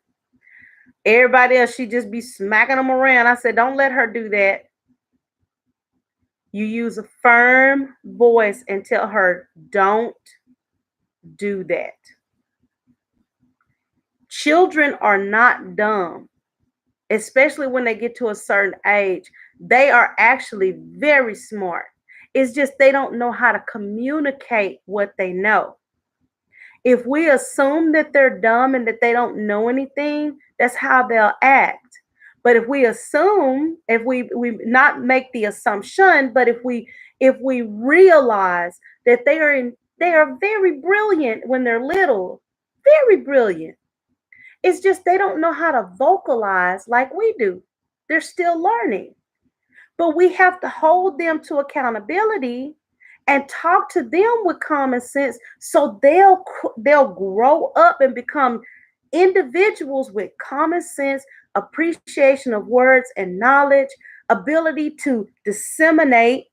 Everybody else, she just be smacking them around. I said, don't let her do that. You use a firm voice and tell her, don't do that. Children are not dumb, especially when they get to a certain age. They are actually very smart. It's just they don't know how to communicate what they know. If we assume that they're dumb and that they don't know anything, that's how they'll act. But if we assume, if we not make the assumption, but if we realize that they are very brilliant when they're little, very brilliant. It's just they don't know how to vocalize like we do. They're still learning. But we have to hold them to accountability and talk to them with common sense so they'll grow up and become individuals with common sense, appreciation of words and knowledge, ability to disseminate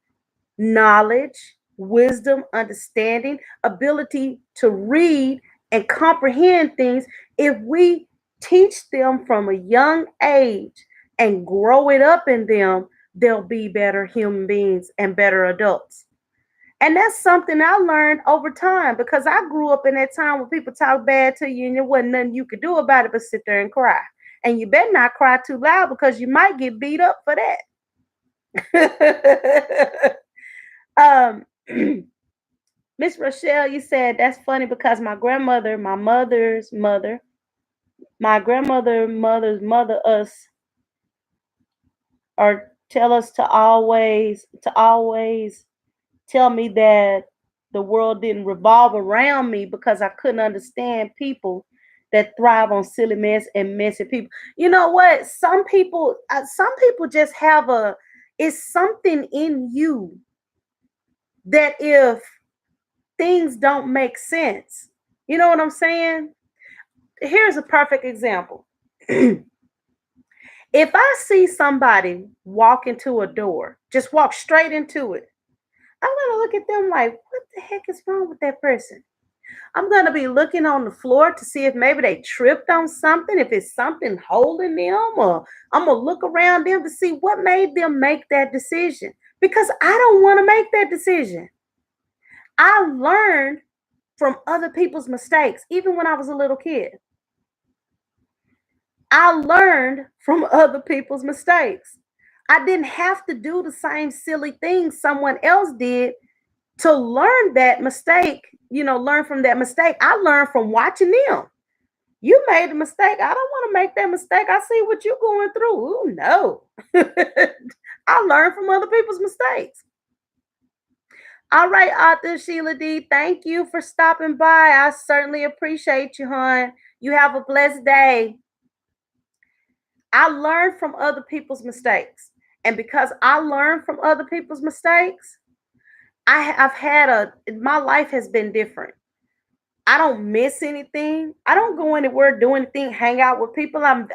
knowledge, wisdom, understanding, ability to read and comprehend things. If we teach them from a young age and grow it up in them, they'll be better human beings and better adults. And that's something I learned over time because I grew up in that time when people talk bad to you and there wasn't nothing you could do about it but sit there and cry. And you better not cry too loud because you might get beat up for that. um, Miss Rochelle, you said that's funny because my grandmother, my mother's mother, my grandmother, mother's mother, us, or tell us to always tell me that the world didn't revolve around me because I couldn't understand people that thrive on silly mess and messy people. You know what? Some people just have it's something in you that if things don't make sense, you know what I'm saying? Here's a perfect example. If I see somebody walk into a door, just walk straight into it, I'm gonna look at them like, what the heck is wrong with that person? I'm gonna be looking on the floor to see if maybe they tripped on something, if it's something holding them, or I'm gonna look around them to see what made them make that decision. Because I don't want to make that decision. I learned from other people's mistakes, even when I was a little kid. I learned from other people's mistakes. I didn't have to do the same silly things someone else did to learn that mistake, learn from that mistake. I learned from watching them. You made a mistake. I don't want to make that mistake. I see what you're going through. Ooh, no. I learned from other people's mistakes. All right, author Sheila D. Thank you for stopping by. I certainly appreciate you, hon. You have a blessed day. I learned from other people's mistakes. And because I learned from other people's mistakes, I've had my life has been different. I don't miss anything. I don't go anywhere, do anything, hang out with people. When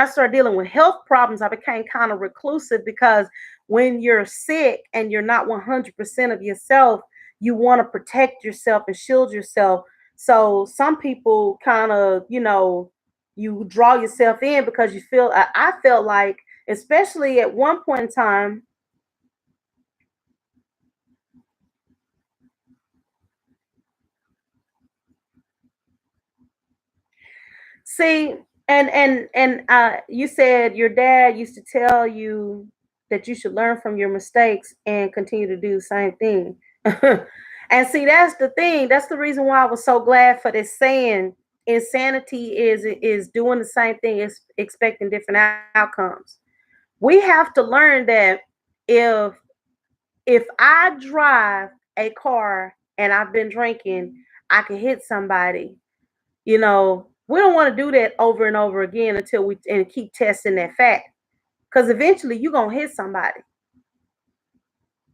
I started dealing with health problems, I became kind of reclusive because when you're sick and you're not 100% of yourself, you want to protect yourself and shield yourself. So some people kind of, you draw yourself in because you feel, I felt like, especially at one point in time. See, and you said your dad used to tell you that you should learn from your mistakes and continue to do the same thing. And see, that's the thing. That's the reason why I was so glad for this saying. Insanity is doing the same thing, is expecting different outcomes. We have to learn that if if I drive a car and I've been drinking, I can hit somebody. We don't want to do that over and over again until we and keep testing that fact. Because eventually you're gonna hit somebody.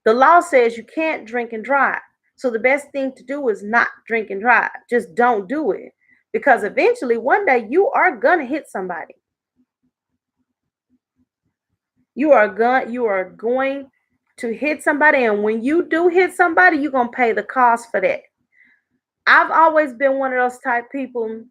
The law says you can't drink and drive. So the best thing to do is not drink and drive. Just don't do it. Because eventually one day you are gonna hit somebody. You are going to hit somebody, and when you do hit somebody, you're gonna pay the cost for that. I've always been one of those type people.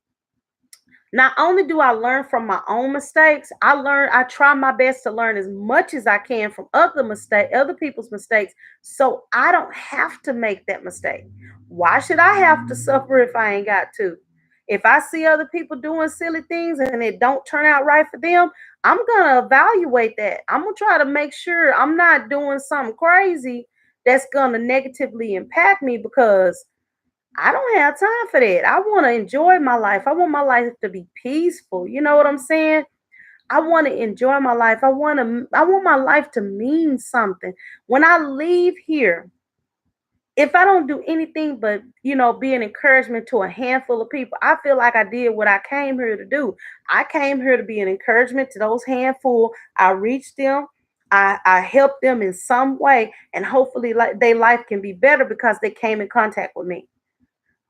Not only do I learn from my own mistakes, I try my best to learn as much as I can from other people's mistakes, so I don't have to make that mistake. Why should I have to suffer if I ain't got to? If I see other people doing silly things and it don't turn out right for them, I'm gonna evaluate that. I'm gonna try to make sure I'm not doing something crazy that's gonna negatively impact me because I don't have time for that. I want to enjoy my life. I want my life to be peaceful. You know what I'm saying? I want to enjoy my life. I want my life to mean something. When I leave here, if I don't do anything but, be an encouragement to a handful of people, I feel like I did what I came here to do. I came here to be an encouragement to those handful. I reached them. I helped them in some way, and hopefully like their life can be better because they came in contact with me.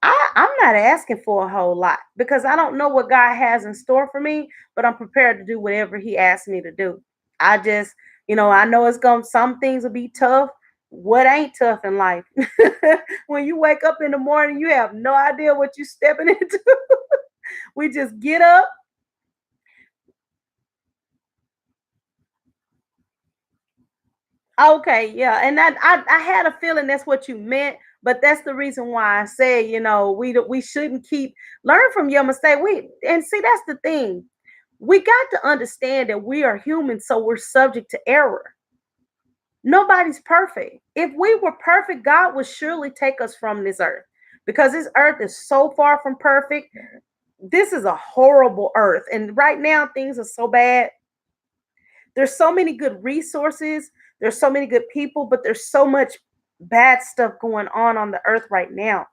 I'm not asking for a whole lot because I don't know what God has in store for me, but I'm prepared to do whatever He asks me to do. I just, I know some things will be tough. What ain't tough in life? When you wake up in the morning, you have no idea what you're stepping into. We just get up. Okay, yeah, and I had a feeling that's what you meant, but that's the reason why I said, we shouldn't keep learn from your mistake. And see, that's the thing. We got to understand that we are human, so we're subject to error. Nobody's perfect. If we were perfect, God would surely take us from this earth because this earth is so far from perfect. This is a horrible earth, and right now things are so bad. There's so many good resources, there's so many good people, but there's so much bad stuff going on the earth right now.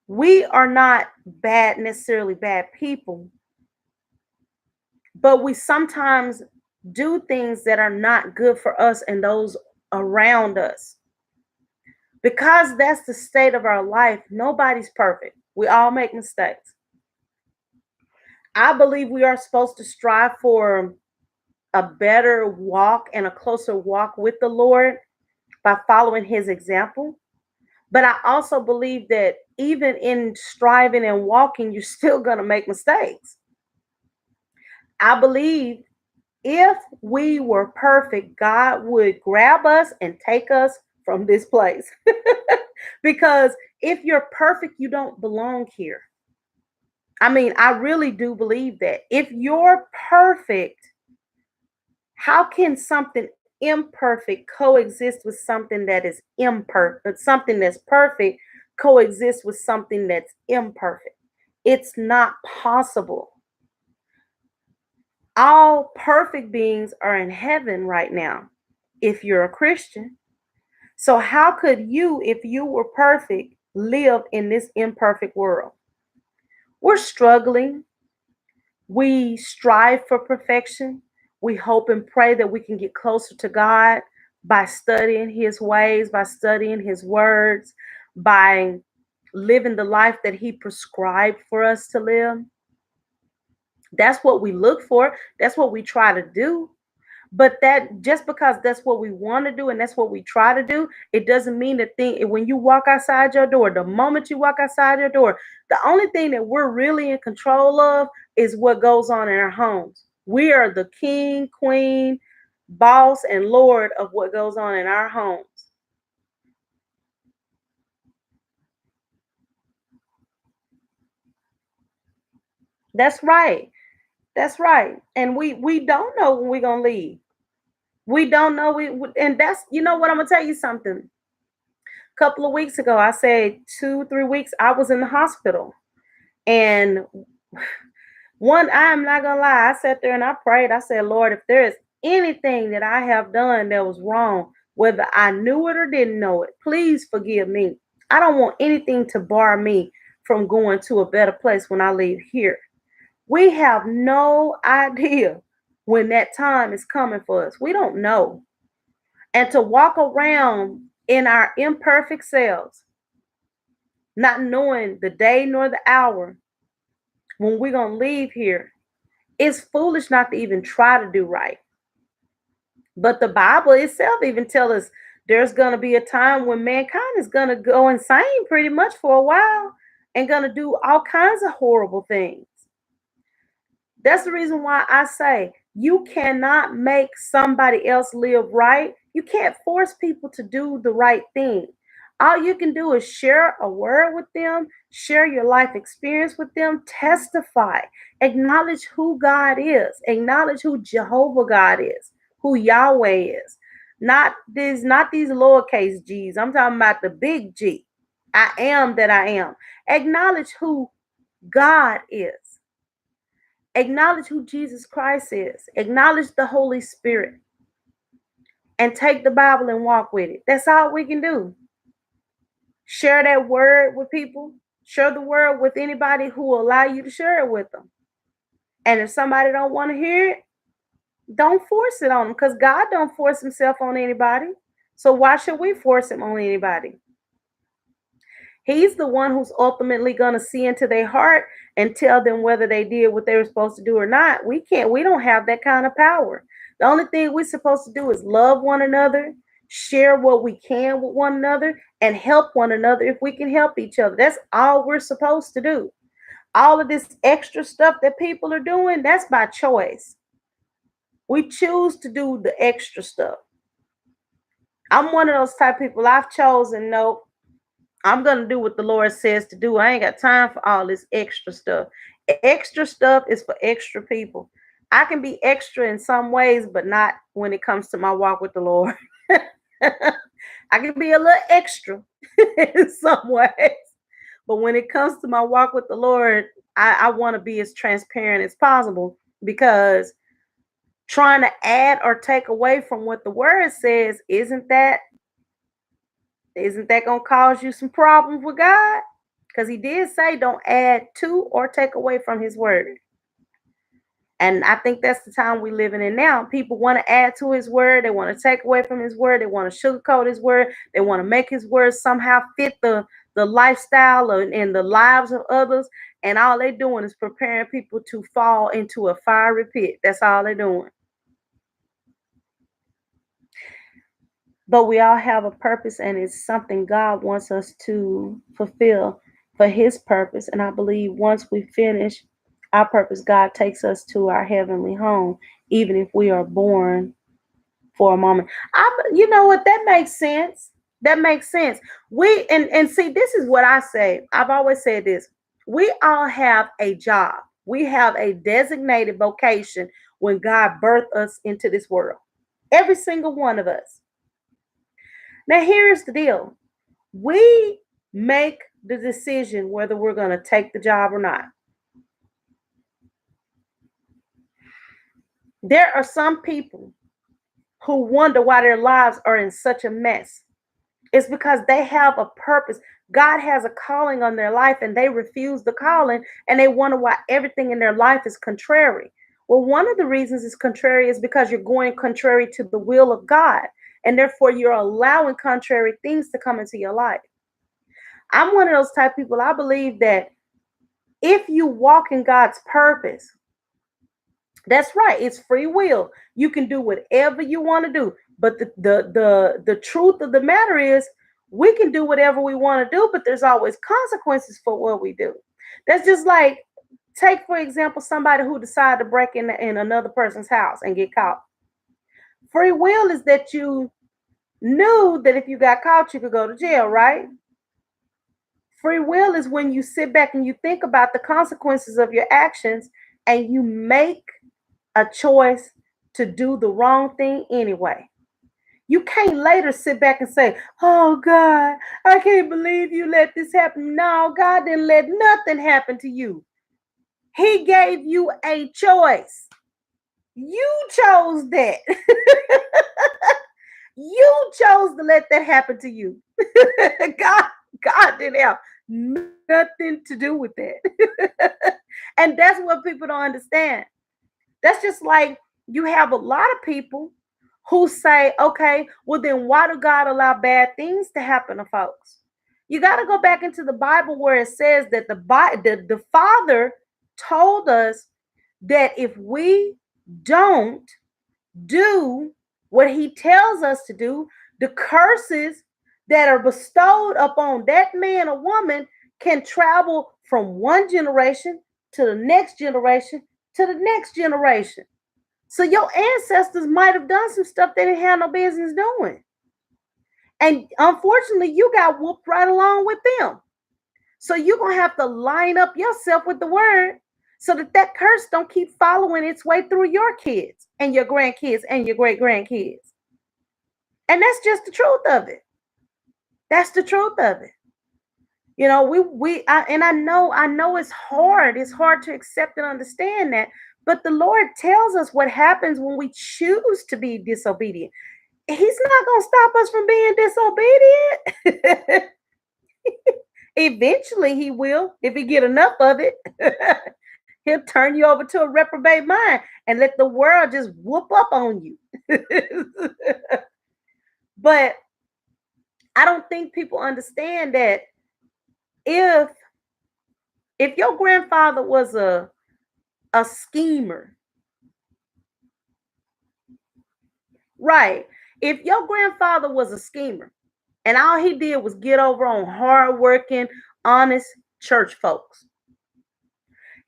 We are not necessarily bad people, but we sometimes do things that are not good for us and those around us. Because that's the state of our life, nobody's perfect. We all make mistakes. I believe we are supposed to strive for a better walk and a closer walk with the Lord by following his example. But I also believe that even in striving and walking, you're still going to make mistakes. I believe if we were perfect, God would grab us and take us from this place. Because if you're perfect, you don't belong here. I mean, I really do believe that. If you're perfect, how can something imperfect coexist with something that is imperfect? Something that's perfect coexist with something that's imperfect. It's not possible. All perfect beings are in heaven right now if you're a Christian. So, how could you, if you were perfect, live in this imperfect world? We're struggling. We strive for perfection. We hope and pray that we can get closer to God by studying his ways, by studying his words, by living the life that he prescribed for us to live. That's what we look for. That's what we try to do. But that just because that's what we want to do and that's what we try to do, it doesn't mean that thing when you walk outside your door, the moment you walk outside your door, the only thing that we're really in control of is what goes on in our homes. We are the king, queen, boss, and lord of what goes on in our homes. That's right. That's right. And we don't know when we're gonna leave. We don't know and that's what I'm gonna tell you something. Couple of weeks ago, I said 2, 3 weeks, I was in the hospital. And I'm not gonna lie, I sat there and I prayed. I said, Lord, if there is anything that I have done that was wrong, whether I knew it or didn't know it, please forgive me. I don't want anything to bar me from going to a better place when I leave here. We have no idea when that time is coming for us. We don't know. And to walk around in our imperfect selves, not knowing the day nor the hour when we're going to leave here, it's foolish not to even try to do right. But the Bible itself even tells us there's going to be a time when mankind is going to go insane pretty much for a while and going to do all kinds of horrible things. That's the reason why I say you cannot make somebody else live right. You can't force people to do the right thing. All you can do is share a word with them, share your life experience with them, testify, acknowledge who God is, acknowledge who Jehovah God is, who Yahweh is. Not these lowercase G's. I'm talking about the big G. I am that I am. Acknowledge who God is. Acknowledge who Jesus Christ is. Acknowledge the Holy Spirit and take the Bible and walk with it. That's all we can do. Share that word with people. Share the word with anybody who will allow you to share it with them. And if somebody don't want to hear it, don't force it on them because God don't force himself on anybody. So why should we force him on anybody? He's the one who's ultimately going to see into their heart and tell them whether they did what they were supposed to do or not. We don't have that kind of power. The only thing we're supposed to do is love one another, share what we can with one another, and help one another if we can help each other. That's all we're supposed to do. All of this extra stuff that people are doing, that's by choice. We choose to do the extra stuff. I'm one of those type of people. I've chosen, no, I'm going to do what the Lord says to do. I ain't got time for all this extra stuff. Extra stuff is for extra people. I can be extra in some ways, but not when it comes to my walk with the Lord. I can be a little extra in some ways, but when it comes to my walk with the Lord, I want to be as transparent as possible, because trying to add or take away from what the word says, isn't that going to cause you some problems with God? Because he did say don't add to or take away from his word. And I think that's the time we're living in now. People want to add to his word. They want to take away from his word. They want to sugarcoat his word. They want to make his word somehow fit the lifestyle and the lives of others. And all they're doing is preparing people to fall into a fiery pit. That's all they're doing. But we all have a purpose, and it's something God wants us to fulfill for his purpose. And I believe once we finish our purpose, God takes us to our heavenly home, even if we are born for a moment. You know what? That makes sense. That makes sense. And see, this is what I say. I've always said this. We all have a job. We have a designated vocation when God birthed us into this world. Every single one of us. Now, here's the deal. We make the decision whether we're going to take the job or not. There are some people who wonder why their lives are in such a mess. It's because they have a purpose. God has a calling on their life, and they refuse the calling, and they wonder why everything in their life is contrary. Well, one of the reasons it's contrary is because you're going contrary to the will of God, and therefore you're allowing contrary things to come into your life. I'm one of those type of people. I believe that if you walk in God's purpose, that's right, it's free will. You can do whatever you want to do. But the truth of the matter is, we can do whatever we want to do, but there's always consequences for what we do. That's just like, take for example somebody who decided to break in another person's house and get caught. Free will is that you knew that if you got caught, you could go to jail, right? Free will is when you sit back and you think about the consequences of your actions, and you make a choice to do the wrong thing anyway. You can't later sit back and say, "Oh God, I can't believe you let this happen." No, God didn't let nothing happen to you. He gave you a choice. You chose that. You chose to let that happen to you. God didn't have nothing to do with that. And that's what people don't understand. That's just like, you have a lot of people who say, okay, well, then why do God allow bad things to happen to folks? You got to go back into the Bible where it says that the Father told us that if we don't do what he tells us to do, the curses that are bestowed upon that man or woman can travel from one generation to the next generation to the next generation. So your ancestors might have done some stuff they didn't have no business doing. And unfortunately, you got whooped right along with them. So you're going to have to line up yourself with the word so that curse don't keep following its way through your kids and your grandkids and your great grandkids. And that's just the truth of it. That's the truth of it. You know, I know it's hard. It's hard to accept and understand that. But the Lord tells us what happens when we choose to be disobedient. He's not going to stop us from being disobedient. Eventually he will, if he get enough of it. He'll turn you over to a reprobate mind and let the world just whoop up on you. But I don't think people understand that if your grandfather was a schemer, right? If your grandfather was a schemer and all he did was get over on hardworking, honest church folks,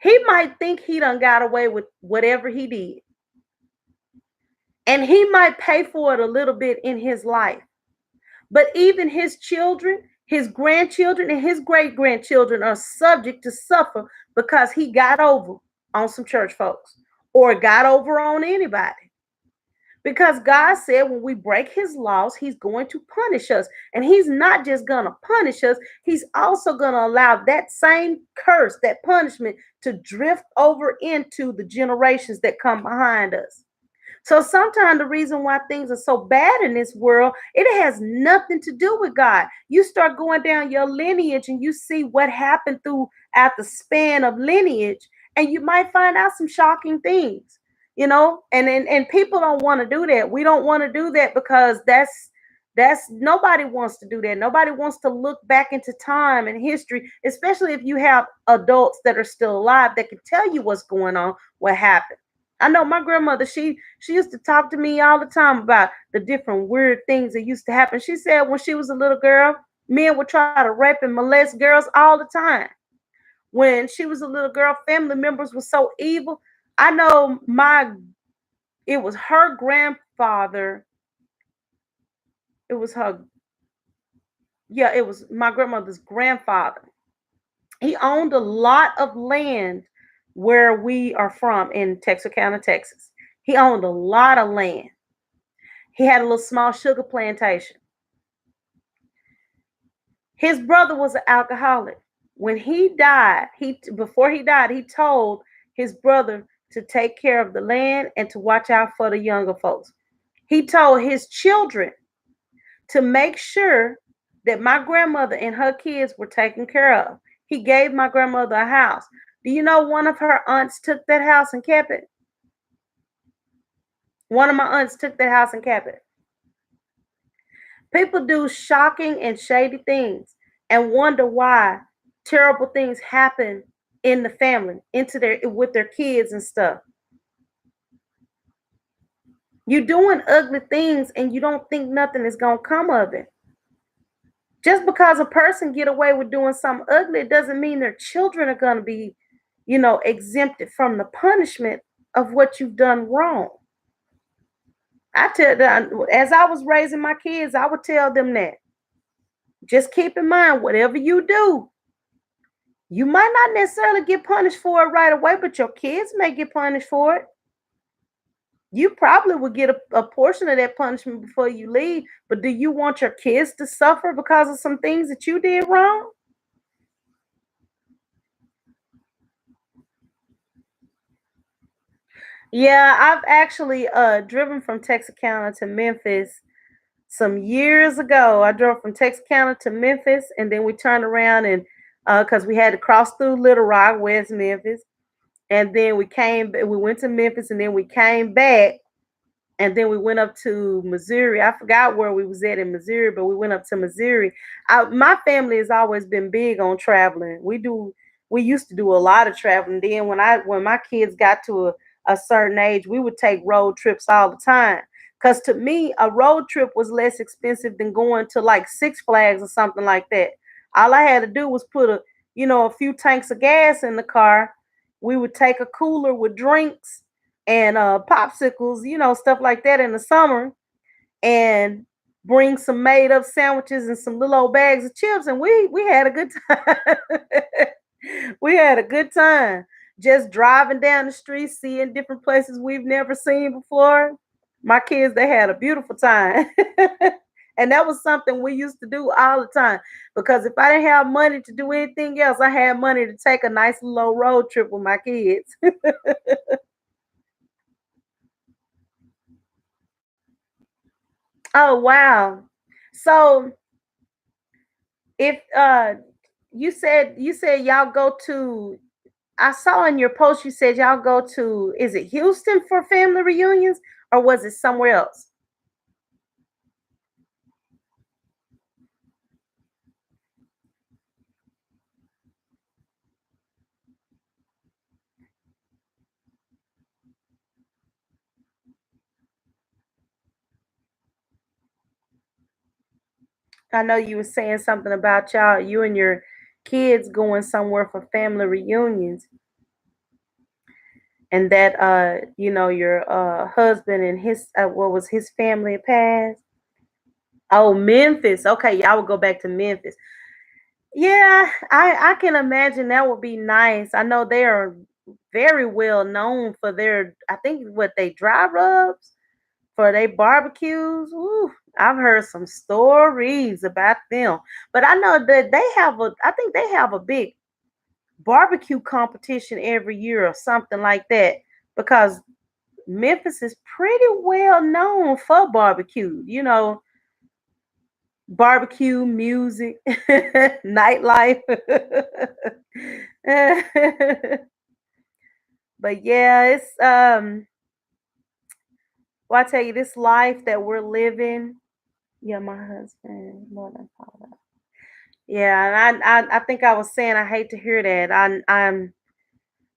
he might think he done got away with whatever he did. And he might pay for it a little bit in his life. But even his children, his grandchildren, and his great grandchildren are subject to suffer because he got over on some church folks or got over on anybody. Because God said when we break his laws, he's going to punish us. And he's not just going to punish us, he's also going to allow that same curse, that punishment, to drift over into the generations that come behind us. So sometimes the reason why things are so bad in this world, it has nothing to do with God. You start going down your lineage and you see what happened throughout the span of lineage, and you might find out some shocking things, and people don't want to do that. We don't want to do that because that's nobody wants to do that. Nobody wants to look back into time and history, especially if you have adults that are still alive that can tell you what's going on, what happened. I know my grandmother, she used to talk to me all the time about the different weird things that used to happen. She said when she was a little girl, men would try to rape and molest girls all the time. When she was a little girl, family members were so evil. I know it was her grandfather. It was her, yeah, it was my grandmother's grandfather. He owned a lot of land where we are from in Texarkana, Texas. He owned a lot of land. He had a little small sugar plantation. His brother was an alcoholic. When he died, he before he died, he told his brother to take care of the land and to watch out for the younger folks. He told his children to make sure that my grandmother and her kids were taken care of. He gave my grandmother a house. Do you know one of her aunts took that house and kept it? One of my aunts took that house and kept it. People do shocking and shady things and wonder why terrible things happen in the family, into their with their kids and stuff. You're doing ugly things and you don't think nothing is gonna come of it. Just because a person get away with doing something ugly, it doesn't mean their children are gonna be, exempted from the punishment of what you've done wrong. I tell them, as I was raising my kids, I would tell them that. Just keep in mind, whatever you do, you might not necessarily get punished for it right away, but your kids may get punished for it. You probably will get a portion of that punishment before you leave, but do you want your kids to suffer because of some things that you did wrong? Yeah, I've actually driven from Texarkana to Memphis some years ago. I drove from Texarkana to Memphis, and then we turned around and because we had to cross through Little Rock, West Memphis, and then we went to Memphis, and then we came back, and then we went up to Missouri. I forgot where we was at in Missouri, but we went up to Missouri. My family has always been big on traveling. We used to do a lot of traveling. Then when my kids got to a certain age, we would take road trips all the time. Cause to me, a road trip was less expensive than going to like Six Flags or something like that. All I had to do was put a few tanks of gas in the car. We would take a cooler with drinks and popsicles, stuff like that in the summer, and bring some made up sandwiches and some little old bags of chips, and we had a good time. We had a good time just driving down the street, seeing different places we've never seen before. My kids, they had a beautiful time. And that was something we used to do all the time because if I didn't have money to do anything else, I had money to take a nice little road trip with my kids. Oh wow. So if you said y'all go to, I saw in your post you said y'all go to, is it Houston for family reunions or was it somewhere else? I know you were saying something about you and your kids going somewhere for family reunions, and that your husband and his what was his family passed. Oh, Memphis. Okay, y'all would go back to Memphis. Yeah, I can imagine that would be nice. I know they are very well known for their, I think what they dry rubs for their barbecues. Ooh, I've heard some stories about them. But I know that I think they have a big barbecue competition every year or something like that, because Memphis is pretty well known for barbecue. Barbecue, music, nightlife. But yeah, it's well, I tell you, this life that we're living. Yeah, my husband, more than father. Yeah, and I think I was saying I hate to hear that.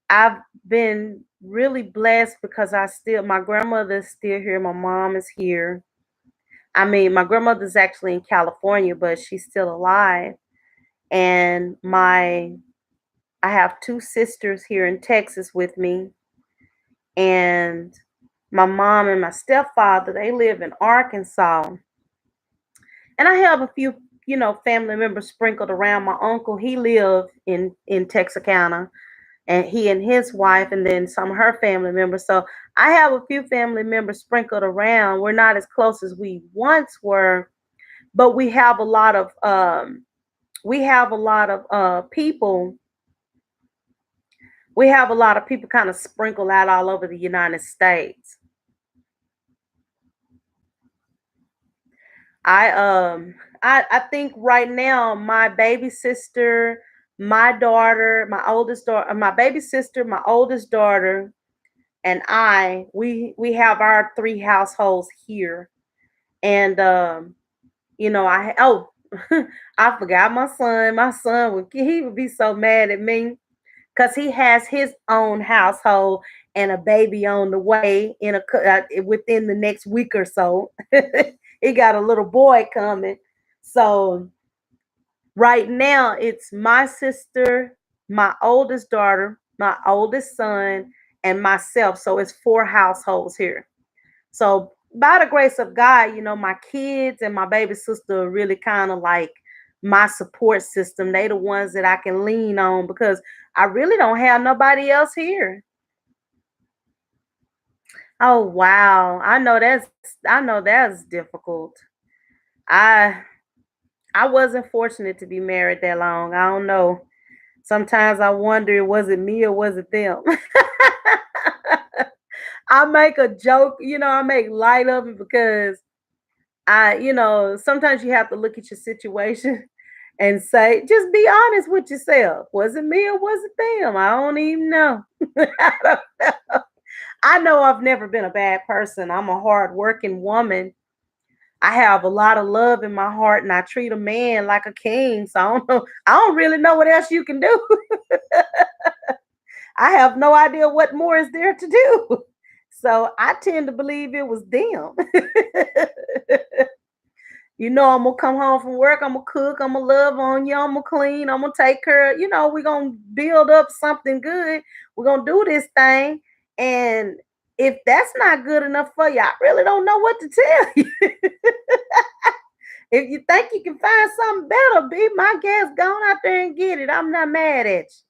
I've been really blessed because my grandmother is still here, my mom is here. I mean, my grandmother's actually in California, but she's still alive. And I have two sisters here in Texas with me, and my mom and my stepfather, they live in Arkansas. And I have a few, family members sprinkled around. My uncle, he lived in Texarkana, and he and his wife, and then some of her family members. So I have a few family members sprinkled around. We're not as close as we once were, but people. We have a lot of people kind of sprinkled out all over the United States. I I think right now my baby sister, my daughter, my oldest daughter, my baby sister, my oldest daughter, and we have our three households here. And I I forgot my son. My son he would be so mad at me because he has his own household and a baby on the way within the next week or so. He got a little boy coming. So right now it's my sister, my oldest daughter, my oldest son, and myself. So it's four households here. So by the grace of God, my kids and my baby sister are really kind of like my support system. They the ones that I can lean on because I really don't have nobody else here. Oh wow. I know that's difficult. I I wasn't fortunate to be married that long. I don't know. Sometimes I wonder, was it me or was it them? I make a joke, I make light of it because sometimes you have to look at your situation and say, just be honest with yourself. Was it me or was it them? I don't even know. I don't know. I know I've never been a bad person. I'm a hardworking woman. I have a lot of love in my heart and I treat a man like a king. So I don't know. I don't really know what else you can do. I have no idea what more is there to do. So I tend to believe it was them. I'm gonna come home from work, I'm gonna cook, I'm gonna love on you, I'm gonna clean, I'm gonna take care. We're gonna build up something good. We're gonna do this thing. And if that's not good enough for you, I really don't know what to tell you. If you think you can find something better, be my guest, go on out there and get it. I'm not mad at you.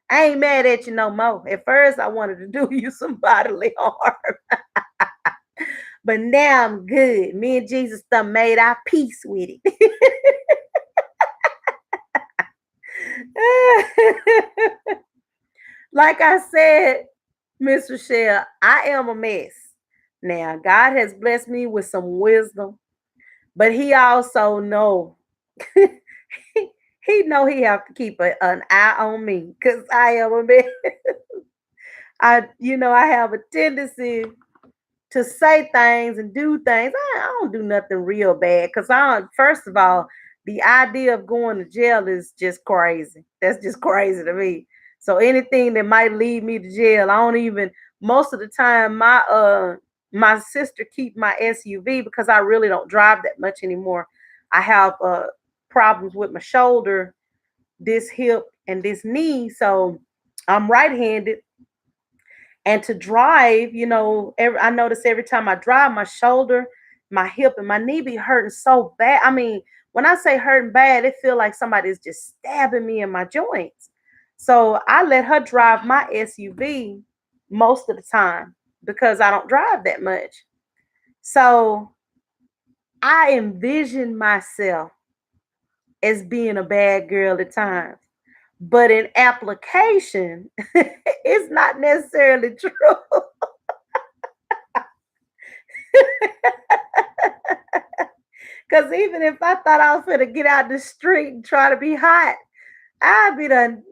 I ain't mad at you no more. At first, I wanted to do you some bodily harm, but now I'm good. Me and Jesus done made our peace with it. Like I said, Miss Rochelle, I am a mess. Now, God has blessed me with some wisdom, but He also know He know He have to keep an eye on me because I am a mess. I have a tendency to say things and do things. I don't do nothing real bad because first of all, the idea of going to jail is just crazy. That's just crazy to me. So anything that might lead me to jail, I don't even most of the time my sister keep my SUV because I really don't drive that much anymore. I have problems with my shoulder, this hip, and this knee. So I'm right-handed. And to drive, I notice every time I drive, my shoulder, my hip, and my knee be hurting so bad. I mean, when I say hurting bad, it feel like somebody is just stabbing me in my joints. So I let her drive my SUV most of the time because I don't drive that much. So I envision myself as being a bad girl at times. But in application, it's not necessarily true. Because even if I thought I was going to get out the street and try to be hot, I'd be in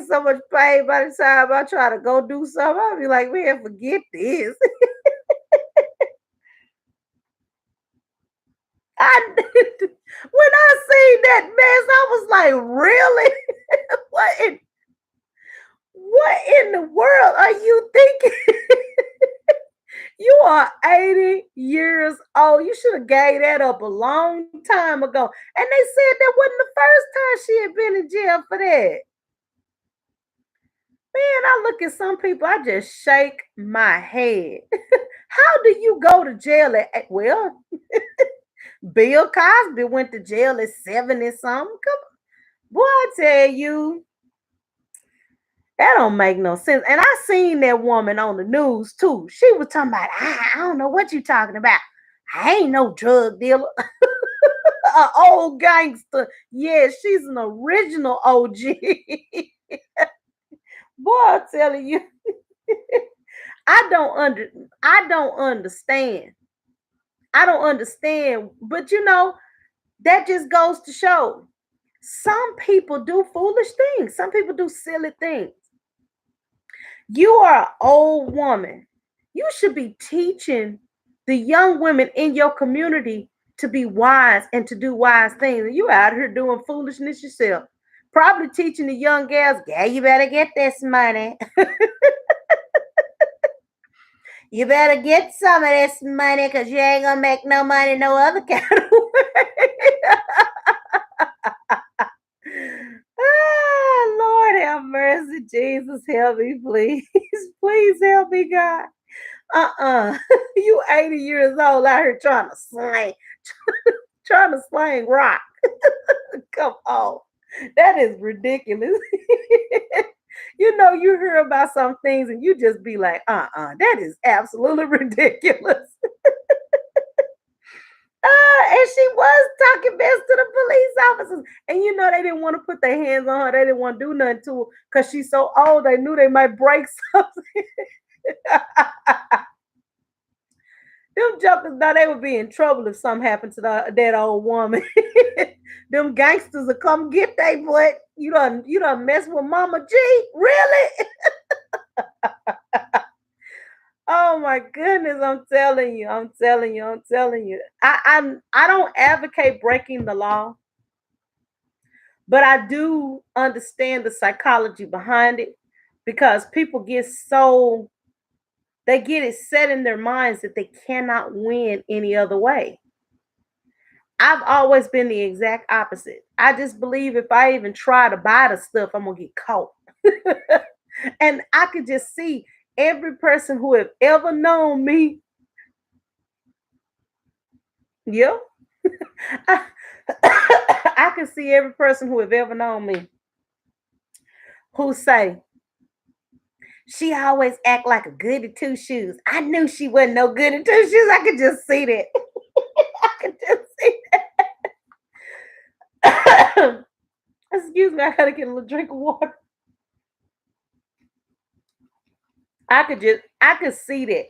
so much pain by the time I try to go do something. I'd be like, man, forget this. I when I seen that mess, I was like, really? what what in the world are you thinking? You are 80 years old. You should have gave that up a long time ago. And they said that wasn't the first time she had been in jail for that. Man, I look at some people, I just shake my head. How do you go to jail well, Bill Cosby went to jail at 70 something. Come on. Boy, I tell you, that don't make no sense. And I seen that woman on the news too. She was talking about, I don't know what you talking about. I ain't no drug dealer. An old gangster. Yeah, she's an original OG. Boy, I'm telling you, I don't under I don't understand. I don't understand. But that just goes to show some people do foolish things. Some people do silly things. You are an old woman. You should be teaching the young women in your community to be wise and to do wise things. You out here doing foolishness yourself. Probably teaching the young gals, yeah, you better get this money. You better get some of this money because you ain't gonna make no money no other kind of way. Lord have mercy. Jesus, help me, please. Please help me, God. You 80 years old out here trying to slang rock. Come on. That is ridiculous. You hear about some things and you just be like, that is absolutely ridiculous. And she was talking mess to the police officers. And they didn't want to put their hands on her. They didn't want to do nothing to her because she's so old. They knew they might break something. Them jokers know they would be in trouble if something happened to that old woman. Them gangsters will come get they butt. You done mess with Mama G? Really? Oh my goodness, I'm telling you. I don't advocate breaking the law, but I do understand the psychology behind it because people they get it set in their minds that they cannot win any other way. I've always been the exact opposite. I just believe if I even try to buy the stuff, I'm gonna get caught. And I could just see every person who have ever known me. Yeah. I, I can see every person who have ever known me who say, she always act like a goody two shoes. I knew she wasn't no goody two shoes. I could just see that. I could just see that. Excuse me, I gotta get a little drink of water. I could see that.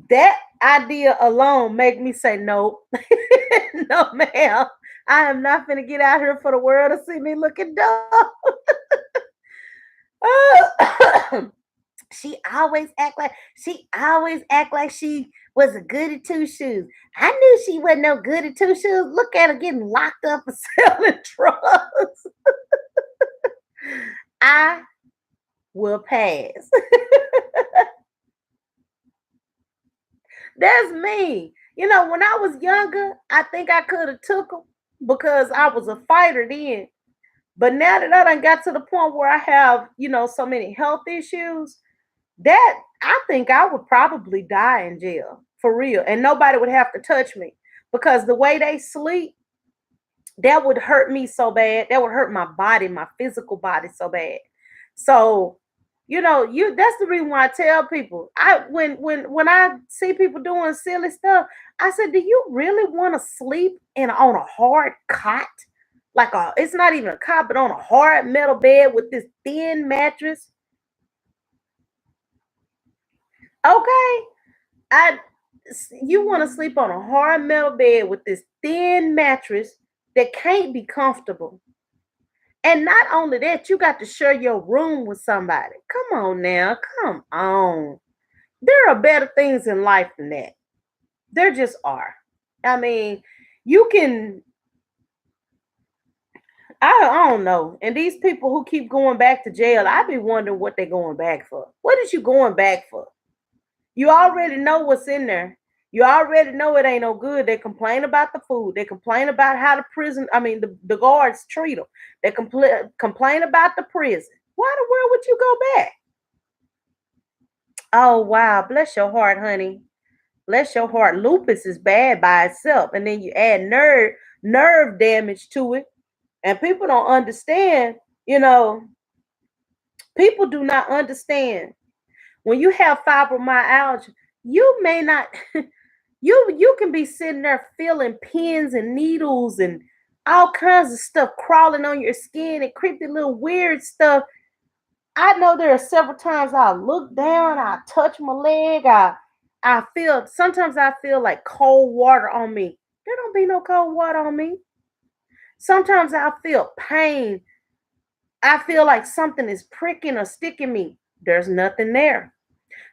That idea alone make me say no. No, ma'am. I am not gonna get out here for the world to see me looking dumb. She always act like she was a goody two shoes. I knew she wasn't no goody two shoes. Look at her getting locked up for selling drugs. I will pass. That's me. When I was younger, I think I could have took them because I was a fighter then. But now that I done got to the point where I have, so many health issues, that I think I would probably die in jail for real. And nobody would have to touch me because the way they sleep, that would hurt me so bad. That would hurt my body, my physical body so bad. So, you that's the reason why I tell people. When I see people doing silly stuff, I said, "Do you really want to sleep in on a hard cot? Like it's not even a cot, but on a hard metal bed with this thin mattress?" Okay. I you want to sleep on a hard metal bed with this thin mattress that can't be comfortable. And not only that, you got to share your room with somebody. Come on now, come on. There are better things in life than that. There just are. I mean, you can I don't know. And these people who keep going back to jail, I be wondering what they're going back for. What is you going back for? You already know what's in there. You already know it ain't no good. They complain about the food. They complain about how the guards treat them. They complain about the prison. Why in the world would you go back? Oh, wow. Bless your heart, honey. Bless your heart. Lupus is bad by itself. And then you add nerve damage to it. And people don't understand, you know, people do not understand. When you have fibromyalgia, you may not you can be sitting there feeling pins and needles and all kinds of stuff crawling on your skin and creepy little weird stuff. I know there are several times I look down, I touch my leg, I feel sometimes I feel like cold water on me. There don't be no cold water on me. Sometimes I feel pain. I feel like something is pricking or sticking me. There's nothing there.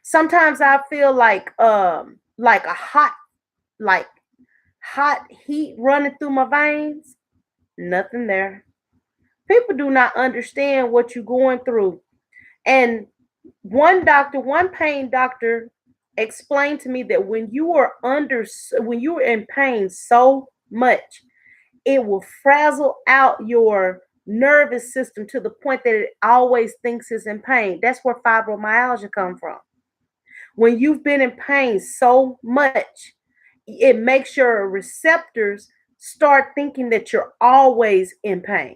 Sometimes I feel like a like hot heat running through my veins. Nothing there. People do not understand what you're going through. And one pain doctor explained to me that when you are in pain so much, it will frazzle out your nervous system to the point that it always thinks it's in pain. That's where fibromyalgia come from. When you've been in pain so much, it makes your receptors start thinking that you're always in pain.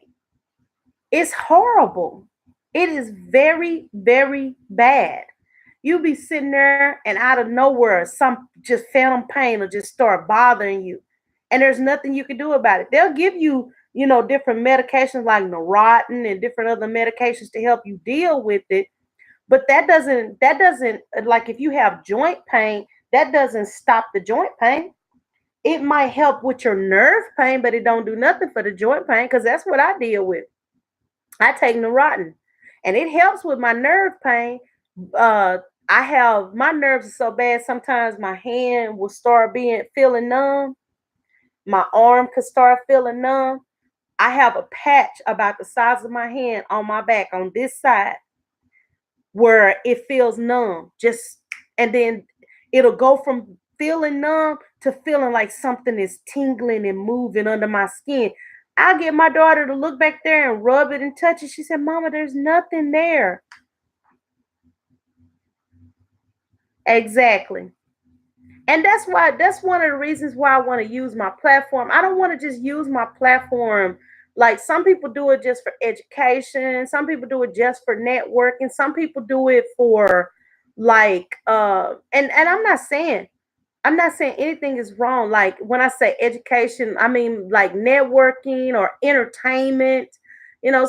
It's horrible. It is very, very bad. You be sitting there and out of nowhere, some just phantom pain will just start bothering you. And there's nothing you can do about it. They'll give you, different medications like Neurontin and different other medications to help you deal with it. But that doesn't like if you have joint pain, that doesn't stop the joint pain. It might help with your nerve pain, but it don't do nothing for the joint pain because that's what I deal with. I take Neurontin, and it helps with my nerve pain. Uh, I have my nerves are so bad. Sometimes my hand will start being feeling numb. My arm could start feeling numb. I have a patch about the size of my hand on my back on this side where it feels numb. And then it'll go from feeling numb to feeling like something is tingling and moving under my skin. I get my daughter to look back there and rub it and touch it. She said, "Mama, there's nothing there." Exactly. And that's one of the reasons why I want to use my platform. I don't want to just use my platform like some people do it just for education, some people do it just for networking, some people do it for and I'm not saying anything is wrong. Like when I say education, I mean like networking or entertainment.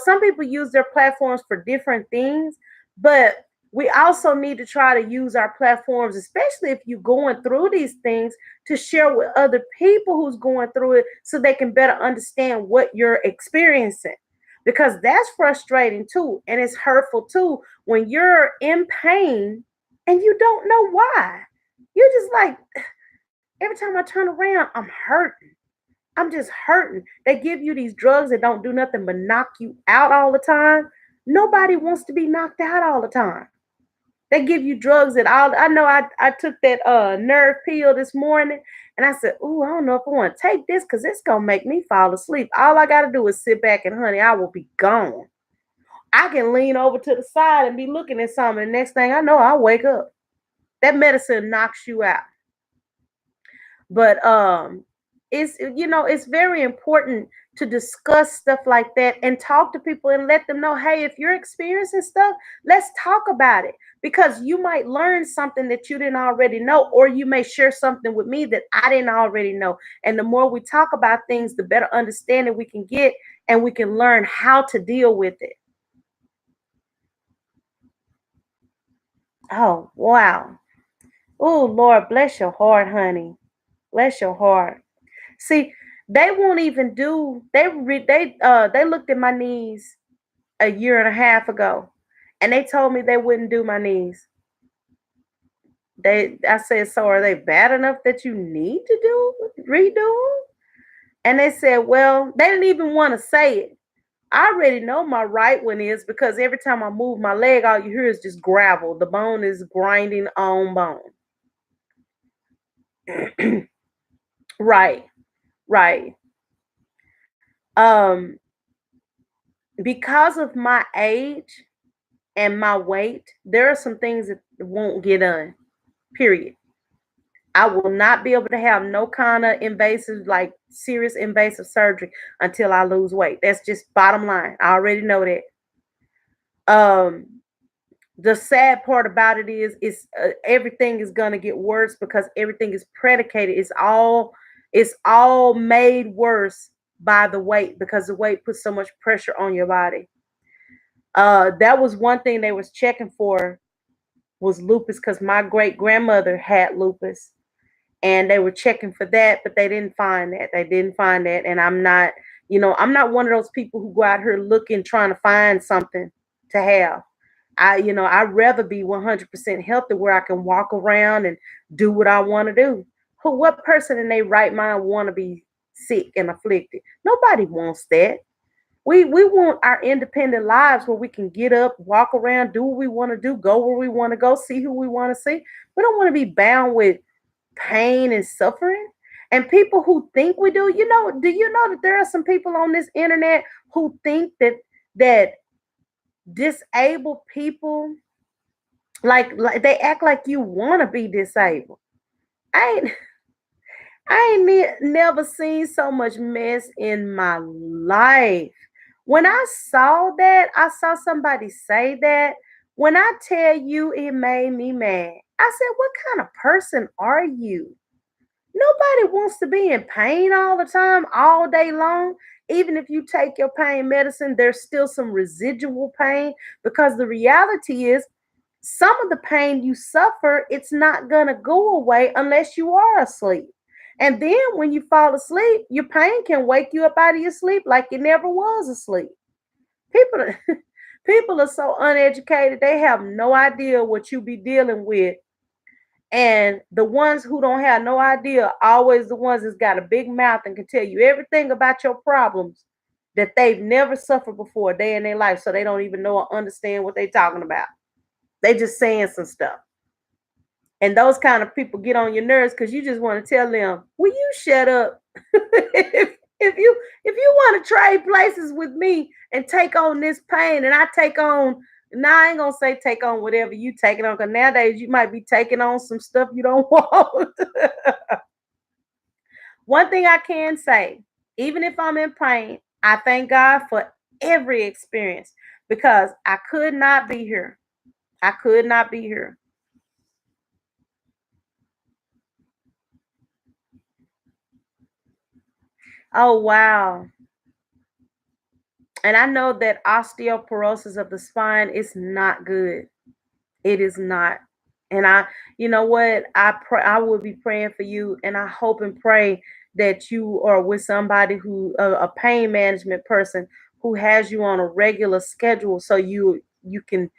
Some people use their platforms for different things, but we also need to try to use our platforms, especially if you're going through these things, to share with other people who's going through it so they can better understand what you're experiencing. Because that's frustrating too, and it's hurtful too when you're in pain and you don't know why. You're just like, every time I turn around, I'm hurting. I'm just hurting. They give you these drugs that don't do nothing but knock you out all the time. Nobody wants to be knocked out all the time. They give you drugs that all I know I took that nerve pill this morning and I said, "Ooh, I don't know if I want to take this because it's gonna make me fall asleep. All I gotta do is sit back and honey, I will be gone. I can lean over to the side and be looking at something. And next thing I know, I'll wake up. That medicine knocks you out. But it's it's very important to discuss stuff like that and talk to people and let them know, hey, if you're experiencing stuff, let's talk about it because you might learn something that you didn't already know, or you may share something with me that I didn't already know. And the more we talk about things, the better understanding we can get and we can learn how to deal with it. Oh, wow. Oh, Lord, bless your heart, honey. Bless your heart. See, they won't even do. They looked at my knees a year and a half ago, and they told me they wouldn't do my knees. I said, so are they bad enough that you need to redo them? And they said, well, they didn't even want to say it. I already know my right one is because every time I move my leg, all you hear is just gravel. The bone is grinding on bone. Right, right. Um, because of my age and my weight, there are some things that won't get done. Period. I will not be able to have no kind of invasive, like serious invasive surgery until I lose weight. That's just bottom line. I already know that. Um, the sad part about it is everything is gonna get worse because everything is predicated. It's all made worse by the weight because the weight puts so much pressure on your body. That was one thing they was checking for was lupus because my great grandmother had lupus and they were checking for that, but they didn't find that. They didn't find that. And I'm not one of those people who go out here looking, trying to find something to have. I'd rather be 100% healthy where I can walk around and do what I want to do. What person in their right mind want to be sick and afflicted? Nobody wants that. We want our independent lives where we can get up, walk around, do what we want to do, go where we want to go, see who we want to see. We don't want to be bound with pain and suffering. And people who think we do, do you know that there are some people on this internet who think that disabled people like they act like you want to be disabled. I ain't never seen so much mess in my life. When I saw that, I saw somebody say that. When I tell you it made me mad, I said, what kind of person are you? Nobody wants to be in pain all the time, all day long. Even if you take your pain medicine, there's still some residual pain because the reality is some of the pain you suffer, it's not going to go away unless you are asleep. And then when you fall asleep, your pain can wake you up out of your sleep like you never was asleep. People people are so uneducated, they have no idea what you be dealing with. And the ones who don't have no idea, always the ones that's got a big mouth and can tell you everything about your problems that they've never suffered before a day in their life. So they don't even know or understand what they're talking about. They just saying some stuff. And those kind of people get on your nerves because you just want to tell them, will you shut up? If you want to trade places with me and take on this pain and I take on, now I ain't gonna say take on whatever you taking on, because nowadays you might be taking on some stuff you don't want. One thing I can say, even if I'm in pain, I thank God for every experience because I could not be here. I could not be here. Oh wow. And I know that osteoporosis of the spine is not good. It is not. And you know what? I will be praying for you, and I hope and pray that you are with somebody who a pain management person who has you on a regular schedule, so you can,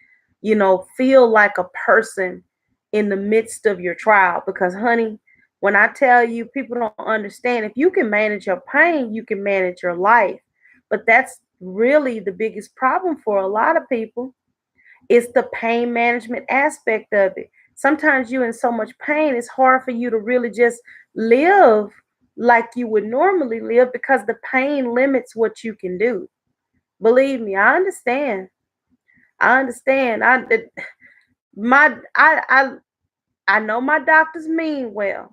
feel like a person in the midst of your trial. Because, honey, when I tell you, people don't understand. If you can manage your pain, you can manage your life. But that's really the biggest problem for a lot of people It's the pain management aspect of it. Sometimes you're in so much pain, it's hard for you to really just live like you would normally live because the pain limits what you can do. Believe me, I understand. I understand. My I know my doctors mean well,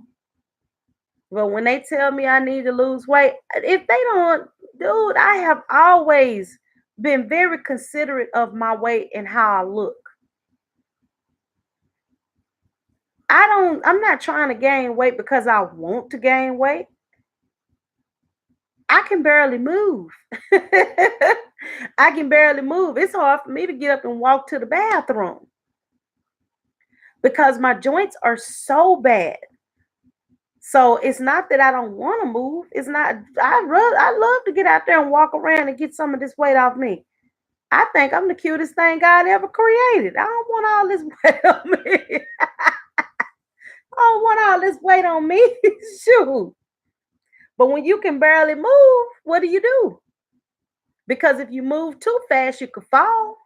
but when they tell me I need to lose weight, if they don't, dude, I have always been very considerate of my weight and how I look. I'm not trying to gain weight because I want to gain weight. I can barely move. I can barely move. It's hard for me to get up and walk to the bathroom because my joints are so bad. So it's not that I don't want to move. It's not I love to get out there and walk around and get some of this weight off me. I think I'm the cutest thing God ever created. I don't want all this weight on me. I don't want all this weight on me. Shoot. But when you can barely move, what do? Because if you move too fast, you could fall.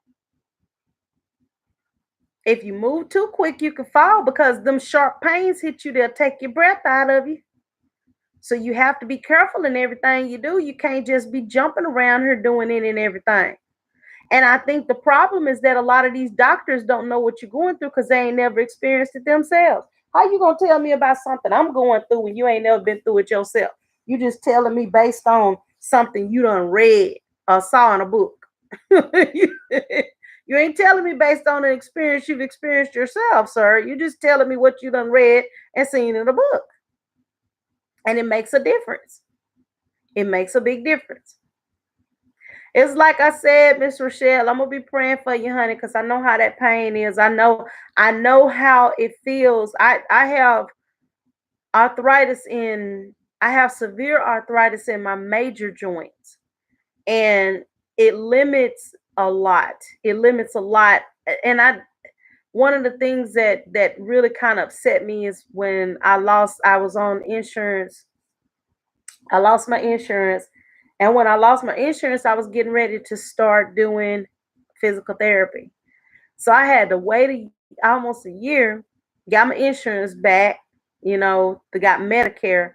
If you move too quick, you could fall because them sharp pains hit you, they'll take your breath out of you. So you have to be careful in everything you do. You can't just be jumping around here doing it and everything. And I think the problem is that a lot of these doctors don't know what you're going through because they ain't never experienced it themselves. How you gonna tell me about something I'm going through when you ain't never been through it yourself? You just telling me based on something you done read or saw in a book. you, you ain't telling me based on an experience you've experienced yourself, sir. You just telling me what you done read and seen in a book. And it makes a difference. It makes a big difference. It's like I said, Miss Rochelle, I'm gonna be praying for you, honey, because I know how that pain is. I know how it feels. I have arthritis in I have severe arthritis in my major joints, and it limits a lot. It limits a lot. And I one of the things that really kind of upset me is when I was on insurance. I lost my insurance. And when I lost my insurance, I was getting ready to start doing physical therapy. So I had to wait almost a year, got my insurance back, got Medicare.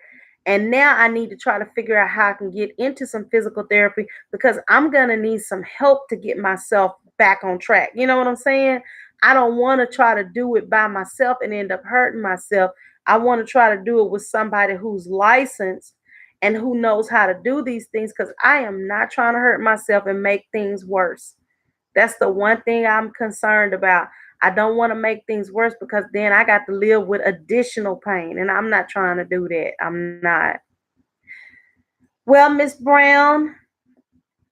And now I need to try to figure out how I can get into some physical therapy because I'm going to need some help to get myself back on track. You know what I'm saying? I don't want to try to do it by myself and end up hurting myself. I want to try to do it with somebody who's licensed and who knows how to do these things because I am not trying to hurt myself and make things worse. That's the one thing I'm concerned about. I don't want to make things worse because then I got to live with additional pain, and I'm not trying to do that. I'm not. Well, Miss Brown,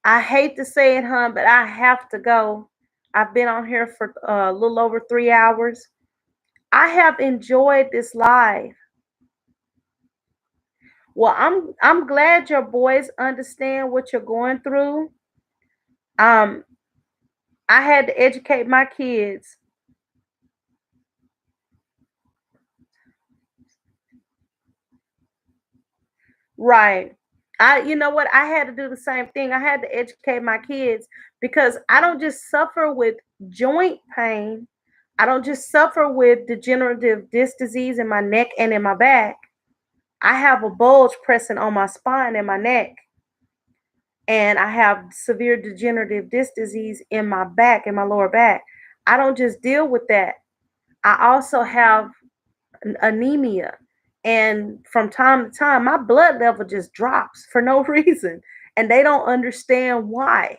I hate to say it, hon, but I have to go. I've been on here for a little over 3 hours. I have enjoyed this live. Well, I'm glad your boys understand what you're going through. Um, I had to educate my kids. Right. You know what? I had to do the same thing. I had to educate my kids because I don't just suffer with joint pain. I don't just suffer with degenerative disc disease in my neck and in my back. I have a bulge pressing on my spine and my neck, and I have severe degenerative disc disease in my back, in my lower back. I don't just deal with that. I also have anemia. And from time to time, my blood level just drops for no reason. And they don't understand why.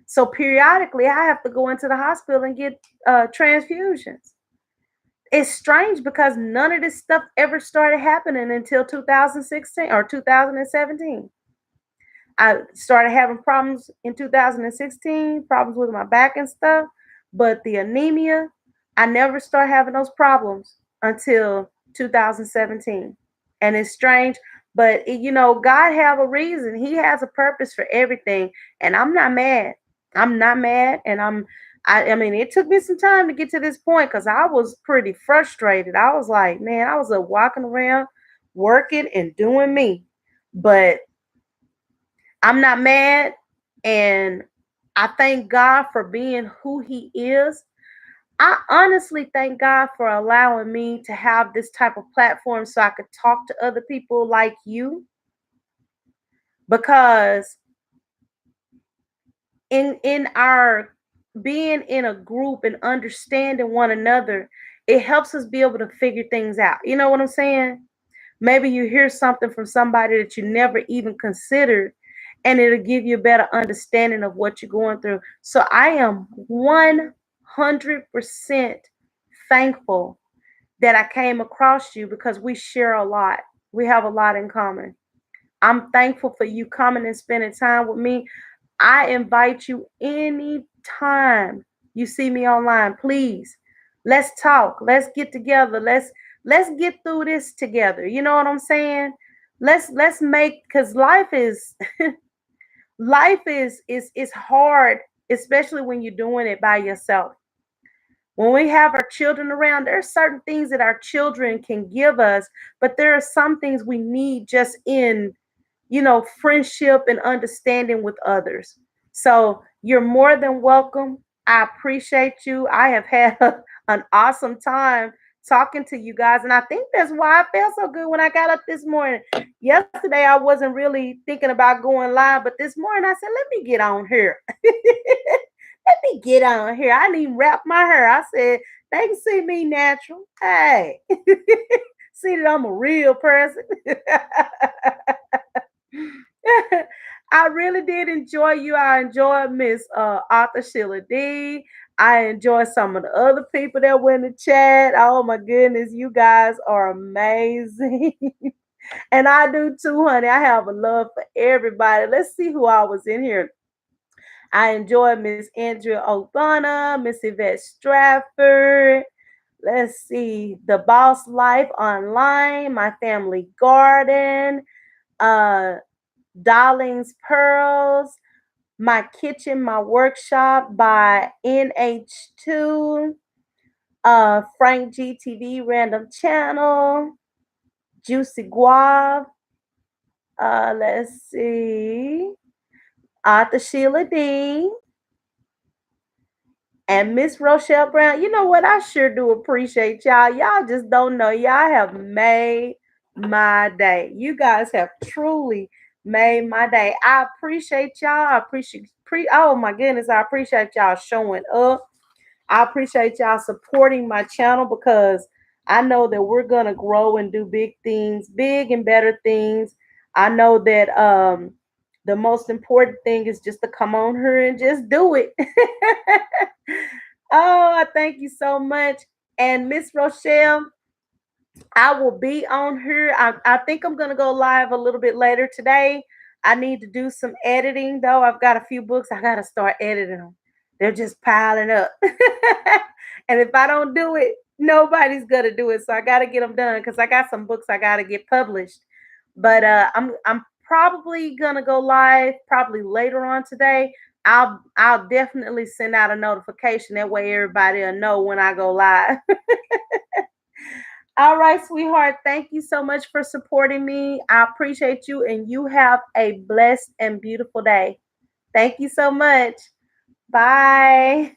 So periodically, I have to go into the hospital and get transfusions. It's strange because none of this stuff ever started happening until 2016 or 2017. I started having problems in 2016, problems with my back and stuff. But the anemia, I never started having those problems until 2017. And it's strange, but God have a reason. He has a purpose for everything. And I'm not mad. I'm not mad. And I mean, it took me some time to get to this point because I was pretty frustrated. I was like, man, I was walking around, working and doing me. But I'm not mad, and I thank God for being who He is. I honestly thank God for allowing me to have this type of platform so I could talk to other people like you, because in our being in a group and understanding one another, it helps us be able to figure things out. You know what I'm saying? Maybe you hear something from somebody that you never even considered, and it'll give you a better understanding of what you're going through. So I am 100% thankful that I came across you, because we share a lot. We have a lot in common. I'm thankful for you coming and spending time with me. I invite you anytime you see me online. Please, let's talk. Let's get together. Let's get through this together. You know what I'm saying? Let's make, because life is life is hard, especially when you're doing it by yourself. When we have our children around, there are certain things that our children can give us, but there are some things we need just in, friendship and understanding with others. So you're more than welcome. I appreciate you. I have had an awesome time talking to you guys. And I think that's why I felt so good when I got up this morning. Yesterday, I wasn't really thinking about going live, but this morning I said, let me get on here. Let me get on here. I didn't even wrap my hair. I said, they can see me natural. Hey, see that I'm a real person. I really did enjoy you. I enjoyed Miss Arthur Sheila D. I enjoyed some of the other people that were in the chat. Oh my goodness, you guys are amazing. And I do too, honey. I have a love for everybody. Let's see who I was in here. I enjoyed Miss Andrea Obana, Miss Yvette Stratford. Let's see, The Boss Life Online, My Family Garden, uh, Darling's Pearls, My Kitchen, My Workshop by NH2, Frank GTV Random Channel, Juicy Guave, let's see, Arthur Sheila D, and Miss Rochelle Brown. You know what? I sure do appreciate y'all. Y'all just don't know. Y'all have made my day. You guys have truly made my day. I appreciate y'all. I appreciate oh my goodness, I appreciate y'all showing up. I appreciate y'all supporting my channel, because I know that we're gonna grow and do big things, big and better things. I know that the most important thing is just to come on here and just do it. Oh, I thank you so much. And Miss Rochelle, I will be on here. I think I'm going to go live a little bit later today. I need to do some editing, though. I've got a few books. I got to start editing them. They're just piling up. And if I don't do it, nobody's going to do it. So I got to get them done, because I got some books I got to get published. But I'm probably going to go live probably later on today. I'll definitely send out a notification. That way everybody will know when I go live. All right, sweetheart. Thank you so much for supporting me. I appreciate you, and you have a blessed and beautiful day. Thank you so much. Bye.